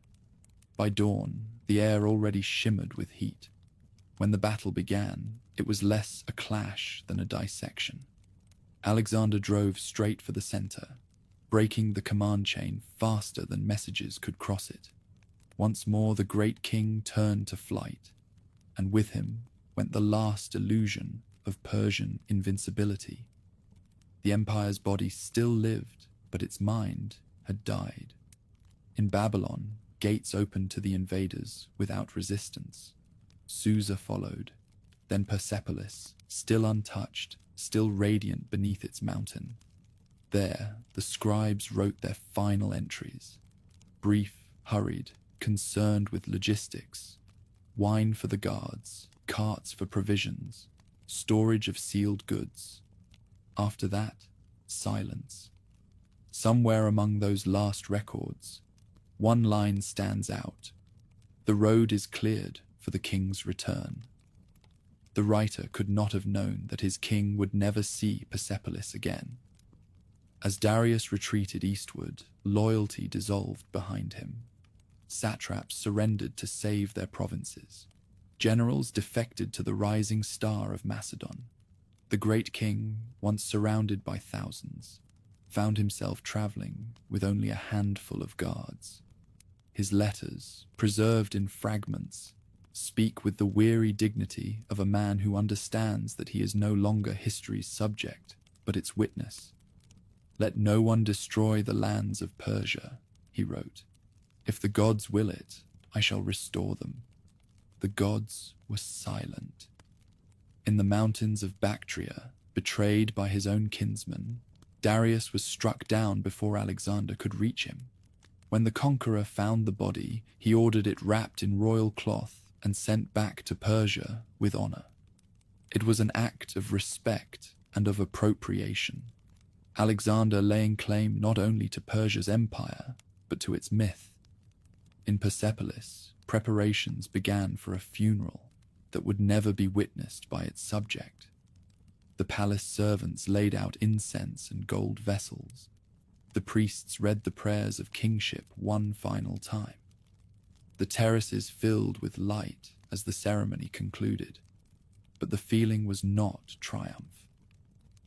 By dawn, the air already shimmered with heat. When the battle began, it was less a clash than a dissection. Alexander drove straight for the center, breaking the command chain faster than messages could cross it. Once more the great king turned to flight, and with him went the last illusion of Persian invincibility. The empire's body still lived, but its mind had died. In Babylon, gates opened to the invaders without resistance. Susa followed, then Persepolis, still untouched, still radiant beneath its mountain. There, the scribes wrote their final entries. Brief, hurried, concerned with logistics. Wine for the guards, carts for provisions, storage of sealed goods. After that, silence. Somewhere among those last records, one line stands out. The road is cleared for the king's return. The writer could not have known that his king would never see Persepolis again. As Darius retreated eastward, loyalty dissolved behind him. Satraps surrendered to save their provinces. Generals defected to the rising star of Macedon. The great king, once surrounded by thousands, found himself traveling with only a handful of guards. His letters, preserved in fragments, speak with the weary dignity of a man who understands that he is no longer history's subject, but its witness. "Let no one destroy the lands of Persia," he wrote. "If the gods will it, I shall restore them." The gods were silent. In the mountains of Bactria, betrayed by his own kinsmen, Darius was struck down before Alexander could reach him. When the conqueror found the body, he ordered it wrapped in royal cloth and sent back to Persia with honor. It was an act of respect and of appropriation, Alexander laying claim not only to Persia's empire, but to its myth. In Persepolis, preparations began for a funeral that would never be witnessed by its subject. The palace servants laid out incense and gold vessels. The priests read the prayers of kingship one final time. The terraces filled with light as the ceremony concluded, but the feeling was not triumph.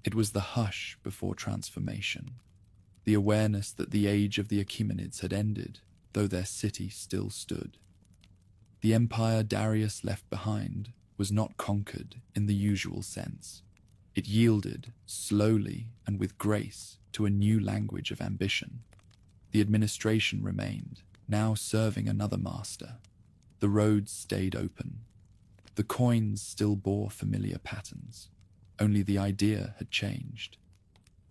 It was the hush before transformation, the awareness that the age of the Achaemenids had ended, though their city still stood. The empire Darius left behind was not conquered in the usual sense. It yielded, slowly and with grace, to a new language of ambition. The administration remained, now serving another master. The roads stayed open. The coins still bore familiar patterns. Only the idea had changed.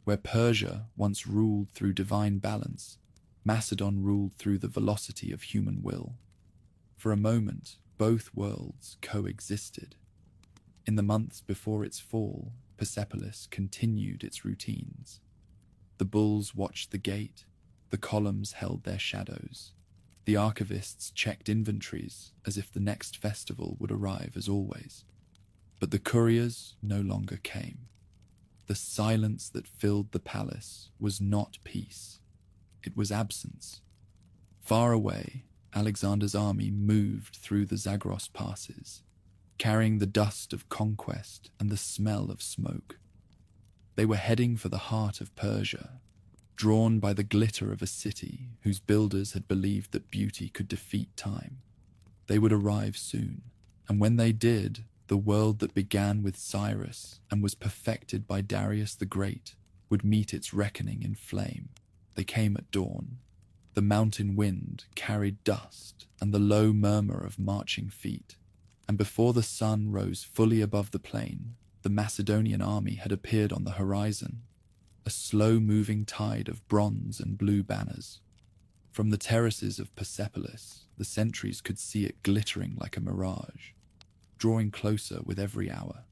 Where Persia once ruled through divine balance, Macedon ruled through the velocity of human will. For a moment, both worlds coexisted. In the months before its fall, Persepolis continued its routines. The bulls watched the gate, the columns held their shadows. The archivists checked inventories as if the next festival would arrive as always. But the couriers no longer came. The silence that filled the palace was not peace. It was absence. Far away, Alexander's army moved through the Zagros passes, carrying the dust of conquest and the smell of smoke. They were heading for the heart of Persia, drawn by the glitter of a city whose builders had believed that beauty could defeat time. They would arrive soon, and when they did, the world that began with Cyrus and was perfected by Darius the Great would meet its reckoning in flame. They came at dawn. The mountain wind carried dust and the low murmur of marching feet, and before the sun rose fully above the plain, the Macedonian army had appeared on the horizon, a slow-moving tide of bronze and blue banners. From the terraces of Persepolis, the sentries could see it glittering like a mirage, drawing closer with every hour.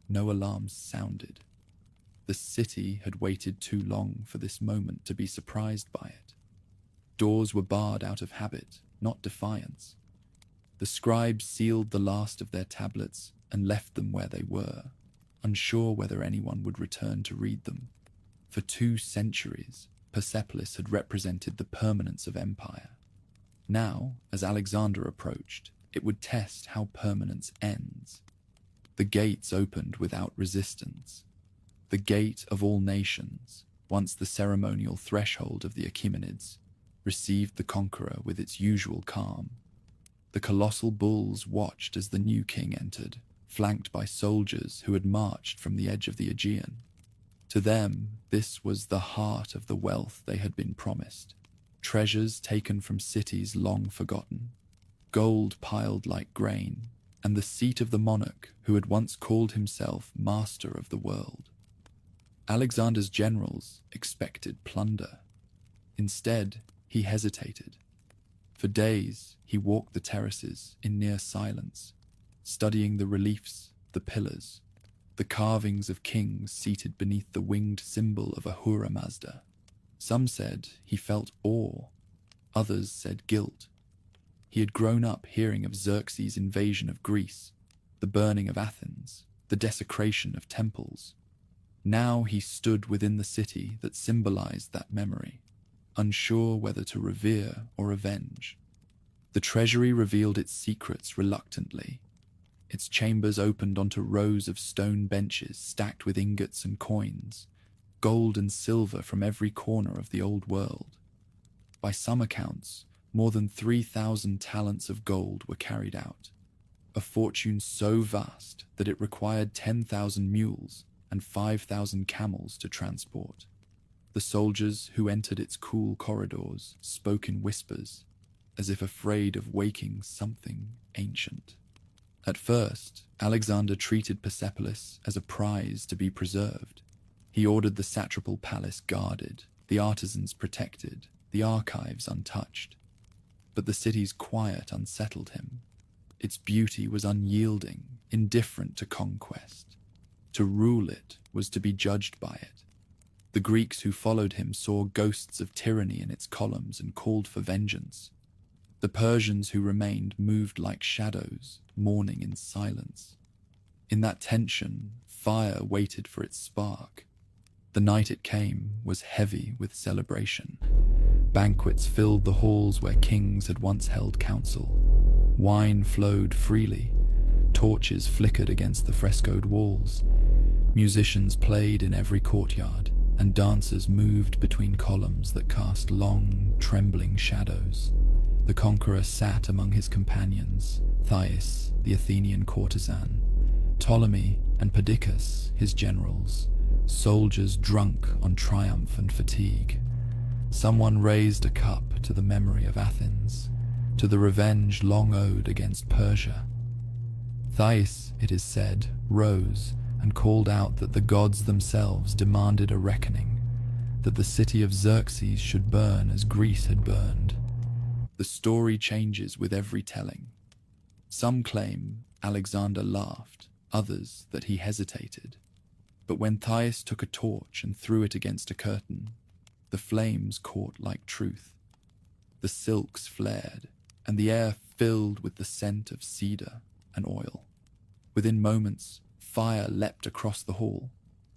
No alarms sounded. The city had waited too long for this moment to be surprised by it. Doors were barred out of habit, not defiance. The scribes sealed the last of their tablets and left them where they were, unsure whether anyone would return to read them. For 2 centuries, Persepolis had represented the permanence of empire. Now, as Alexander approached, it would test how permanence ends. The gates opened without resistance. The gate of all nations, once the ceremonial threshold of the Achaemenids, received the conqueror with its usual calm. The colossal bulls watched as the new king entered, flanked by soldiers who had marched from the edge of the Aegean. To them, this was the heart of the wealth they had been promised, treasures taken from cities long forgotten, gold piled like grain, and the seat of the monarch who had once called himself master of the world. Alexander's generals expected plunder. Instead, he hesitated. For days, he walked the terraces in near silence, studying the reliefs, the pillars, the carvings of kings seated beneath the winged symbol of Ahura Mazda. Some said he felt awe, others said guilt. He had grown up hearing of Xerxes' invasion of Greece, the burning of Athens, the desecration of temples. Now he stood within the city that symbolized that memory, unsure whether to revere or avenge. The treasury revealed its secrets reluctantly. Its chambers opened onto rows of stone benches stacked with ingots and coins, gold and silver from every corner of the old world. By some accounts, more than 3,000 talents of gold were carried out, a fortune so vast that it required 10,000 mules and 5,000 camels to transport. The soldiers who entered its cool corridors spoke in whispers, as if afraid of waking something ancient. At first, Alexander treated Persepolis as a prize to be preserved. He ordered the satrapal palace guarded, the artisans protected, the archives untouched. But the city's quiet unsettled him. Its beauty was unyielding, indifferent to conquest. To rule it was to be judged by it. The Greeks who followed him saw ghosts of tyranny in its columns and called for vengeance. The Persians who remained moved like shadows, mourning in silence. In that tension, fire waited for its spark. The night it came was heavy with celebration. Banquets filled the halls where kings had once held council. Wine flowed freely. Torches flickered against the frescoed walls. Musicians played in every courtyard, and dancers moved between columns that cast long, trembling shadows. The conqueror sat among his companions, Thais, the Athenian courtesan, Ptolemy and Perdiccas, his generals, soldiers drunk on triumph and fatigue. Someone raised a cup to the memory of Athens, to the revenge long owed against Persia. Thais, it is said, rose and called out that the gods themselves demanded a reckoning, that the city of Xerxes should burn as Greece had burned. The story changes with every telling. Some claim Alexander laughed, others that he hesitated. But when Thais took a torch and threw it against a curtain, the flames caught like truth. The silks flared, and the air filled with the scent of cedar and oil. Within moments, fire leapt across the hall,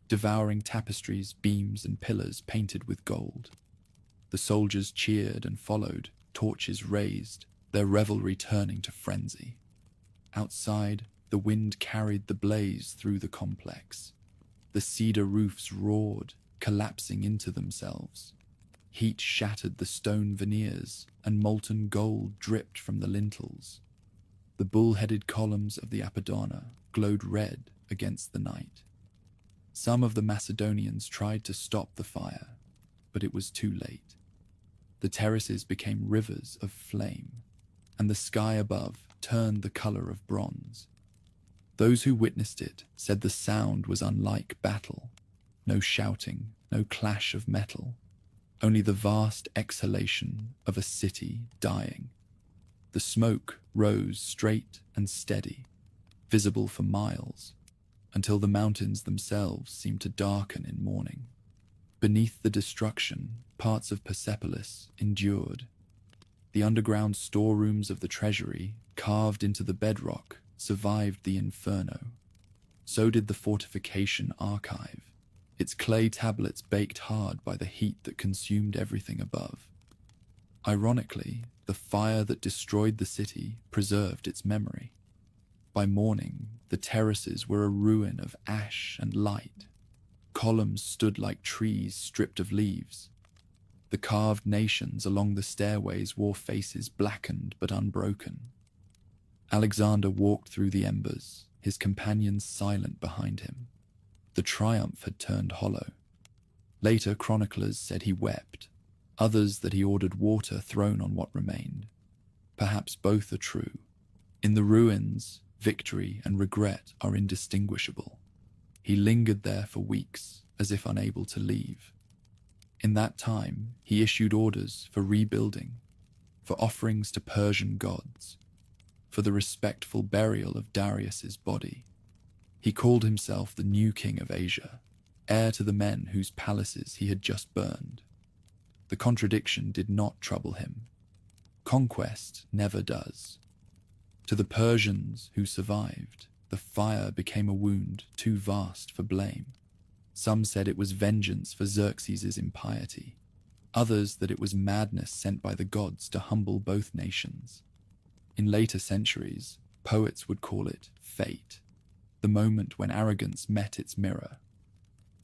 devouring tapestries, beams, and pillars painted with gold. The soldiers cheered and followed, torches raised, their revelry turning to frenzy. Outside, the wind carried the blaze through the complex. The cedar roofs roared, collapsing into themselves. Heat shattered the stone veneers, and molten gold dripped from the lintels. The bull-headed columns of the Apodona glowed red against the night. Some of the Macedonians tried to stop the fire, but it was too late. The terraces became rivers of flame, and the sky above turned the color of bronze. Those who witnessed it said the sound was unlike battle. No shouting, no clash of metal, only the vast exhalation of a city dying. The smoke rose straight and steady, visible for miles, until the mountains themselves seemed to darken in mourning. Beneath the destruction, parts of Persepolis endured. The underground storerooms of the treasury, carved into the bedrock, survived the inferno. So did the fortification archive, its clay tablets baked hard by the heat that consumed everything above. Ironically, the fire that destroyed the city preserved its memory. By morning, the terraces were a ruin of ash and light. Columns stood like trees stripped of leaves. The carved nations along the stairways wore faces blackened but unbroken. Alexander walked through the embers, his companions silent behind him. The triumph had turned hollow. Later chroniclers said he wept, others that he ordered water thrown on what remained. Perhaps both are true. In the ruins, victory and regret are indistinguishable. He lingered there for weeks, as if unable to leave. In that time, he issued orders for rebuilding, for offerings to Persian gods, for the respectful burial of Darius's body. He called himself the new king of Asia, heir to the men whose palaces he had just burned. The contradiction did not trouble him. Conquest never does. To the Persians who survived, the fire became a wound too vast for blame. Some said it was vengeance for Xerxes' impiety, others that it was madness sent by the gods to humble both nations. In later centuries, poets would call it fate, the moment when arrogance met its mirror.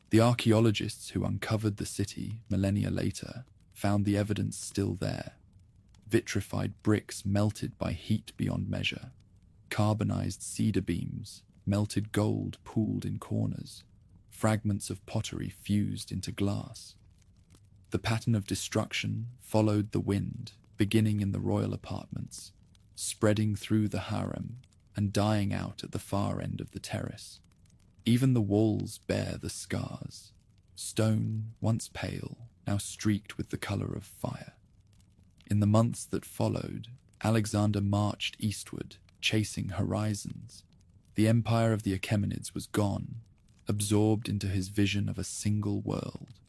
The archaeologists who uncovered the city millennia later found the evidence still there. Vitrified bricks melted by heat beyond measure, carbonized cedar beams, melted gold pooled in corners, fragments of pottery fused into glass. The pattern of destruction followed the wind, beginning in the royal apartments, spreading through the harem, and dying out at the far end of the terrace. Even the walls bear the scars, stone once pale, now streaked with the color of fire. In the months that followed, Alexander marched eastward, chasing horizons. The empire of the Achaemenids was gone, absorbed into his vision of a single world.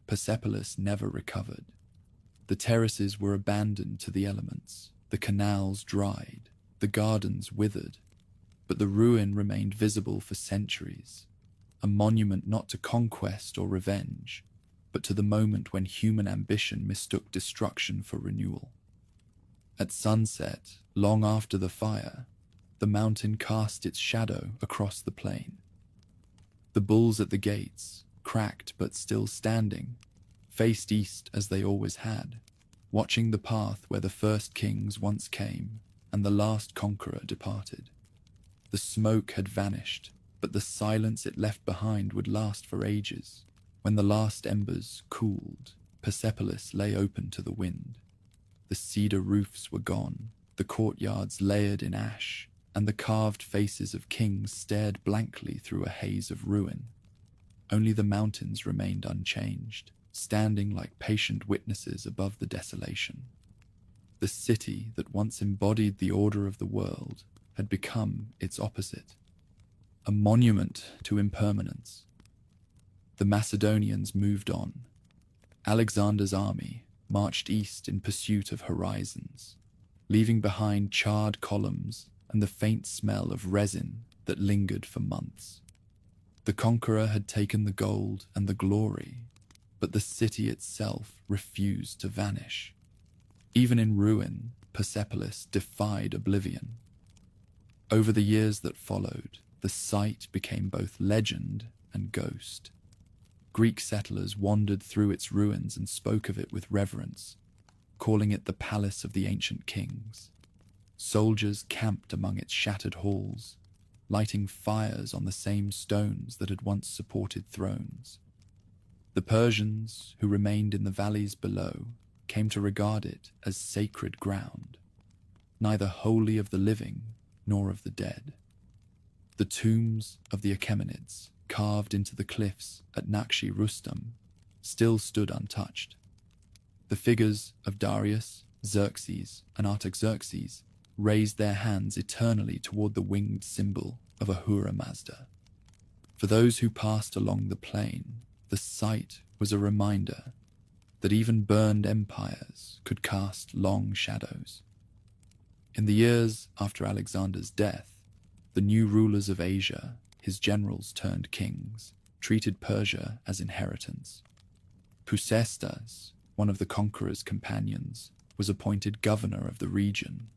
Persepolis never recovered. The terraces were abandoned to the elements, the canals dried, the gardens withered, but the ruin remained visible for centuries, a monument not to conquest or revenge, but to the moment when human ambition mistook destruction for renewal. At sunset, long after the fire, the mountain cast its shadow across the plain. The bulls at the gates, cracked but still standing, faced east as they always had, watching the path where the first kings once came and the last conqueror departed. The smoke had vanished, but the silence it left behind would last for ages. When the last embers cooled, Persepolis lay open to the wind. The cedar roofs were gone, the courtyards layered in ash, and the carved faces of kings stared blankly through a haze of ruin. Only the mountains remained unchanged, standing like patient witnesses above the desolation. The city that once embodied the order of the world had become its opposite, a monument to impermanence. The Macedonians moved on. Alexander's army marched east in pursuit of horizons, leaving behind charred columns and the faint smell of resin that lingered for months. The conqueror had taken the gold and the glory, but the city itself refused to vanish. Even in ruin, Persepolis defied oblivion. Over the years that followed, the site became both legend and ghost. Greek settlers wandered through its ruins and spoke of it with reverence, calling it the palace of the ancient kings. Soldiers camped among its shattered halls, lighting fires on the same stones that had once supported thrones. The Persians, who remained in the valleys below, came to regard it as sacred ground, neither wholly of the living nor of the dead. The tombs of the Achaemenids, carved into the cliffs at Nakshi Rustam, still stood untouched. The figures of Darius, Xerxes, and Artaxerxes raised their hands eternally toward the winged symbol of Ahura Mazda. For those who passed along the plain, the sight was a reminder that even burned empires could cast long shadows. In the years after Alexander's death, the new rulers of Asia, his generals turned kings, treated Persia as inheritance. Pusestas, one of the conqueror's companions, was appointed governor of the region.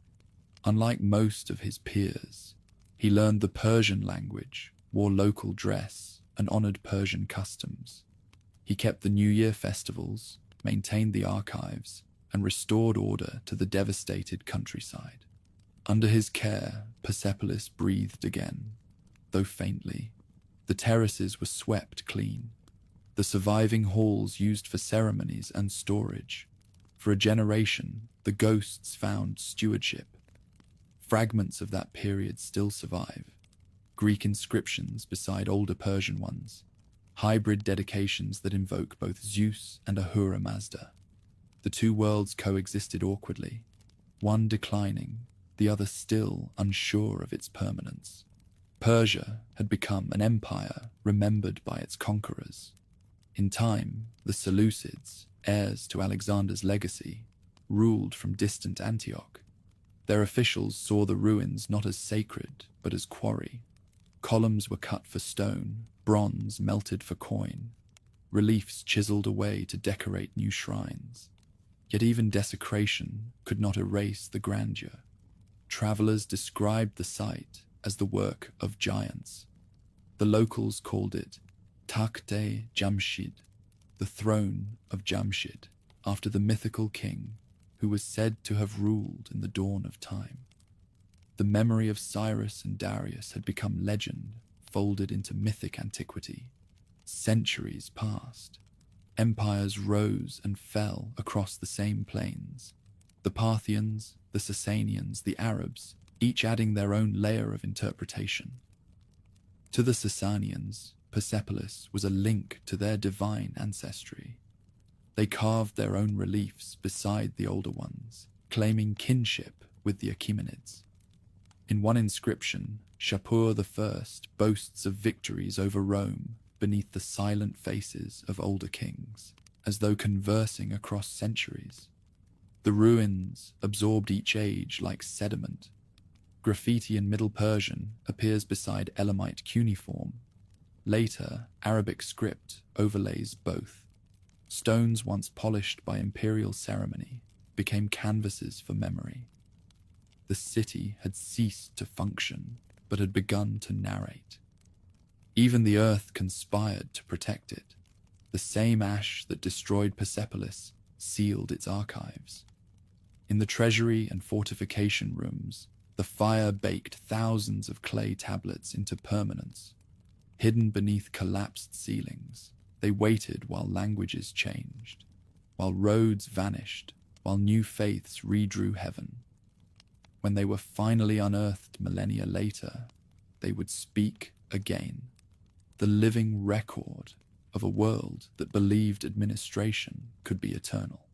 Unlike most of his peers, he learned the Persian language, wore local dress, and honored Persian customs. He kept the New Year festivals, maintained the archives, and restored order to the devastated countryside. Under his care, Persepolis breathed again, though faintly. The terraces were swept clean, the surviving halls used for ceremonies and storage. For a generation, the ghosts found stewardship. Fragments of that period still survive, Greek inscriptions beside older Persian ones, hybrid dedications that invoke both Zeus and Ahura Mazda. The two worlds coexisted awkwardly, one declining, the other still unsure of its permanence. Persia had become an empire remembered by its conquerors. In time, the Seleucids, heirs to Alexander's legacy, ruled from distant Antioch. Their officials saw the ruins not as sacred, but as quarry. Columns were cut for stone, bronze melted for coin, reliefs chiseled away to decorate new shrines. Yet even desecration could not erase the grandeur. Travelers described the site as the work of giants. The locals called it Takht-e Jamshid, the throne of Jamshid, after the mythical king who was said to have ruled in the dawn of time. The memory of Cyrus and Darius had become legend, folded into mythic antiquity. Centuries passed. Empires rose and fell across the same plains. The Parthians, the Sasanians, the Arabs, each adding their own layer of interpretation. To the Sasanians, Persepolis was a link to their divine ancestry. They carved their own reliefs beside the older ones, claiming kinship with the Achaemenids. In one inscription, Shapur I boasts of victories over Rome beneath the silent faces of older kings, as though conversing across centuries. The ruins absorbed each age like sediment. Graffiti in Middle Persian appears beside Elamite cuneiform. Later, Arabic script overlays both. Stones once polished by imperial ceremony became canvases for memory. The city had ceased to function, but had begun to narrate. Even the earth conspired to protect it. The same ash that destroyed Persepolis sealed its archives. In the treasury and fortification rooms, the fire baked thousands of clay tablets into permanence. Hidden beneath collapsed ceilings, they waited while languages changed, while roads vanished, while new faiths redrew heaven. When they were finally unearthed millennia later, they would speak again, the living record of a world that believed administration could be eternal.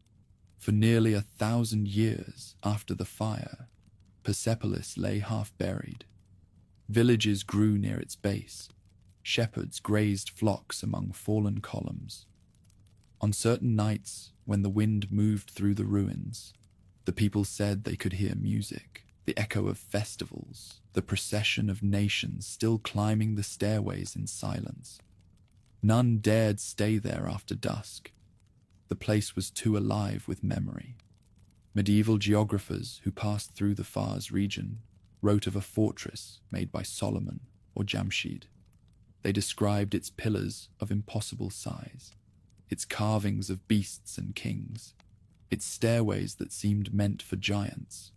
For nearly 1,000 years after the fire, Persepolis lay half-buried. Villages grew near its base. Shepherds grazed flocks among fallen columns. On certain nights, when the wind moved through the ruins, the people said they could hear music, the echo of festivals, the procession of nations still climbing the stairways in silence. None dared stay there after dusk. The place was too alive with memory. Medieval geographers who passed through the Fars region wrote of a fortress made by Solomon or Jamshid. They described its pillars of impossible size, its carvings of beasts and kings, its stairways that seemed meant for giants.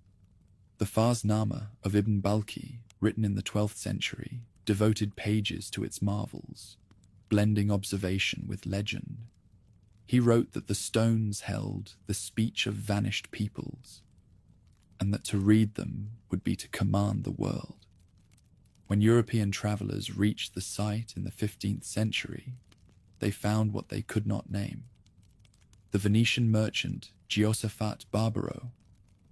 The Farsnama of Ibn Balkhi, written in the 12th century, devoted pages to its marvels, blending observation with legend. He wrote that the stones held the speech of vanished peoples, and that to read them would be to command the world. When European travelers reached the site in the 15th century, they found what they could not name. The Venetian merchant Giosafat Barbaro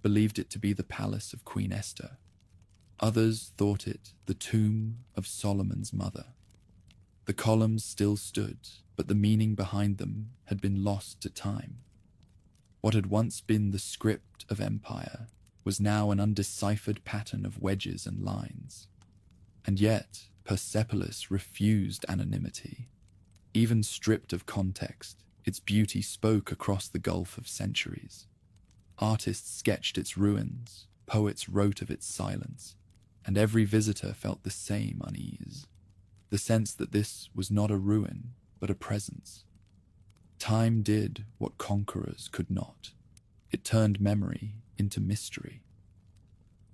believed it to be the palace of Queen Esther. Others thought it the tomb of Solomon's mother. The columns still stood, but the meaning behind them had been lost to time. What had once been the script of empire was now an undeciphered pattern of wedges and lines. And yet, Persepolis refused anonymity. Even stripped of context, its beauty spoke across the gulf of centuries. Artists sketched its ruins, poets wrote of its silence, and every visitor felt the same unease. The sense that this was not a ruin, but a presence. Time did what conquerors could not. It turned memory into mystery.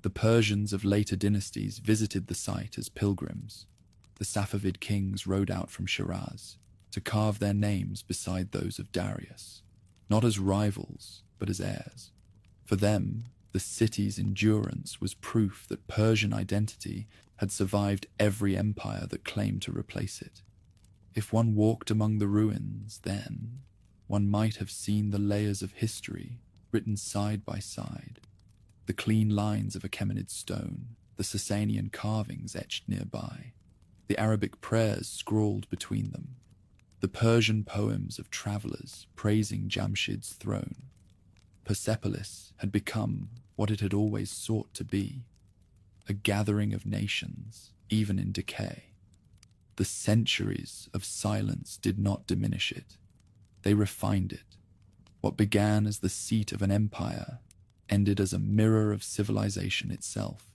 The Persians of later dynasties visited the site as pilgrims. The Safavid kings rode out from Shiraz to carve their names beside those of Darius, not as rivals, but as heirs. For them, the city's endurance was proof that Persian identity had survived every empire that claimed to replace it. If one walked among the ruins then, one might have seen the layers of history written side by side, the clean lines of Achaemenid stone, the Sasanian carvings etched nearby, the Arabic prayers scrawled between them, the Persian poems of travelers praising Jamshid's throne. Persepolis had become what it had always sought to be, a gathering of nations, even in decay. The centuries of silence did not diminish it. They refined it. What began as the seat of an empire ended as a mirror of civilization itself.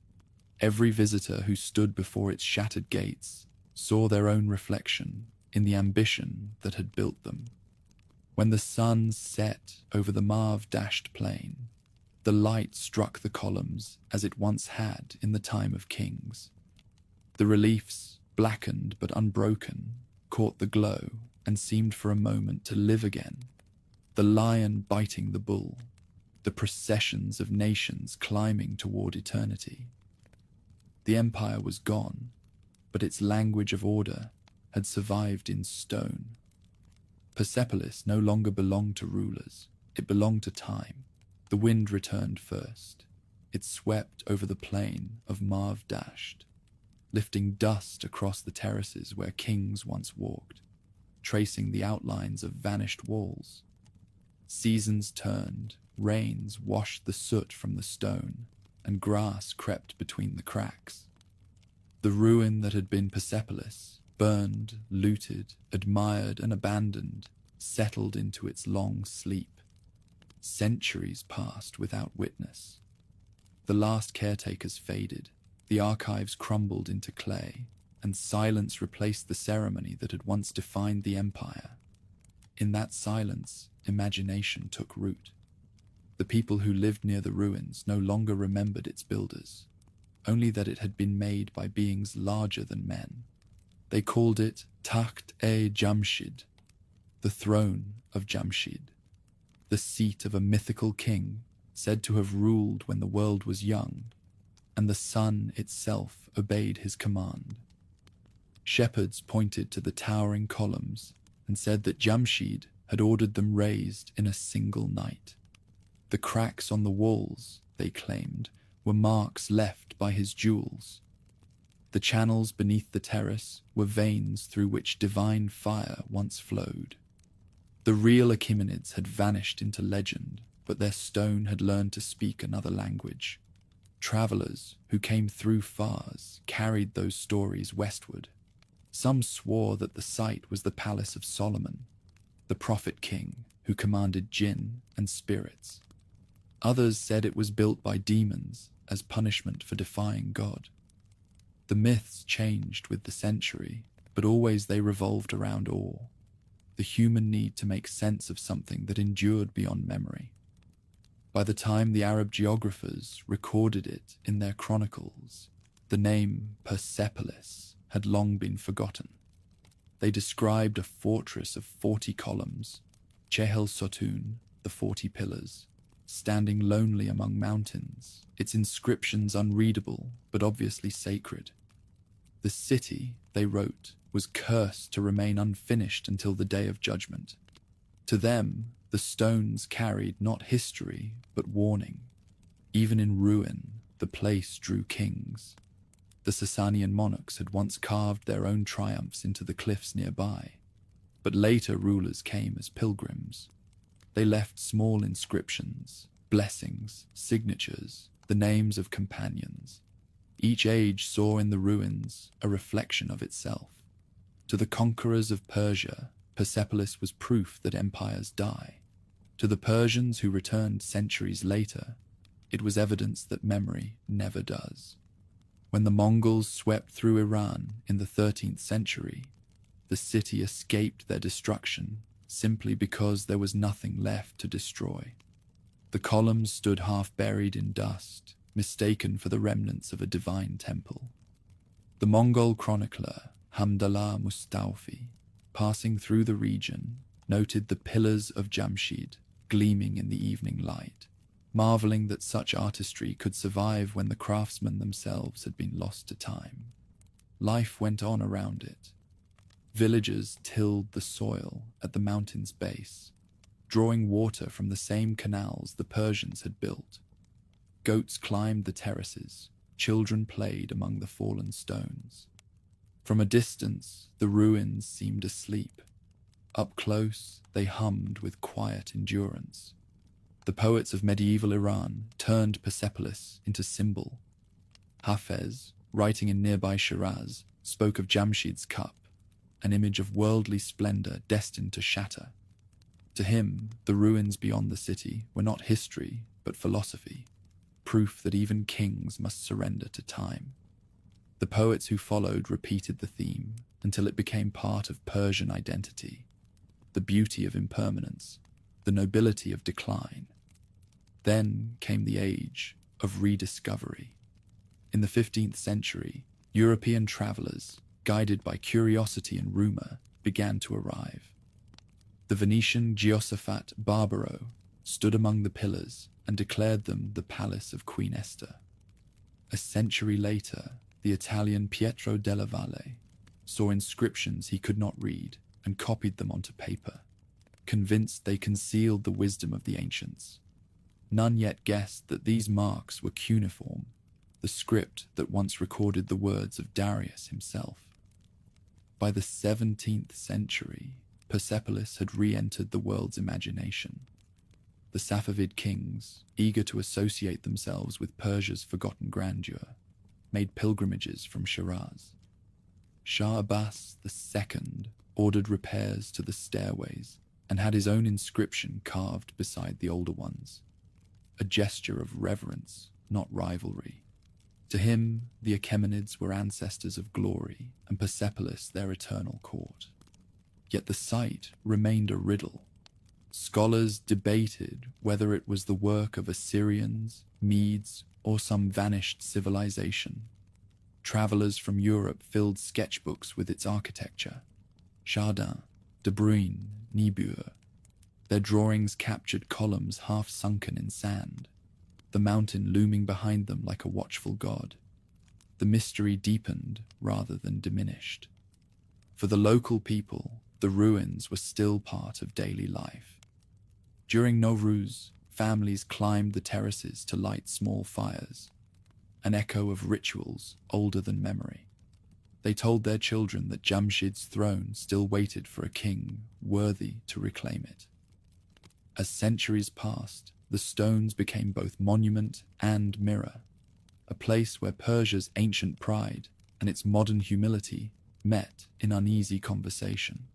Every visitor who stood before its shattered gates saw their own reflection in the ambition that had built them. When the sun set over the Marv-dashed plain, the light struck the columns as it once had in the time of kings. The reliefs, blackened but unbroken, caught the glow and seemed for a moment to live again. The lion biting the bull, the processions of nations climbing toward eternity. The empire was gone, but its language of order had survived in stone. Persepolis no longer belonged to rulers, it belonged to time. The wind returned first. it swept over the plain of Marv Dasht, lifting dust across the terraces where kings once walked, tracing the outlines of vanished walls. Seasons turned, rains washed the soot from the stone, and grass crept between the cracks. The ruin that had been Persepolis, burned, looted, admired, and abandoned, settled into its long sleep. Centuries passed without witness. The last caretakers faded, the archives crumbled into clay, and silence replaced the ceremony that had once defined the empire. In that silence, imagination took root. The people who lived near the ruins no longer remembered its builders, only that it had been made by beings larger than men. They called it Takht-e-Jamshid, the throne of Jamshid, the seat of a mythical king said to have ruled when the world was young, and the sun itself obeyed his command. Shepherds pointed to the towering columns and said that Jamshid had ordered them raised in a single night. The cracks on the walls, they claimed, were marks left by his jewels. The channels beneath the terrace were veins through which divine fire once flowed. The real Achaemenids had vanished into legend, but their stone had learned to speak another language. Travelers who came through Fars carried those stories westward. Some swore that the site was the palace of Solomon, the prophet king who commanded jinn and spirits. Others said it was built by demons as punishment for defying God. The myths changed with the century, but always they revolved around awe, the human need to make sense of something that endured beyond memory. By the time the Arab geographers recorded it in their chronicles, the name Persepolis had long been forgotten. They described a fortress of 40 columns, Chehel Sotun, the 40 pillars, standing lonely among mountains, its inscriptions unreadable but obviously sacred. The city, they wrote, was cursed to remain unfinished until the day of judgment. To them, the stones carried not history but warning. Even in ruin, the place drew kings. The Sasanian monarchs had once carved their own triumphs into the cliffs nearby, but later rulers came as pilgrims. They left small inscriptions, blessings, signatures, the names of companions. Each age saw in the ruins a reflection of itself. To the conquerors of Persia, Persepolis was proof that empires die. To the Persians who returned centuries later, it was evidence that memory never does. When the Mongols swept through Iran in the 13th century, the city escaped their destruction simply because there was nothing left to destroy. The columns stood half buried in dust, mistaken for the remnants of a divine temple. The Mongol chronicler Hamdallah Mustawfi, passing through the region, noted the pillars of Jamshid gleaming in the evening light, marveling that such artistry could survive when the craftsmen themselves had been lost to time. Life went on around it. Villagers tilled the soil at the mountain's base, drawing water from the same canals the Persians had built. Goats climbed the terraces, children played among the fallen stones. From a distance, the ruins seemed asleep. Up close, they hummed with quiet endurance. The poets of medieval Iran turned Persepolis into symbol. Hafez, writing in nearby Shiraz, spoke of Jamshid's cup, an image of worldly splendor destined to shatter. To him, the ruins beyond the city were not history, but philosophy, proof that even kings must surrender to time. The poets who followed repeated the theme until it became part of Persian identity, the beauty of impermanence, the nobility of decline. Then came the age of rediscovery. In the 15th century, European travelers, guided by curiosity and rumor, began to arrive. The Venetian Giosafat Barbaro stood among the pillars and declared them the palace of Queen Esther. A century later, the Italian Pietro della Valle saw inscriptions he could not read and copied them onto paper, convinced they concealed the wisdom of the ancients. None yet guessed that these marks were cuneiform, the script that once recorded the words of Darius himself. By the 17th century, Persepolis had re-entered the world's imagination. The Safavid kings, eager to associate themselves with Persia's forgotten grandeur, made pilgrimages from Shiraz. Shah Abbas II ordered repairs to the stairways and had his own inscription carved beside the older ones, a gesture of reverence, not rivalry. To him, the Achaemenids were ancestors of glory and Persepolis their eternal court. Yet the site remained a riddle. Scholars debated whether it was the work of Assyrians, Medes, or some vanished civilization. Travelers from Europe filled sketchbooks with its architecture. Chardin, De Bruyne, Niebuhr. Their drawings captured columns half sunken in sand, the mountain looming behind them like a watchful god. The mystery deepened rather than diminished. For the local people, the ruins were still part of daily life. During Nowruz, families climbed the terraces to light small fires, an echo of rituals older than memory. They told their children that Jamshid's throne still waited for a king worthy to reclaim it. As centuries passed, the stones became both monument and mirror, a place where Persia's ancient pride and its modern humility met in uneasy conversation.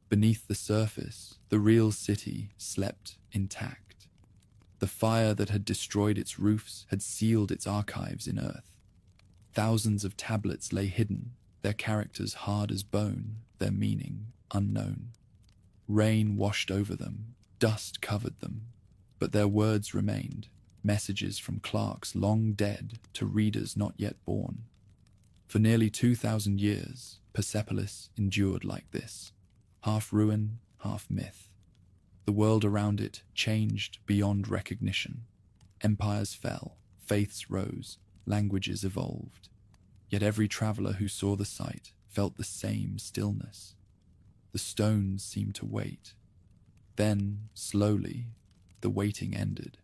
Beneath the surface, the real city slept intact. The fire that had destroyed its roofs had sealed its archives in earth. Thousands of tablets lay hidden, their characters hard as bone, their meaning unknown. Rain washed over them, dust covered them, but their words remained, messages from clerks long dead to readers not yet born. For nearly 2,000 years, Persepolis endured like this, half ruin, half myth. The world around it changed beyond recognition. Empires fell, faiths rose, languages evolved. Yet every traveler who saw the site felt the same stillness. The stones seemed to wait. Then, slowly, the waiting ended.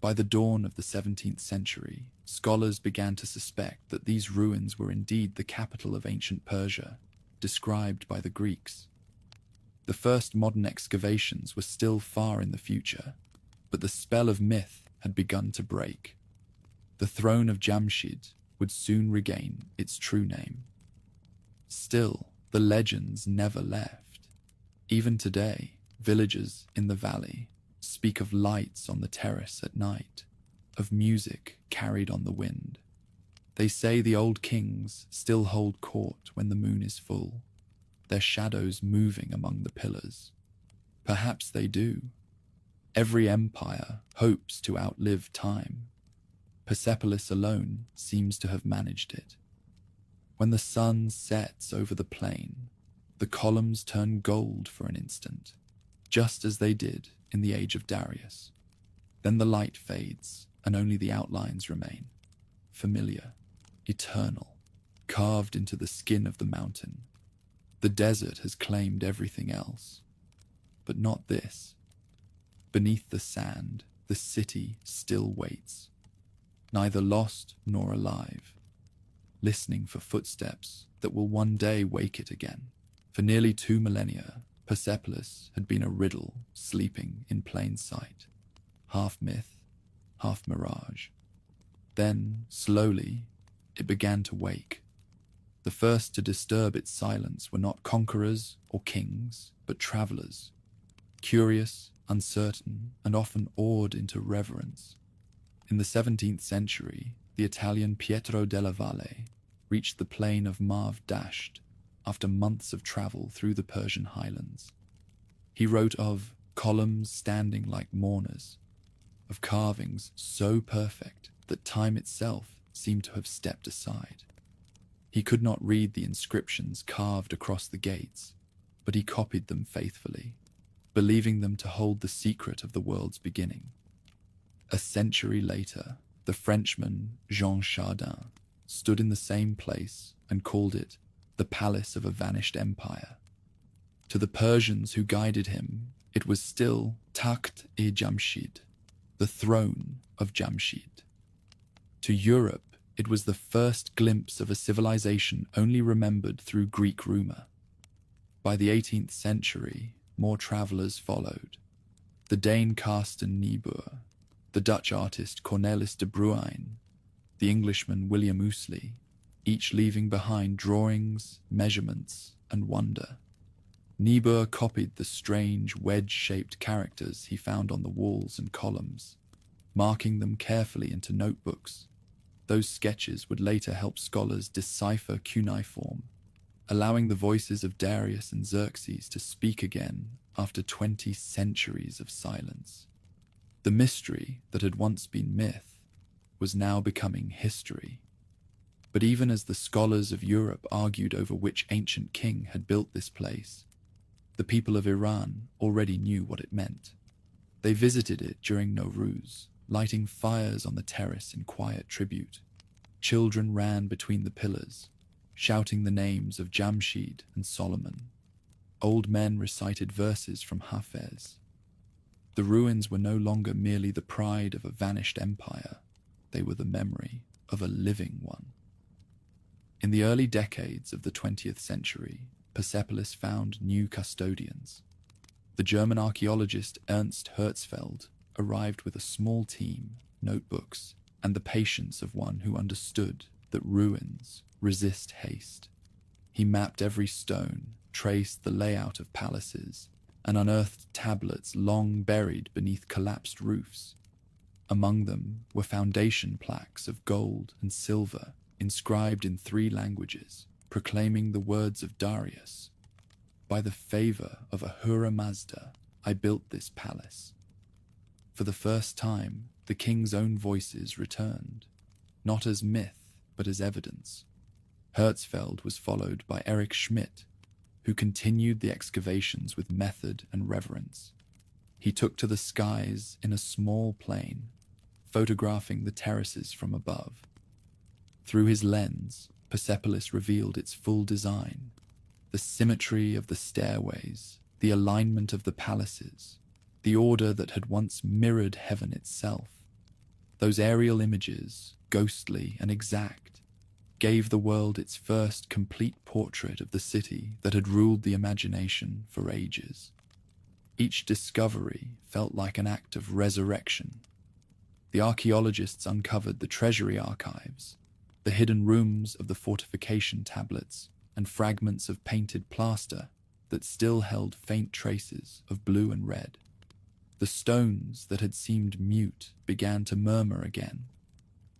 By the dawn of the 17th century, scholars began to suspect that these ruins were indeed the capital of ancient Persia, described by the Greeks. The first modern excavations were still far in the future, but the spell of myth had begun to break. The throne of Jamshid would soon regain its true name. Still, the legends never left. Even today, villagers in the valley speak of lights on the terrace at night, of music carried on the wind. They say the old kings still hold court when the moon is full, their shadows moving among the pillars. Perhaps they do. Every empire hopes to outlive time. Persepolis alone seems to have managed it. When the sun sets over the plain, the columns turn gold for an instant, just as they did in the age of Darius. Then the light fades, and only the outlines remain, familiar, eternal, carved into the skin of the mountain. The desert has claimed everything else, but not this. Beneath the sand, the city still waits, neither lost nor alive, listening for footsteps that will one day wake it again. For nearly 2 millennia, Persepolis had been a riddle sleeping in plain sight, half myth, half mirage. Then, slowly, it began to wake. The first to disturb its silence were not conquerors or kings, but travelers, curious, uncertain, and often awed into reverence. In the 17th century, the Italian Pietro della Valle reached the plain of Marv Dasht after months of travel through the Persian highlands. He wrote of columns standing like mourners, of carvings so perfect that time itself seemed to have stepped aside. He could not read the inscriptions carved across the gates, but he copied them faithfully, believing them to hold the secret of the world's beginning. A century later, the Frenchman Jean Chardin stood in the same place and called it the palace of a vanished empire. To the Persians who guided him, it was still Takht-e Jamshid, the throne of Jamshid. To Europe, it was the first glimpse of a civilization only remembered through Greek rumor. By the 18th century, more travelers followed. The Dane Carsten Niebuhr, the Dutch artist Cornelis de Bruijn, the Englishman William Ouseley, each leaving behind drawings, measurements, and wonder. Niebuhr copied the strange wedge-shaped characters he found on the walls and columns, marking them carefully into notebooks. Those sketches would later help scholars decipher cuneiform, allowing the voices of Darius and Xerxes to speak again after 20 centuries of silence. The mystery that had once been myth was now becoming history. But even as the scholars of Europe argued over which ancient king had built this place, the people of Iran already knew what it meant. They visited it during Nowruz, lighting fires on the terrace in quiet tribute. Children ran between the pillars, shouting the names of Jamshid and Solomon. Old men recited verses from Hafez. The ruins were no longer merely the pride of a vanished empire, they were the memory of a living one. In the early decades of the 20th century, Persepolis found new custodians. The German archaeologist Ernst Herzfeld arrived with a small team, notebooks, and the patience of one who understood that ruins resist haste. He mapped every stone, traced the layout of palaces, and unearthed tablets long buried beneath collapsed roofs. Among them were foundation plaques of gold and silver inscribed in 3 languages, proclaiming the words of Darius. By the favor of Ahura Mazda, I built this palace. For the first time, the king's own voices returned, not as myth, but as evidence. Herzfeld was followed by Erich Schmidt, who continued the excavations with method and reverence. He took to the skies in a small plane, photographing the terraces from above. Through his lens, Persepolis revealed its full design, the symmetry of the stairways, the alignment of the palaces, the order that had once mirrored heaven itself. Those aerial images, ghostly and exact, gave the world its first complete portrait of the city that had ruled the imagination for ages. Each discovery felt like an act of resurrection. The archaeologists uncovered the treasury archives, the hidden rooms of the fortification tablets, and fragments of painted plaster that still held faint traces of blue and red. The stones that had seemed mute began to murmur again.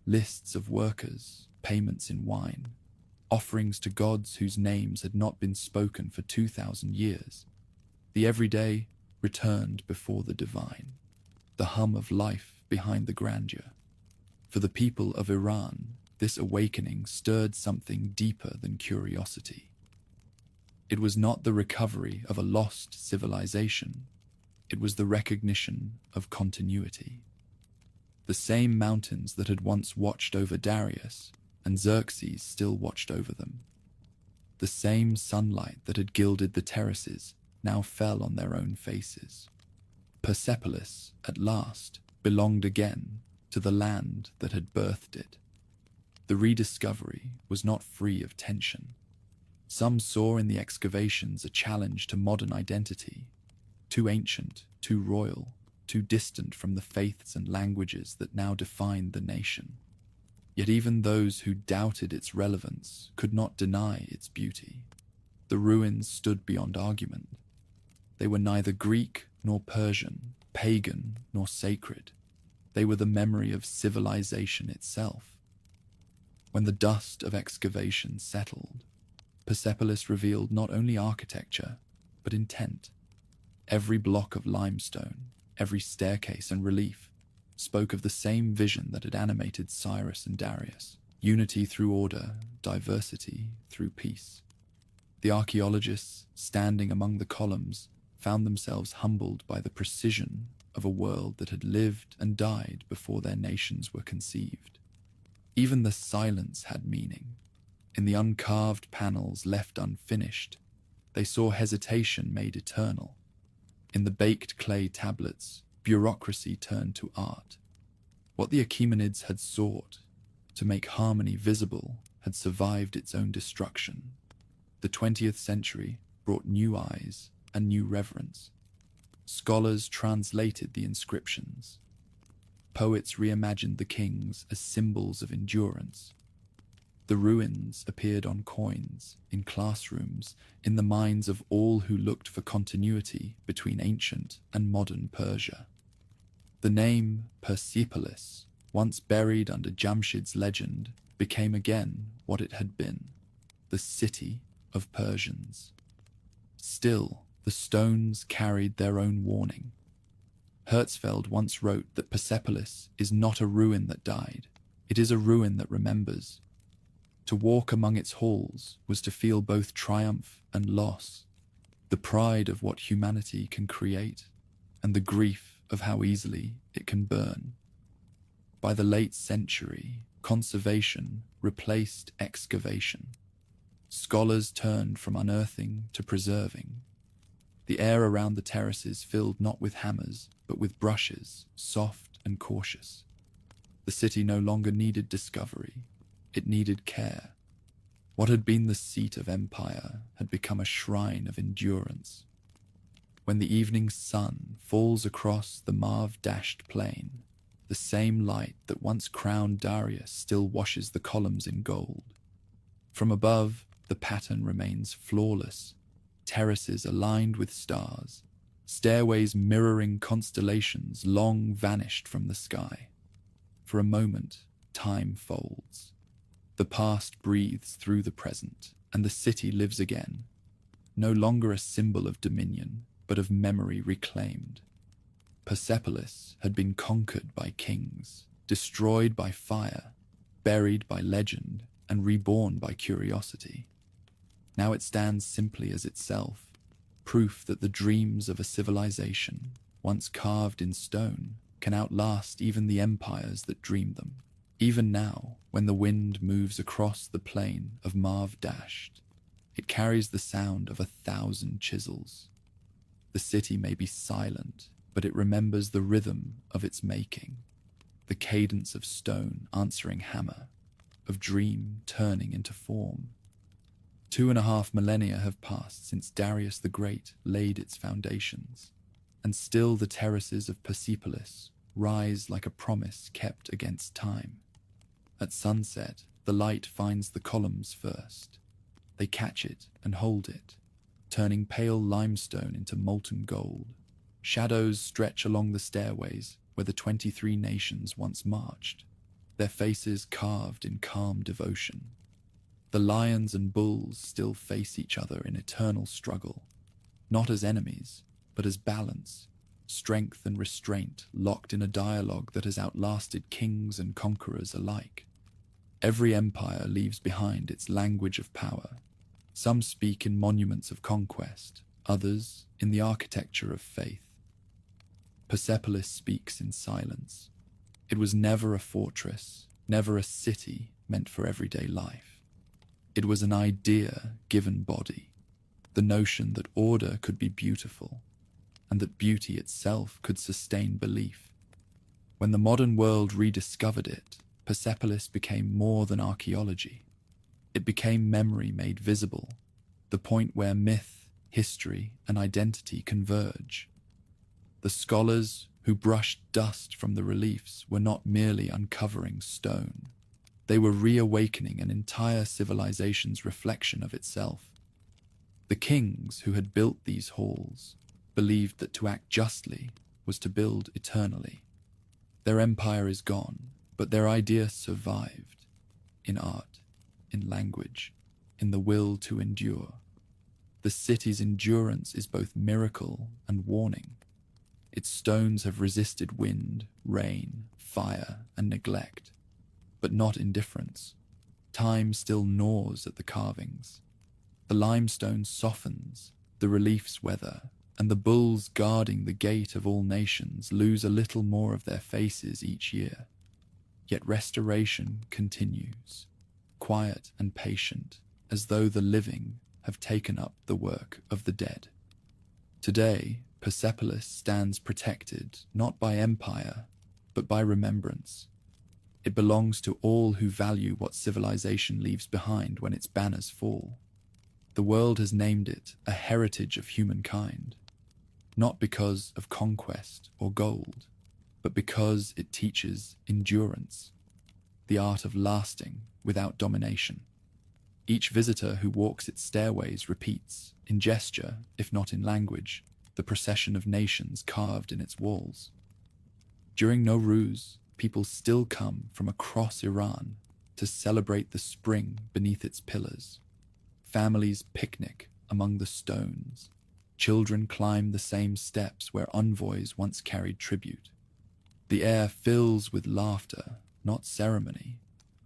Lists of workers, payments in wine, offerings to gods whose names had not been spoken for 2,000 years. The everyday returned before the divine, the hum of life behind the grandeur. For the people of Iran, this awakening stirred something deeper than curiosity. It was not the recovery of a lost civilization. It was the recognition of continuity. The same mountains that had once watched over Darius and Xerxes still watched over them. The same sunlight that had gilded the terraces now fell on their own faces. Persepolis, at last, belonged again to the land that had birthed it. The rediscovery was not free of tension. Some saw in the excavations a challenge to modern identity, too ancient, too royal, too distant from the faiths and languages that now defined the nation. Yet even those who doubted its relevance could not deny its beauty. The ruins stood beyond argument. They were neither Greek nor Persian, pagan nor sacred. They were the memory of civilization itself. When the dust of excavation settled, Persepolis revealed not only architecture, but intent. Every block of limestone, every staircase and relief spoke of the same vision that had animated Cyrus and Darius: unity through order, diversity through peace. The archaeologists, standing among the columns, found themselves humbled by the precision of a world that had lived and died before their nations were conceived. Even the silence had meaning. In the uncarved panels left unfinished, they saw hesitation made eternal. In the baked clay tablets, bureaucracy turned to art. What the Achaemenids had sought to make harmony visible had survived its own destruction. The 20th century brought new eyes and new reverence. Scholars translated the inscriptions. Poets reimagined the kings as symbols of endurance. The ruins appeared on coins, in classrooms, in the minds of all who looked for continuity between ancient and modern Persia. The name Persepolis, once buried under Jamshid's legend, became again what it had been, the city of Persians. Still, the stones carried their own warning. Herzfeld once wrote that Persepolis is not a ruin that died, it is a ruin that remembers. To walk among its halls was to feel both triumph and loss, the pride of what humanity can create, and the grief of how easily it can burn. By the late century, conservation replaced excavation. Scholars turned from unearthing to preserving. The air around the terraces filled not with hammers, but with brushes, soft and cautious. The city no longer needed discovery, it needed care. What had been the seat of empire had become a shrine of endurance. When the evening sun falls across the mauve-dashed plain, the same light that once crowned Darius still washes the columns in gold. From above, the pattern remains flawless, terraces aligned with stars, stairways mirroring constellations long vanished from the sky. For a moment, time folds. The past breathes through the present, and the city lives again, no longer a symbol of dominion, but of memory reclaimed. Persepolis had been conquered by kings, destroyed by fire, buried by legend, and reborn by curiosity. Now it stands simply as itself, proof that the dreams of a civilization, once carved in stone, can outlast even the empires that dreamed them. Even now, when the wind moves across the plain of mauve-dashed, it carries the sound of 1,000 chisels. The city may be silent, but it remembers the rhythm of its making, the cadence of stone answering hammer, of dream turning into form. 2.5 millennia have passed since Darius the Great laid its foundations, and still the terraces of Persepolis rise like a promise kept against time. At sunset, the light finds the columns first. They catch it and hold it, turning pale limestone into molten gold. Shadows stretch along the stairways where the 23 nations once marched, their faces carved in calm devotion. The lions and bulls still face each other in eternal struggle, not as enemies, but as balance, strength and restraint locked in a dialogue that has outlasted kings and conquerors alike. Every empire leaves behind its language of power. Some speak in monuments of conquest, others in the architecture of faith. Persepolis speaks in silence. It was never a fortress, never a city meant for everyday life. It was an idea given body, the notion that order could be beautiful, and that beauty itself could sustain belief. When the modern world rediscovered it, Persepolis became more than archaeology. It became memory made visible, the point where myth, history, and identity converge. The scholars who brushed dust from the reliefs were not merely uncovering stone. They were reawakening an entire civilization's reflection of itself. The kings who had built these halls believed that to act justly was to build eternally. Their empire is gone, but their idea survived, in art, in language, in the will to endure. The city's endurance is both miracle and warning. Its stones have resisted wind, rain, fire, and neglect, but not indifference. Time still gnaws at the carvings. The limestone softens, the reliefs weather, and the bulls guarding the gate of all nations lose a little more of their faces each year. Yet restoration continues, quiet and patient, as though the living have taken up the work of the dead. Today, Persepolis stands protected not by empire, but by remembrance. It belongs to all who value what civilization leaves behind when its banners fall. The world has named it a heritage of humankind, not because of conquest or gold, but because it teaches endurance, the art of lasting without domination. Each visitor who walks its stairways repeats, in gesture, if not in language, the procession of nations carved in its walls. During Nowruz, people still come from across Iran to celebrate the spring beneath its pillars. Families picnic among the stones. Children climb the same steps where envoys once carried tribute. The air fills with laughter, not ceremony,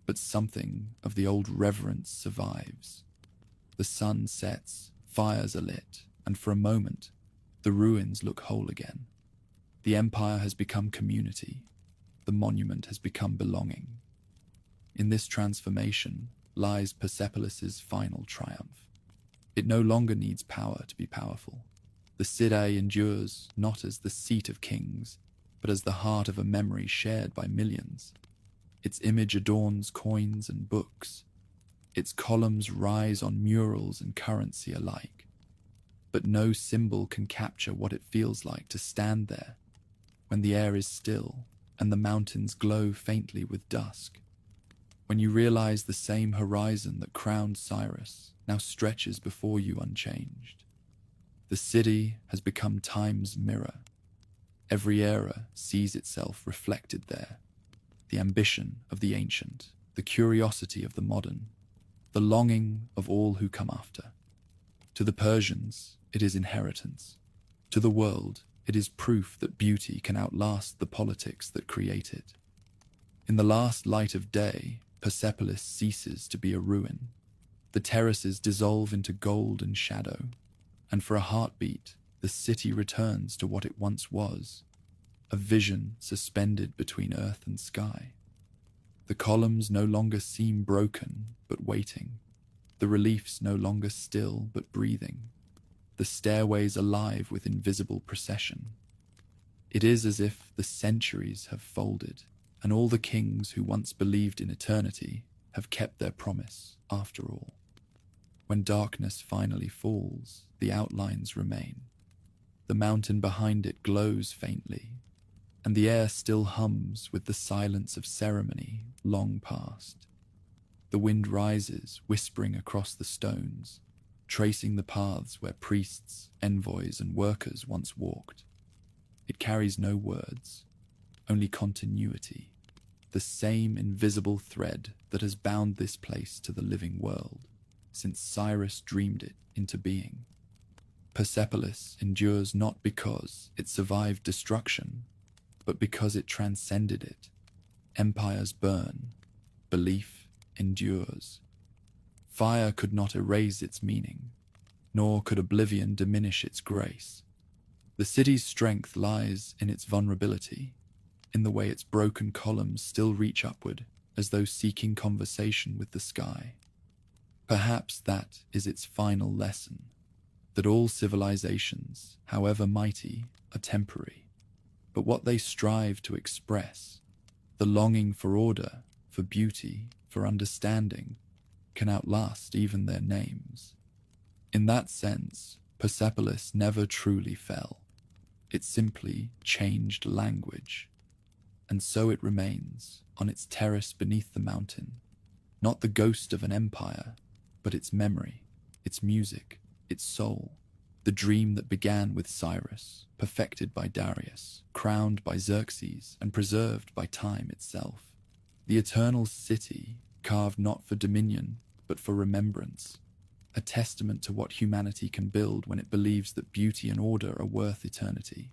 but something of the old reverence survives. The sun sets, fires are lit, and for a moment, the ruins look whole again. The empire has become community. The monument has become belonging. In this transformation lies Persepolis's final triumph. It no longer needs power to be powerful. The city endures not as the seat of kings, but as the heart of a memory shared by millions. Its image adorns coins and books. Its columns rise on murals and currency alike. But no symbol can capture what it feels like to stand there when the air is still and the mountains glow faintly with dusk. When you realize the same horizon that crowned Cyrus now stretches before you unchanged. The city has become time's mirror. Every era sees itself reflected there. The ambition of the ancient, the curiosity of the modern, the longing of all who come after. To the Persians, it is inheritance. To the world, it is proof that beauty can outlast the politics that create it. In the last light of day, Persepolis ceases to be a ruin. The terraces dissolve into gold and shadow, and for a heartbeat, the city returns to what it once was, a vision suspended between earth and sky. The columns no longer seem broken, but waiting. The reliefs no longer still, but breathing. The stairways alive with invisible procession. It is as if the centuries have folded, and all the kings who once believed in eternity have kept their promise after all. When darkness finally falls, the outlines remain. The mountain behind it glows faintly, and the air still hums with the silence of ceremony long past. The wind rises, whispering across the stones, tracing the paths where priests, envoys, and workers once walked. It carries no words, only continuity, the same invisible thread that has bound this place to the living world since Cyrus dreamed it into being. Persepolis endures not because it survived destruction, but because it transcended it. Empires burn, belief endures. Fire could not erase its meaning, nor could oblivion diminish its grace. The city's strength lies in its vulnerability, in the way its broken columns still reach upward as though seeking conversation with the sky. Perhaps that is its final lesson, that all civilizations, however mighty, are temporary, but what they strive to express, the longing for order, for beauty, for understanding, can outlast even their names. In that sense, Persepolis never truly fell. It simply changed language. And so it remains, on its terrace beneath the mountain, not the ghost of an empire, but its memory, its music, its soul, the dream that began with Cyrus, perfected by Darius, crowned by Xerxes, and preserved by time itself. The eternal city, carved not for dominion, but for remembrance, a testament to what humanity can build when it believes that beauty and order are worth eternity.